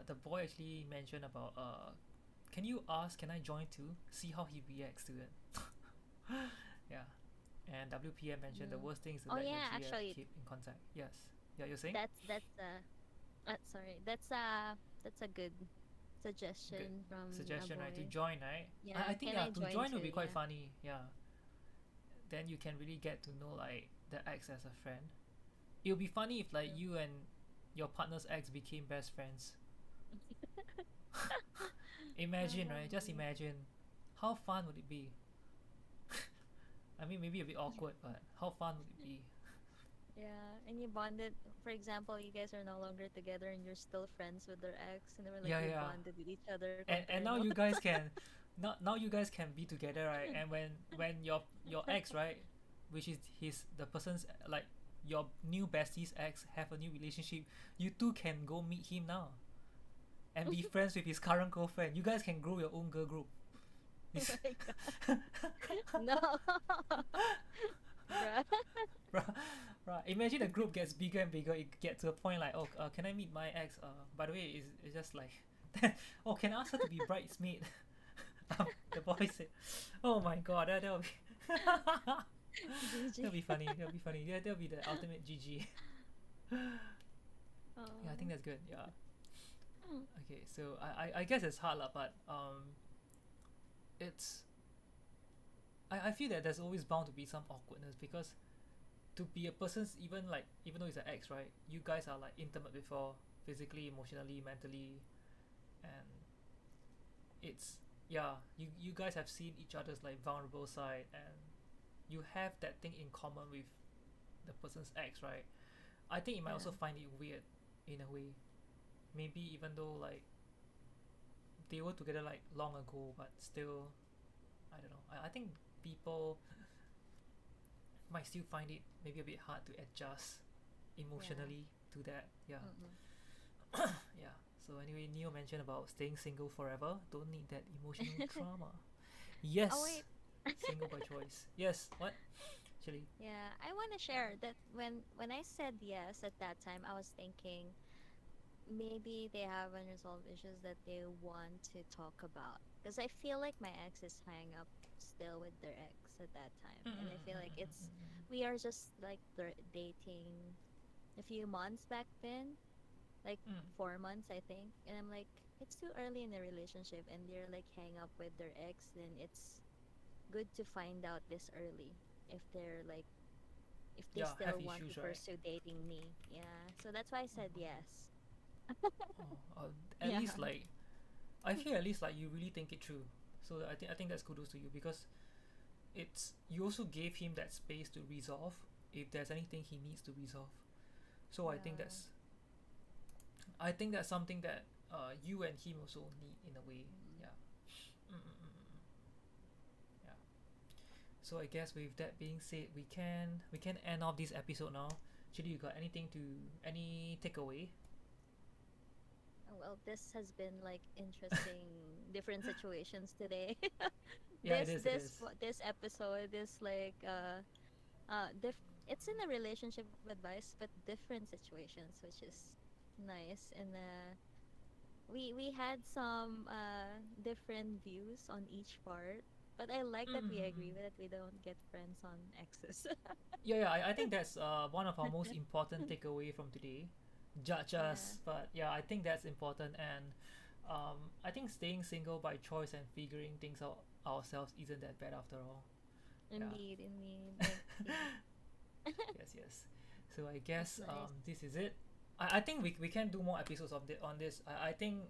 S1: the boy actually mentioned about, can you ask, can I join too? See how he reacts to it. Yeah. And WPM mentioned the
S2: Mm.
S1: worst thing is to
S2: Oh
S1: let your
S2: yeah,
S1: GF
S2: actually,
S1: keep in contact. Yes. Yeah, you're saying?
S2: sorry. That's a good
S1: Good
S2: suggestion from a
S1: suggestion, right? To
S2: boy.
S1: join, right? I
S2: Yeah,
S1: think,
S2: can
S1: yeah,
S2: I
S1: to
S2: join
S1: join would
S2: too?
S1: be quite
S2: Yeah.
S1: funny. Yeah. Then you can really get to know like the ex as a friend. It would be funny if like
S2: True.
S1: you and your partner's ex became best friends. Imagine, right? Just
S2: Um,
S1: imagine. How fun would it be? I mean, maybe a bit awkward, but how fun would it be?
S2: yeah, and you bonded. For example, you guys are no longer together, and you're still friends with their ex, and they were like
S1: Yeah,
S2: you
S1: yeah.
S2: bonded with each other
S1: And
S2: compared
S1: now
S2: to
S1: you guys can, now you guys can be together, right? And when your ex, right, which is the person's like your new bestie's ex have a new relationship, you two can go meet him now and be friends with his current girlfriend. You guys can grow your own girl group.
S2: Oh
S1: It's
S2: my god. No. Bruh.
S1: right. Imagine the group gets bigger and bigger. It get to a point like, oh, can I meet my ex? By the way, it's just like, oh, can I ask her to be bridesmaid? The boy said, oh my god, that'll be that'll
S2: GG.
S1: be funny. That'll be funny. Yeah, that'll be the ultimate GG. Yeah, I think
S2: Oh.
S1: that's good. Yeah. Okay, so I guess it's hard lah, but it's I feel that there's always bound to be some awkwardness because to be a person's even though it's an ex, right? You guys are like intimate before, physically, emotionally, mentally, and it's yeah. You guys have seen each other's like vulnerable side, and you have that thing in common with the person's ex, right? I think you might also
S2: Yeah.
S1: find it weird in a way. Maybe even though like they were together like long ago, but still, I don't know. I think people might still find it maybe a bit hard to adjust
S2: Yeah.
S1: emotionally to that. Yeah.
S2: Mm-mm.
S1: Yeah. So anyway, Neo mentioned about staying single forever. Don't need that emotional trauma.
S2: Oh
S1: Yes,
S2: wait.
S1: single by choice. Yes. What? Actually.
S2: Yeah, I want to share that when I said yes at that time, I was thinking maybe they have unresolved issues that they want to talk about. Because I feel like my ex is hanging up still with their ex at that time, and I feel like it's we are just like dating a few months back then, like 4 months, I think. And I'm like, it's too early in the relationship, and they're like hang up with their ex. Then it's good to find out this early if they're like if they
S1: Yeah.
S2: still
S1: Have
S2: want to
S1: issues, right?
S2: pursue dating me. Yeah, so that's why I said yes.
S1: Oh, at least
S2: Yeah.
S1: like I feel at least like you really think it through. So I think that's kudos to you, because it's you also gave him that space to resolve if there's anything he needs to resolve. So
S2: Yeah.
S1: I think that's something that you and him also need in a way.
S2: Mm.
S1: Yeah. Yeah. So I guess with that being said, we can end off this episode now. Chili, you got any takeaway?
S2: Well, this has been like interesting different situations today.
S1: Yeah, it is. It is.
S2: This episode is like it's in a relationship advice but different situations, which is nice. And we had some different views on each part, but I like that we agree
S1: Mm.
S2: with that we don't get friends on exes.
S1: Yeah, yeah. I think that's one of our most important takeaway from today. Judge
S2: Yeah.
S1: us, but yeah, I think that's important, and I think staying single by choice and figuring things out ourselves isn't that bad after all. Yeah.
S2: Indeed, indeed. Like, yeah.
S1: Yes, yes. So I
S2: That's
S1: guess
S2: nice.
S1: this is it. I think we can do more episodes of on this. I think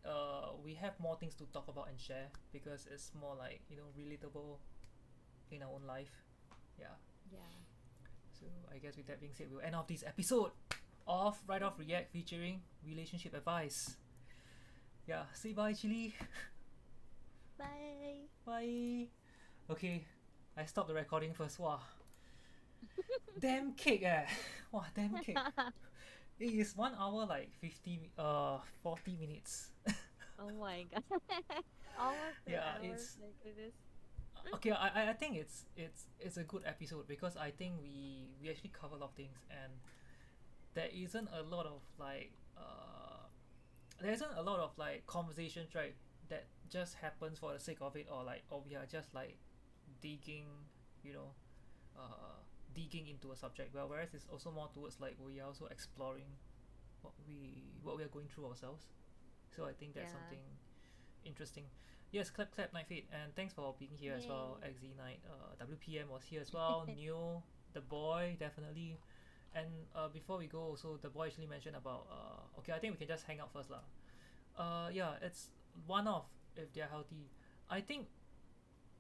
S1: we have more things to talk about and share, because it's more like, relatable in our own life. Yeah.
S2: Yeah.
S1: So I guess with that being said, we'll end off this episode of Right Off React featuring relationship advice. Yeah. Say bye, Chili.
S2: Bye.
S1: Bye. Okay. I stopped the recording first. Wow. Damn cake eh. Wow, damn cake. It is 1 hour like 40 minutes.
S2: Oh my god. Almost an
S1: Yeah,
S2: hour.
S1: it's
S2: Like it is.
S1: okay. I think it's a good episode, because I think we actually cover a lot of things, and there isn't a lot of there isn't a lot of like conversations, right, that just happens for the sake of it, or we are just like digging, you know, uh, digging into a subject. Well, whereas it's also more towards like we are also exploring what we are going through ourselves. So I think that's
S2: Yeah.
S1: something interesting. Yes, clap clap Night Fate, and thanks for being here as well.
S2: Yay.
S1: XZ Night, WPM was here as well. Neo, the boy, definitely. And before we go, also the boy actually mentioned about okay, I think we can just hang out first lah. Yeah, it's one off if they're healthy. I think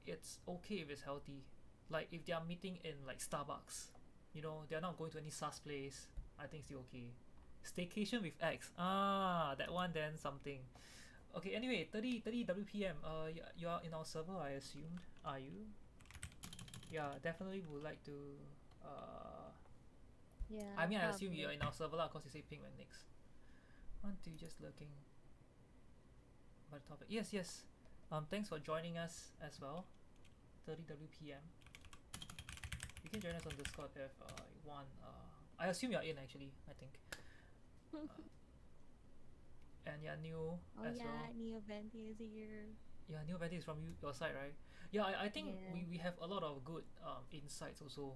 S1: it's okay if it's healthy. Like if they are meeting in like Starbucks, they're not going to any sus place. I think still okay. Staycation with X. Ah, that one then something. Okay, anyway, 30 WPM. You're in our server, I assumed. Are you? Yeah, definitely would like to. I
S2: Yeah,
S1: mean, I assume you're
S2: probably.
S1: in our server lah, cause you say ping when next. Aren't you just looking by the topic? Yes, yes. Thanks for joining us as well. 30 WPM. You can join us on Discord if you want. I assume you're in actually. I think. Uh, and yeah, new
S2: Oh
S1: as well.
S2: yeah, Neo Venti is here.
S1: Yeah, new Betty is from your side, right? Yeah, I think
S2: Yeah.
S1: we have a lot of good insights also.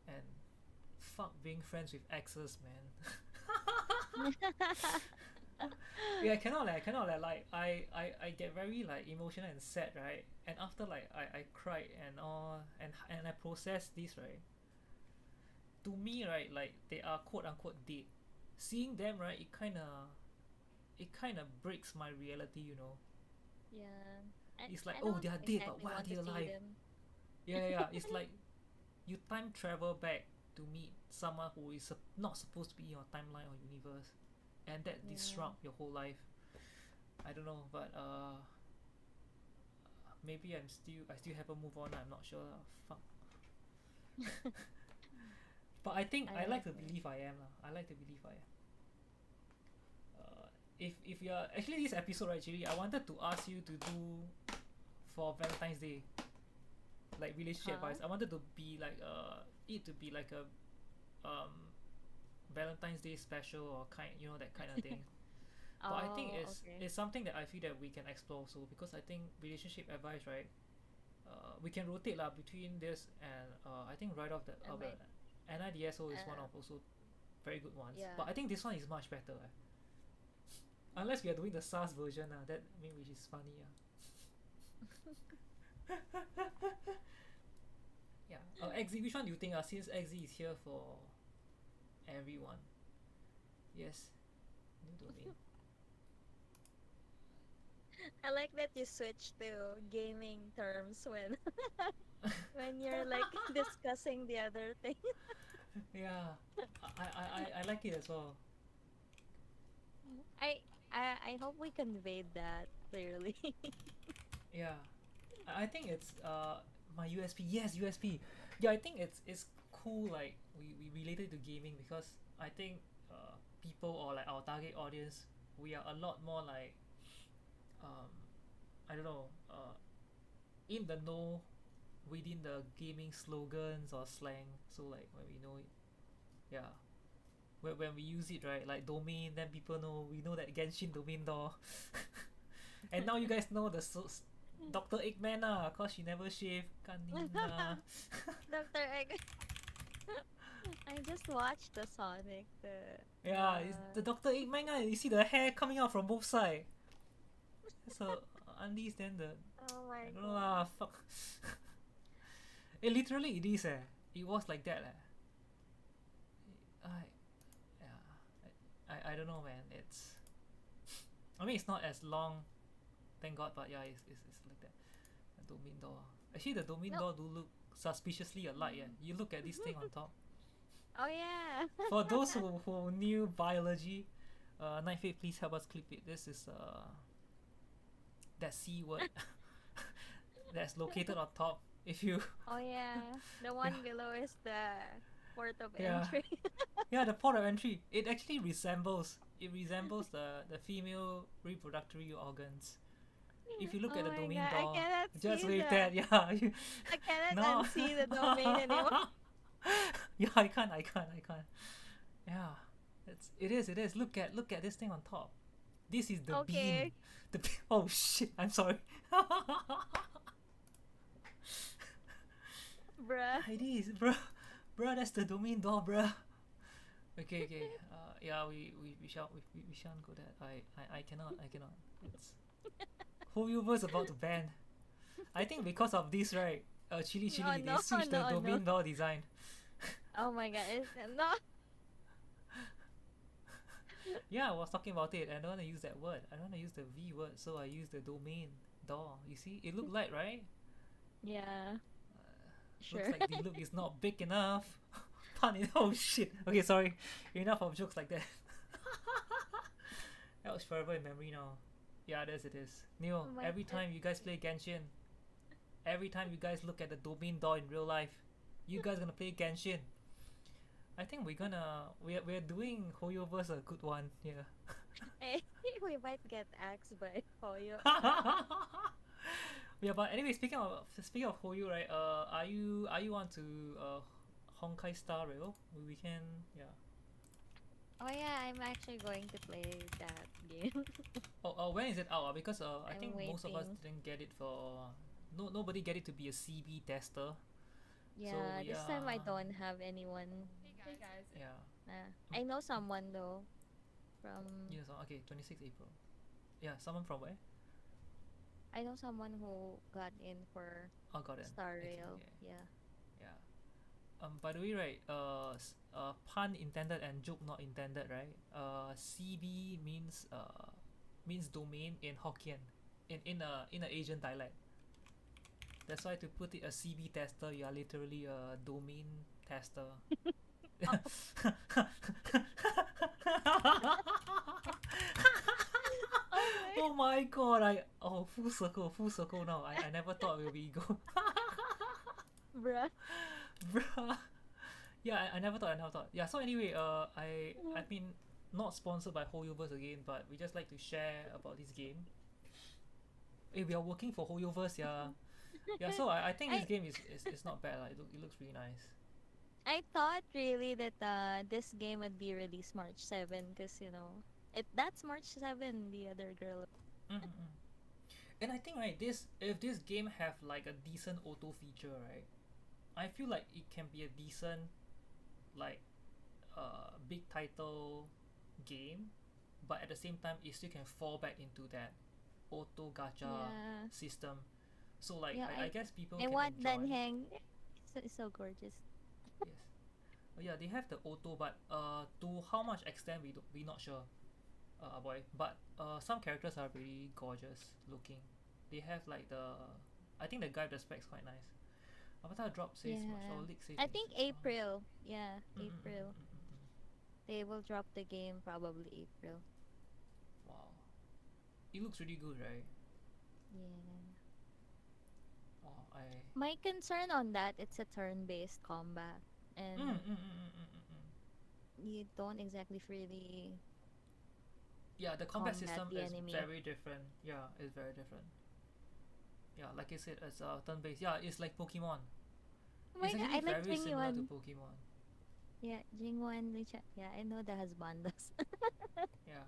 S1: And fuck being friends with exes, man. Yeah, cannot like I get very like emotional and sad, right? And after like I cried and all, and I process this, right? To me, right, like they are quote unquote dead. Seeing them, right, it kind of breaks my reality.
S2: Yeah.
S1: It's like,
S2: I
S1: oh,
S2: don't
S1: they are dead, but
S2: exactly
S1: why are
S2: want
S1: they
S2: to see
S1: alive?
S2: them.
S1: Yeah, yeah, yeah. It's like you time travel back to meet someone who is not supposed to be in your timeline or universe, and that
S2: Yeah.
S1: disrupt your whole life. I don't know, but maybe I still haven't moved on. I'm not sure. Fuck. But I think I
S2: I
S1: like to
S2: agree.
S1: believe I am lah. I like to believe I am. If you're actually this episode, right, actually I wanted to ask you to do for Valentine's Day, like relationship
S2: Huh?
S1: advice. I wanted to be like it to be like a um Valentine's Day special, or that kind of thing. But I think
S2: Oh,
S1: it's
S2: okay.
S1: it's something that I feel that we can explore. So because I think relationship advice, right? We can rotate lah between this and I think right off the
S2: I might
S1: NIDSO is one
S2: uh
S1: of also very good ones. But
S2: yeah.
S1: I think this one is much better. Unless we are doing the SARS version, that I mean which is funny. Yeah. XZ, which one do you think? Since XZ is here for everyone. Yes. New domain.
S2: I like that you switch to gaming terms when when you're like discussing the other thing.
S1: Yeah, I like it as well.
S2: I hope we conveyed that clearly.
S1: Yeah, I think it's my USP. Yes, USP. Yeah, I think it's cool. Like we related to gaming because I think people or like our target audience, we are a lot more like um I don't know in the know within the gaming slogans or slang. So like when we know it, yeah. When we use it right, like domain, then people know we know that Genshin domain door. And now you guys know the Dr. Eggman cause she never shave. Kanina.
S2: Dr. Egg. I just watched the Sonic,
S1: Yeah, it's
S2: the
S1: the Dr. Eggman you see the hair coming out from both sides. So unleash then the
S2: oh
S1: I
S2: my
S1: don't know
S2: god.
S1: fuck. Literally it is It was like that I yeah. I don't know man. I mean it's not as long, thank God, but yeah it's like that. The domain door. Actually the domain
S2: No.
S1: door do look suspiciously alike, yeah.
S2: Mm.
S1: You look at this thing on top.
S2: Oh yeah.
S1: For those who knew biology, Nightfade, please help us clip it. This is that C word that's located on top. If you
S2: Oh yeah. The
S1: yeah
S2: one below is the port of
S1: yeah
S2: entry.
S1: yeah the port of entry. It actually resembles the female reproductory organs. If you look
S2: Oh
S1: at the
S2: my
S1: domain
S2: god, I
S1: door,
S2: cannot
S1: just
S2: see
S1: with that,
S2: the
S1: yeah,
S2: I cannot
S1: no,
S2: unsee the domain anymore.
S1: yeah, I can't. Yeah, it is. Look at this thing on top. This is the bean.
S2: Okay.
S1: Oh shit! I'm sorry.
S2: Bruh.
S1: It is, bro. Bro, that's the domain door, bro. Okay. Yeah, we shan't go there. I cannot. I cannot. It's who you was about to ban. I think because of this, right?
S2: Oh
S1: Chili, they
S2: no,
S1: switched the
S2: no, no.
S1: domain door design.
S2: Oh my god, no.
S1: Yeah, I was talking about it. I don't want to use that word. I don't want to use the V word, so I use the domain door. You see, it looked like right.
S2: Yeah,
S1: Looks
S2: sure.
S1: like the look is not big enough. Pun in oh shit. Okay, sorry. Enough of jokes like that. That was forever in memory now. Yeah, it is.
S2: Oh
S1: Neil,
S2: my
S1: every
S2: god.
S1: time you guys play Genshin, every time you guys look at the domain door in real life, you guys gonna play Genshin. I think we're doing Hoyoverse a good one here.
S2: Hey, we might get axed by Hoyo.
S1: Yeah, but anyway, speaking of Hoyu, right? Are you on to Honkai Star Rail? We can yeah.
S2: Oh yeah, I'm actually going to play that game.
S1: Oh, when is it out? Because I
S2: I'm
S1: think most of us
S2: waiting.
S1: didn't get it for nobody get it to be a CB tester. So
S2: Yeah,
S1: we
S2: this time I
S1: are
S2: don't have anyone.
S1: yeah.
S2: I know someone though from
S1: Yeah, so okay, 26 April. Yeah, someone from where?
S2: I know someone who got in for
S1: Oh, got it.
S2: Star Rail.
S1: Okay.
S2: Yeah.
S1: Yeah. By the way, right? Pun intended and joke not intended, right? CB means domain in Hokkien, in a Asian dialect. That's why to put it a CB tester, you are literally a domain tester.
S2: Oh my
S1: Oh my god! Full circle now. I never thought it would be go,
S2: bruh.
S1: bruh. Yeah, I never thought. Yeah. So anyway, I mean, not sponsored by Hoyoverse again, but we just like to share about this game. Hey, we are working for Hoyoverse, yeah. Yeah. So I think this
S2: I
S1: game is not bad. Like, it looks really nice.
S2: I thought really that this game would be released March 7 because that's March 7 the other girl.
S1: Mm-mm. And I think right, this if this game have like a decent auto feature, right? I feel like it can be a decent like big title game, but at the same time it still can fall back into that auto gacha
S2: Yeah.
S1: system. So like
S2: Yeah,
S1: I guess people
S2: I
S1: can
S2: want Dan
S1: enjoy.
S2: Heng. So gorgeous.
S1: Yes. Oh yeah, they have the auto, but to how much extent we not sure, boy. But some characters are really gorgeous looking. They have like I think the guy with the specs quite nice. Avatar drop says much or
S2: Yeah.
S1: leak says
S2: I
S1: much.
S2: think April. Yeah,
S1: Mm, mm, mm, mm,
S2: April.
S1: mm, mm.
S2: They will drop the game probably April.
S1: Wow, it looks really good, right?
S2: Yeah.
S1: Wow, I.
S2: My concern on that, it's a turn-based combat,
S1: Mm, mm,
S2: and
S1: mm, mm, mm, mm, mm.
S2: you don't exactly freely
S1: Yeah, the combat
S2: combat
S1: system
S2: the
S1: is
S2: enemy.
S1: very different. Yeah, it's very different. Yeah, like I said, it's turn based. Yeah, it's like Pokemon.
S2: Oh
S1: It's
S2: my god,
S1: actually
S2: I like
S1: very similar to
S2: Jingyuan.
S1: Pokemon.
S2: Yeah, Jingwan, Licha. Yeah, I know that has bandas.
S1: Yeah,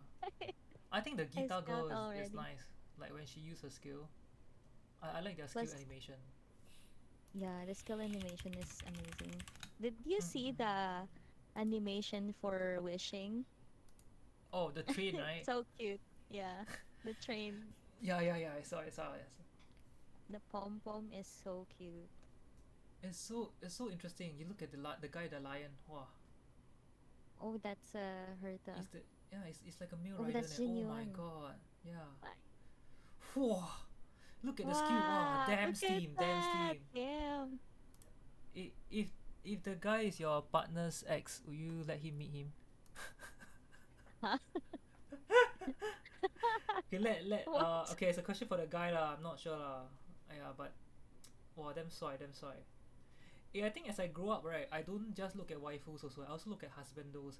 S1: I think the
S2: I
S1: Gita girl
S2: scout
S1: is
S2: already.
S1: nice. Like when she used her skill, I like their skill
S2: Plus,
S1: animation.
S2: yeah, the skill animation is amazing. Did you
S1: Mm, mm,
S2: see
S1: mm.
S2: the animation for wishing?
S1: Oh, the train, right?
S2: So cute. Yeah, the train,
S1: Yeah, yeah, yeah. I saw.
S2: the pom pom is so cute.
S1: It's so interesting. You look at the guy, the lion. Wow,
S2: Oh, that's
S1: he's
S2: Herta.
S1: the yeah. It's like a male
S2: Oh,
S1: rider.
S2: that's
S1: And oh my
S2: Jingyuan.
S1: god, yeah.
S2: Like,
S1: Wow, look at the skill. Wow,
S2: wow,
S1: damn
S2: look at
S1: steam, damn
S2: that!
S1: steam.
S2: Damn.
S1: If the guy is your partner's ex, will you let him meet him?
S2: Huh?
S1: Okay, let
S2: What?
S1: okay, it's a question for the guy lah. I'm not sure lah. Yeah, but wow, damn soy, damn soy. Yeah, I think as I grow up, right, I don't just look at waifus also. I also look at husbandos.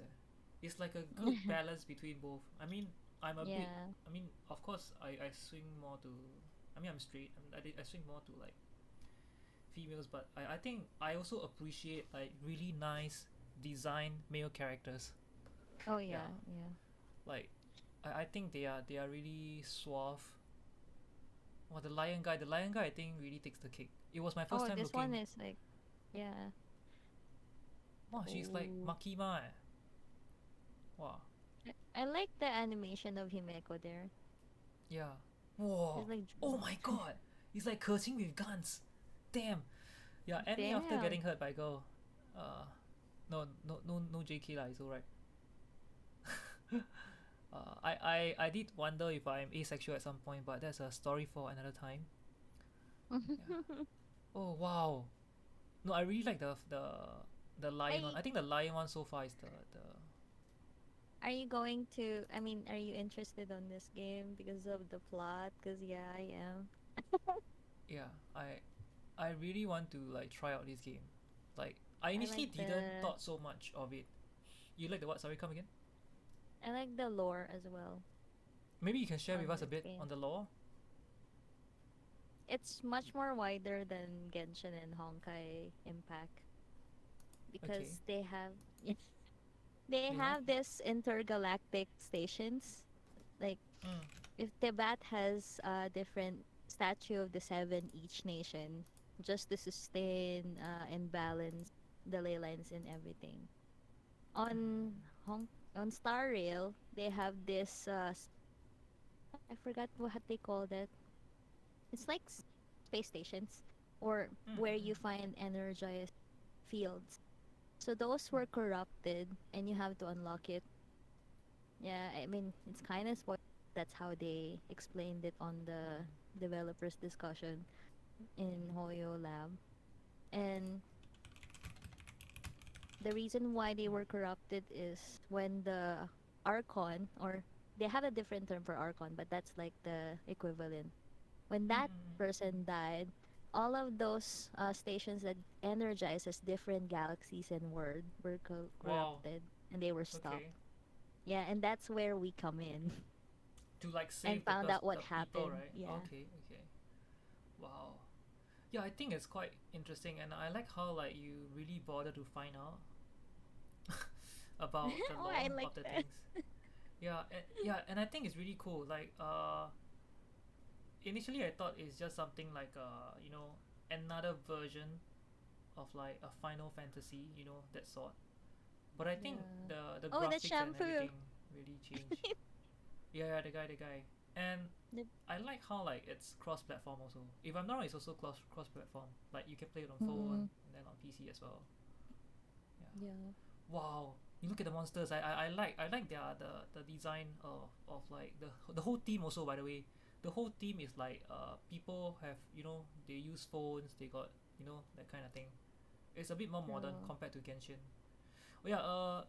S1: It's like a good balance between both. I mean, I'm a bit.
S2: Yeah.
S1: I mean, of course, I swing more to. I mean, I'm straight. I swing more to like females, but I think I also appreciate like really nice design male characters.
S2: Oh
S1: Yeah,
S2: yeah, yeah.
S1: like I think they are really suave. Well, the lion guy I think really takes the cake. It was my first
S2: Oh,
S1: time
S2: this one
S1: looking.
S2: is like, yeah.
S1: Wow, she's like
S2: Oh,
S1: Makima. Wow,
S2: I like the animation of Himeko there.
S1: yeah.
S2: It's
S1: Whoa,
S2: like,
S1: oh my god, he's like cursing with guns. Damn. Yeah, and me after
S2: damn.
S1: getting hurt by girl. Uh, no JK lah. It's alright. I did wonder if I'm asexual at some point, but that's a story for another time. Yeah. Oh wow. No, I really like the lion one.
S2: I
S1: I think the lion one so far is the
S2: Are you going to, I mean, are you interested on this game because of the plot? Because yeah, I am.
S1: yeah. I really want to like try out this game. Like I
S2: I
S1: initially
S2: like
S1: didn't
S2: the
S1: thought so much of it. You like the what? Sorry, come again.
S2: I like the lore as well
S1: Maybe you can share with
S2: on
S1: us a
S2: this
S1: bit on
S2: game.
S1: the lore.
S2: It's much more wider than Genshin and Honkai Impact
S1: Okay.
S2: because they
S1: They have.
S2: have this intergalactic stations. Like
S1: Mm.
S2: if Tibet has a different statue of the seven each nation, just to sustain and balance the ley lines and everything. On Star Rail, they have this I forgot what they called it. It's like space stations or
S1: Mm, mm,
S2: where you
S1: mm,
S2: find energized fields. So those were corrupted and you have to unlock it. Yeah, I mean, it's kind of spoiled. That's how they explained it on the developers discussion in Hoyo Lab. And the reason why they were corrupted is when the Archon, or they have a different term for Archon, but that's like the equivalent. When
S1: mm, mm,
S2: that
S1: mm.
S2: person died, all of those stations that energizes different galaxies and world were
S1: Wow.
S2: corrupted and they were
S1: Okay.
S2: stopped. Yeah, and that's where we come in
S1: To like
S2: and
S1: save the
S2: found out what
S1: the people,
S2: happened.
S1: right?
S2: Yeah.
S1: Okay. Okay. Wow. Yeah, I think it's quite interesting, and I like how like you really bother to find out about the
S2: Oh, I
S1: lore
S2: like
S1: of the
S2: that.
S1: things. And I think it's really cool. Like initially I thought it's just something like another version of like a Final Fantasy, that sort. But I think
S2: Yeah.
S1: the
S2: Oh, the
S1: graphics and
S2: shampoo.
S1: everything really changed. Yeah, the guy. And
S2: The,
S1: I like how like it's cross-platform also. If I'm not wrong, it's also cross-platform. Like you can play it on phone
S2: mm,
S1: and then on PC as well. Yeah.
S2: yeah.
S1: Wow. you look at the monsters. I like the design of like the whole team also. By the way, the whole team is like people have, you know, they use phones. They got, you know, that kind of thing. It's a bit more modern
S2: True.
S1: compared to Genshin. Oh yeah.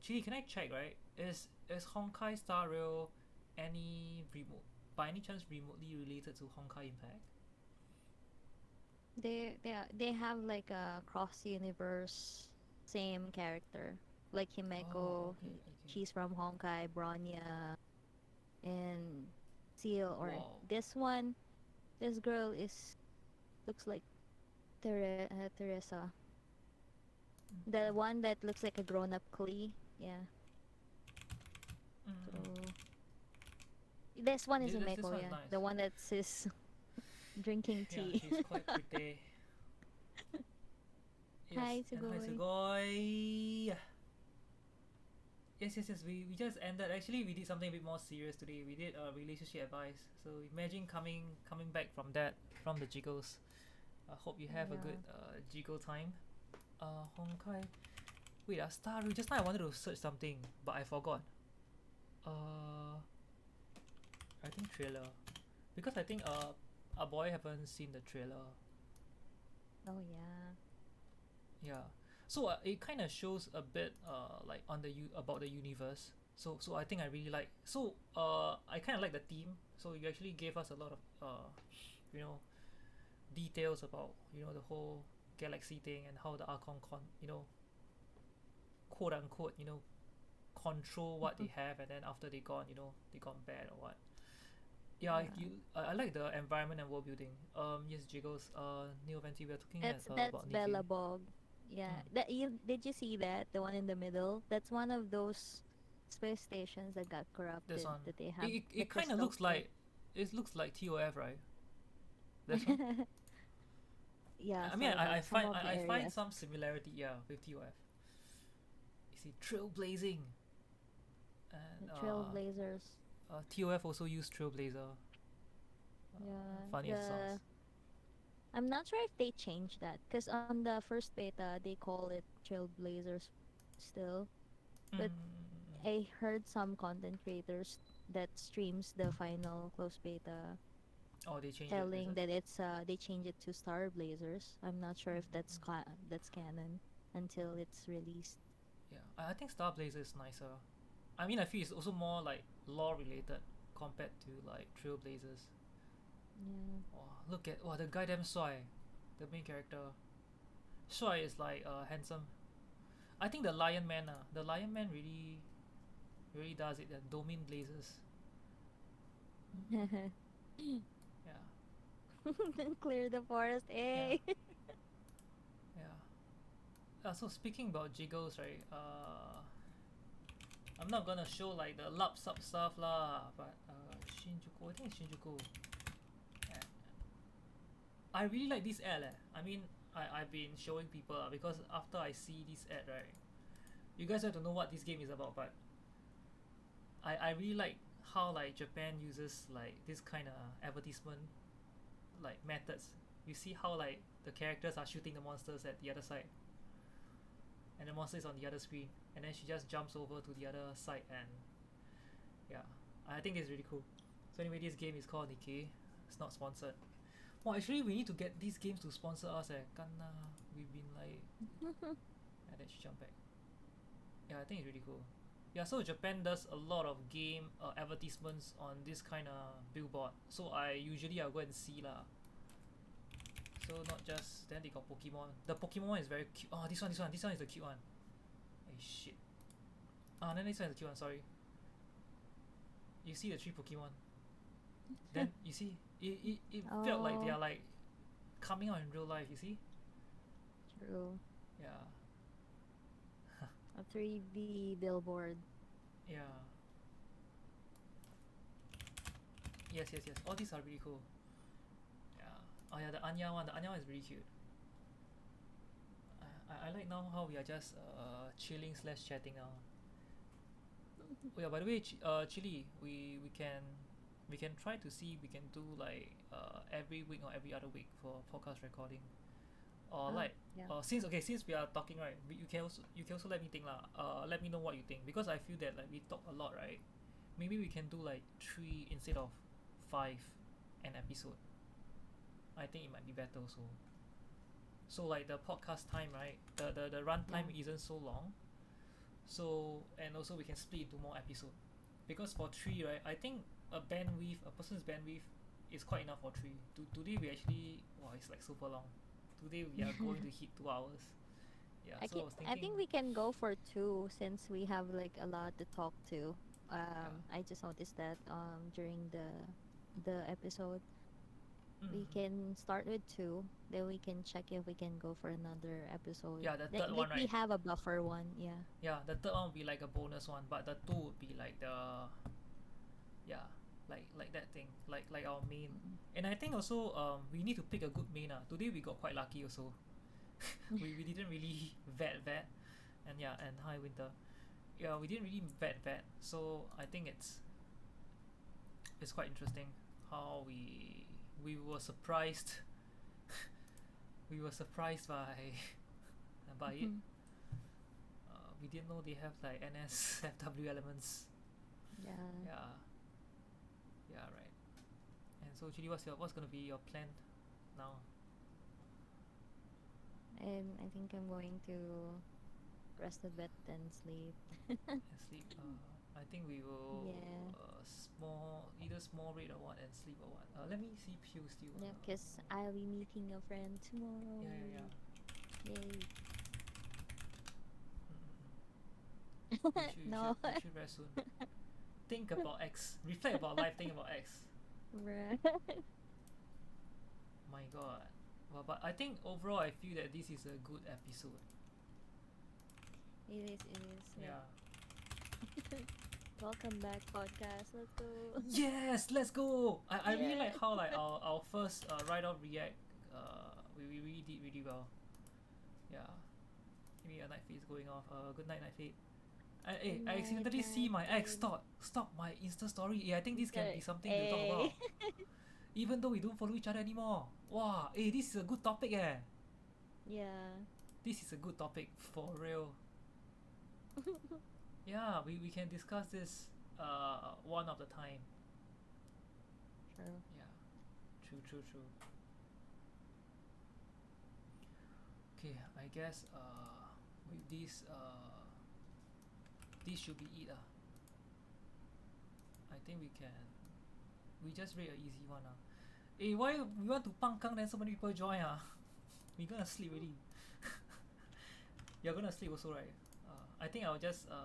S1: Chili, can I check, right? Is Honkai Star Rail any remote by any chance remotely related to Honkai Impact?
S2: They have like a cross universe same character. Like
S1: Oh,
S2: Himeko,
S1: okay, okay.
S2: she's from Honkai, Bronya, and Seal. Or
S1: Wow.
S2: this one, this girl is looks like Teresa. The one that looks like a grown up Klee. Yeah.
S1: Mm-hmm.
S2: So this one is
S1: This
S2: Himeko,
S1: one is
S2: yeah. The
S1: nice.
S2: one that's is drinking
S1: Yeah,
S2: tea.
S1: she's quite pretty.
S2: Hi,
S1: Yes, and hi
S2: Sugoi.
S1: Sugoi. Yes, yes, yes. We just ended. Actually, we did something a bit more serious today. We did a relationship advice. So imagine coming back from that, from the jiggles. I hope you have a
S2: Yeah.
S1: good jiggle time. Honkai. Wait, Star Rail. Just now I wanted to search something, but I forgot. Uh, I think trailer, because I think a boy haven't seen the trailer.
S2: Oh yeah.
S1: Yeah. So it kind of shows a bit like on the about the universe. So I think I really like. So I kind of like the theme. So you actually gave us a lot of you know, details about, you know, the whole galaxy thing and how the Archon you know, quote unquote, you know, control what they have, and then after they gone, you know, they gone bad or what. Yeah,
S2: Yeah.
S1: I like the environment and world building. Yes, Jiggles. Neo Venti, we're talking
S2: That's
S1: about Nikke.
S2: Bellabog. Yeah.
S1: Mm,
S2: That you did you see that? The one in the middle? That's one of those space stations that got
S1: this
S2: corrupted
S1: one.
S2: that they
S1: It,
S2: have
S1: it,
S2: the
S1: it kind of
S2: crystal
S1: looks
S2: ship.
S1: like, it looks like TOF, right? This one.
S2: Yeah,
S1: I mean,
S2: sort of. Some of the
S1: I find
S2: areas.
S1: some similarity, yeah, with TOF. You see, trailblazing,
S2: The
S1: and
S2: trailblazers.
S1: TOF also used trailblazer.
S2: Yeah.
S1: Funny as
S2: The
S1: sauce.
S2: I'm not sure if they changed that because on the first beta they call it trailblazers still. But
S1: Mm,
S2: I heard some content creators that streams the final closed beta
S1: oh, they changed it, is
S2: telling
S1: it?
S2: that it's they change it to Star Blazers. I'm not sure if that's canon until it's released.
S1: Yeah, I think Star Blazer is nicer. I mean, I feel it's also more like lore related compared to like Trailblazers.
S2: Yeah.
S1: Oh, look at, wow, the guy damn 帅, the main character. 帅 is like handsome. I think the Lion Man really does it. The Domain Blazers. Yeah,
S2: Clear the forest.
S1: yeah,
S2: Hey.
S1: yeah. So speaking about jiggles, right? I'm not gonna show like the lup sup stuff lah, but Shinjuku, I think it's Shinjuku. Yeah. I really like this ad leh. I mean, I've been showing people because after I see this ad, right, you guys have to know what this game is about, but I really like how like Japan uses like this kind of advertisement like methods. You see how like the characters are shooting the monsters at the other side, and the monster is on the other screen, and then she just jumps over to the other side, and yeah, I think it's really cool. So anyway, this game is called Nikkei. It's not sponsored. Well, actually, we need to get these games to sponsor us. Kanna, we've been like, and then she jumped back. Yeah, I think it's really cool. Yeah, so Japan does a lot of game advertisements on this kind of billboard. So I'll go and see lah. So not just, then they got Pokemon. The Pokemon one is very cute. Oh, this one is the cute one. Hey shit. Then this one is the cute one. Sorry. You see the three Pokemon. Then you see it felt like they
S2: Oh,
S1: are like coming out in real life. You see?
S2: true.
S1: Yeah,
S2: A 3D billboard.
S1: yeah. Yes, yes, yes. All these are really cool. Yeah. Oh yeah, the Anya one is really cute. I like now how we are just chilling slash chatting now. Oh yeah, by the way, Chili, we can try to see we can do like every week or every other week for podcast recording. or
S2: Oh,
S1: like
S2: yeah.
S1: since we are talking, right, you can also let me think lah. Let me know what you think, because I feel that like we talk a lot, right? Maybe we can do like 3 instead of 5 an episode. I think it might be better also. So like the podcast time, right? The run time
S2: Yeah.
S1: isn't so long. So, and also we can split into more episode. Because for 3, right, I think a person's bandwidth is quite enough for 3. Today we actually, wow, it's like super long. Today we are going to hit 2 hours. Yeah, so I was
S2: I think
S1: thinking,
S2: we can go for two since we have like a lot to talk to.
S1: yeah.
S2: I just noticed that during the episode we
S1: Mm.
S2: can start with two, then we can check if we can go for another episode.
S1: Yeah, the third one,
S2: Like we
S1: right?
S2: have a buffer one, yeah.
S1: Yeah, the third one would be like a bonus one, but the two would be like the, yeah, like that thing, like our main.
S2: Mm.
S1: And I think also we need to pick a good main. Today we got quite lucky also. We didn't really vet, and yeah, and hi winter. Yeah, we didn't really vet. So I think it's quite interesting how we were surprised. We were surprised by it.
S2: Mhm.
S1: We didn't know they have like NSFW elements.
S2: Yeah.
S1: Yeah, yeah, right. And so, Chidi, what's gonna be your plan now?
S2: And I think I'm going to rest a bit and sleep.
S1: And sleep. I think we will
S2: Yeah.
S1: either small rate or what, and sleep or what. Let me see Pew still.
S2: Yeah, because I'll be meeting a friend
S1: Yeah.
S2: tomorrow. Yay. No.
S1: You should rest soon. Think about X. Reflect about life. Think about X.
S2: Right.
S1: My God. Well, but I think overall, I feel that this is a good episode.
S2: It is.
S1: Yeah.
S2: Welcome back, podcast. Let's go.
S1: Yes, let's go. I really like
S2: Yeah.
S1: how like our first write off react. We really did really well. Yeah. Maybe a night feed is going off. Good night, night feed.
S2: Good
S1: I
S2: night,
S1: accidentally see my ex
S2: Nathan.
S1: stop my Insta story. I think this can be something to talk
S2: Hey.
S1: about. Even though we don't follow each other anymore. Wow, this is a good topic
S2: Yeah.
S1: This is a good topic for real. Yeah, we can discuss this one of the time.
S2: True.
S1: Yeah. True. Okay, I guess with this should be it. I think we just rate a easy one. Why we want to pang kang then so many people join? We gonna sleep already. You're gonna sleep also, right? I think I'll just I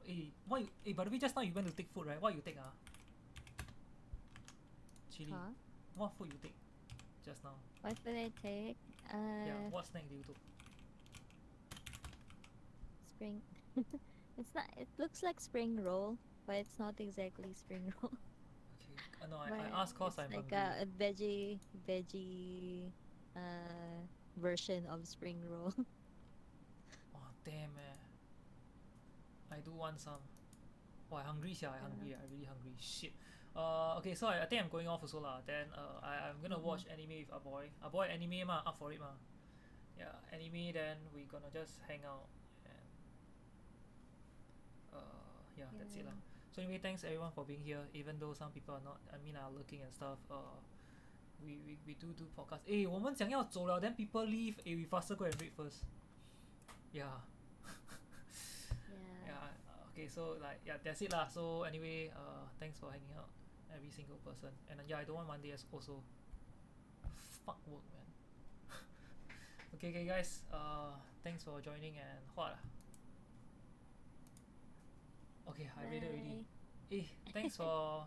S1: don't know. By the way, just now you went to take food, right? What you take? Chili.
S2: Huh?
S1: What food you take just now?
S2: What would I take?
S1: Yeah, what snack do you took?
S2: Spring. It's not. It looks like spring roll, but it's not exactly spring roll.
S1: Okay. No, I
S2: But
S1: asked cause
S2: it's
S1: I'm
S2: like
S1: hungry.
S2: a veggie version of spring roll.
S1: Oh damn I do want some. Oh, I hungry sia, I hungry, I really hungry. Shit. Okay, so I think I'm going off also lah. Then I'm gonna
S2: Mhm.
S1: watch anime with Aboy. Aboy anime up for it Yeah, anime, then we gonna just hang out and yeah, that's it
S2: Yeah.
S1: lah. So anyway, thanks everyone for being here, even though some people are not, are looking and stuff. We do podcast. 我们想要走了 then people leave. We faster go and read first. Yeah.
S2: Yeah.
S1: Yeah. Okay, so like yeah, that's it lah. So anyway, thanks for hanging out, every single person. And yeah, I don't want Monday also. Fuck work, man. Okay, guys. Thanks for joining and what? Okay, I read it already.
S2: Bye.
S1: Thanks for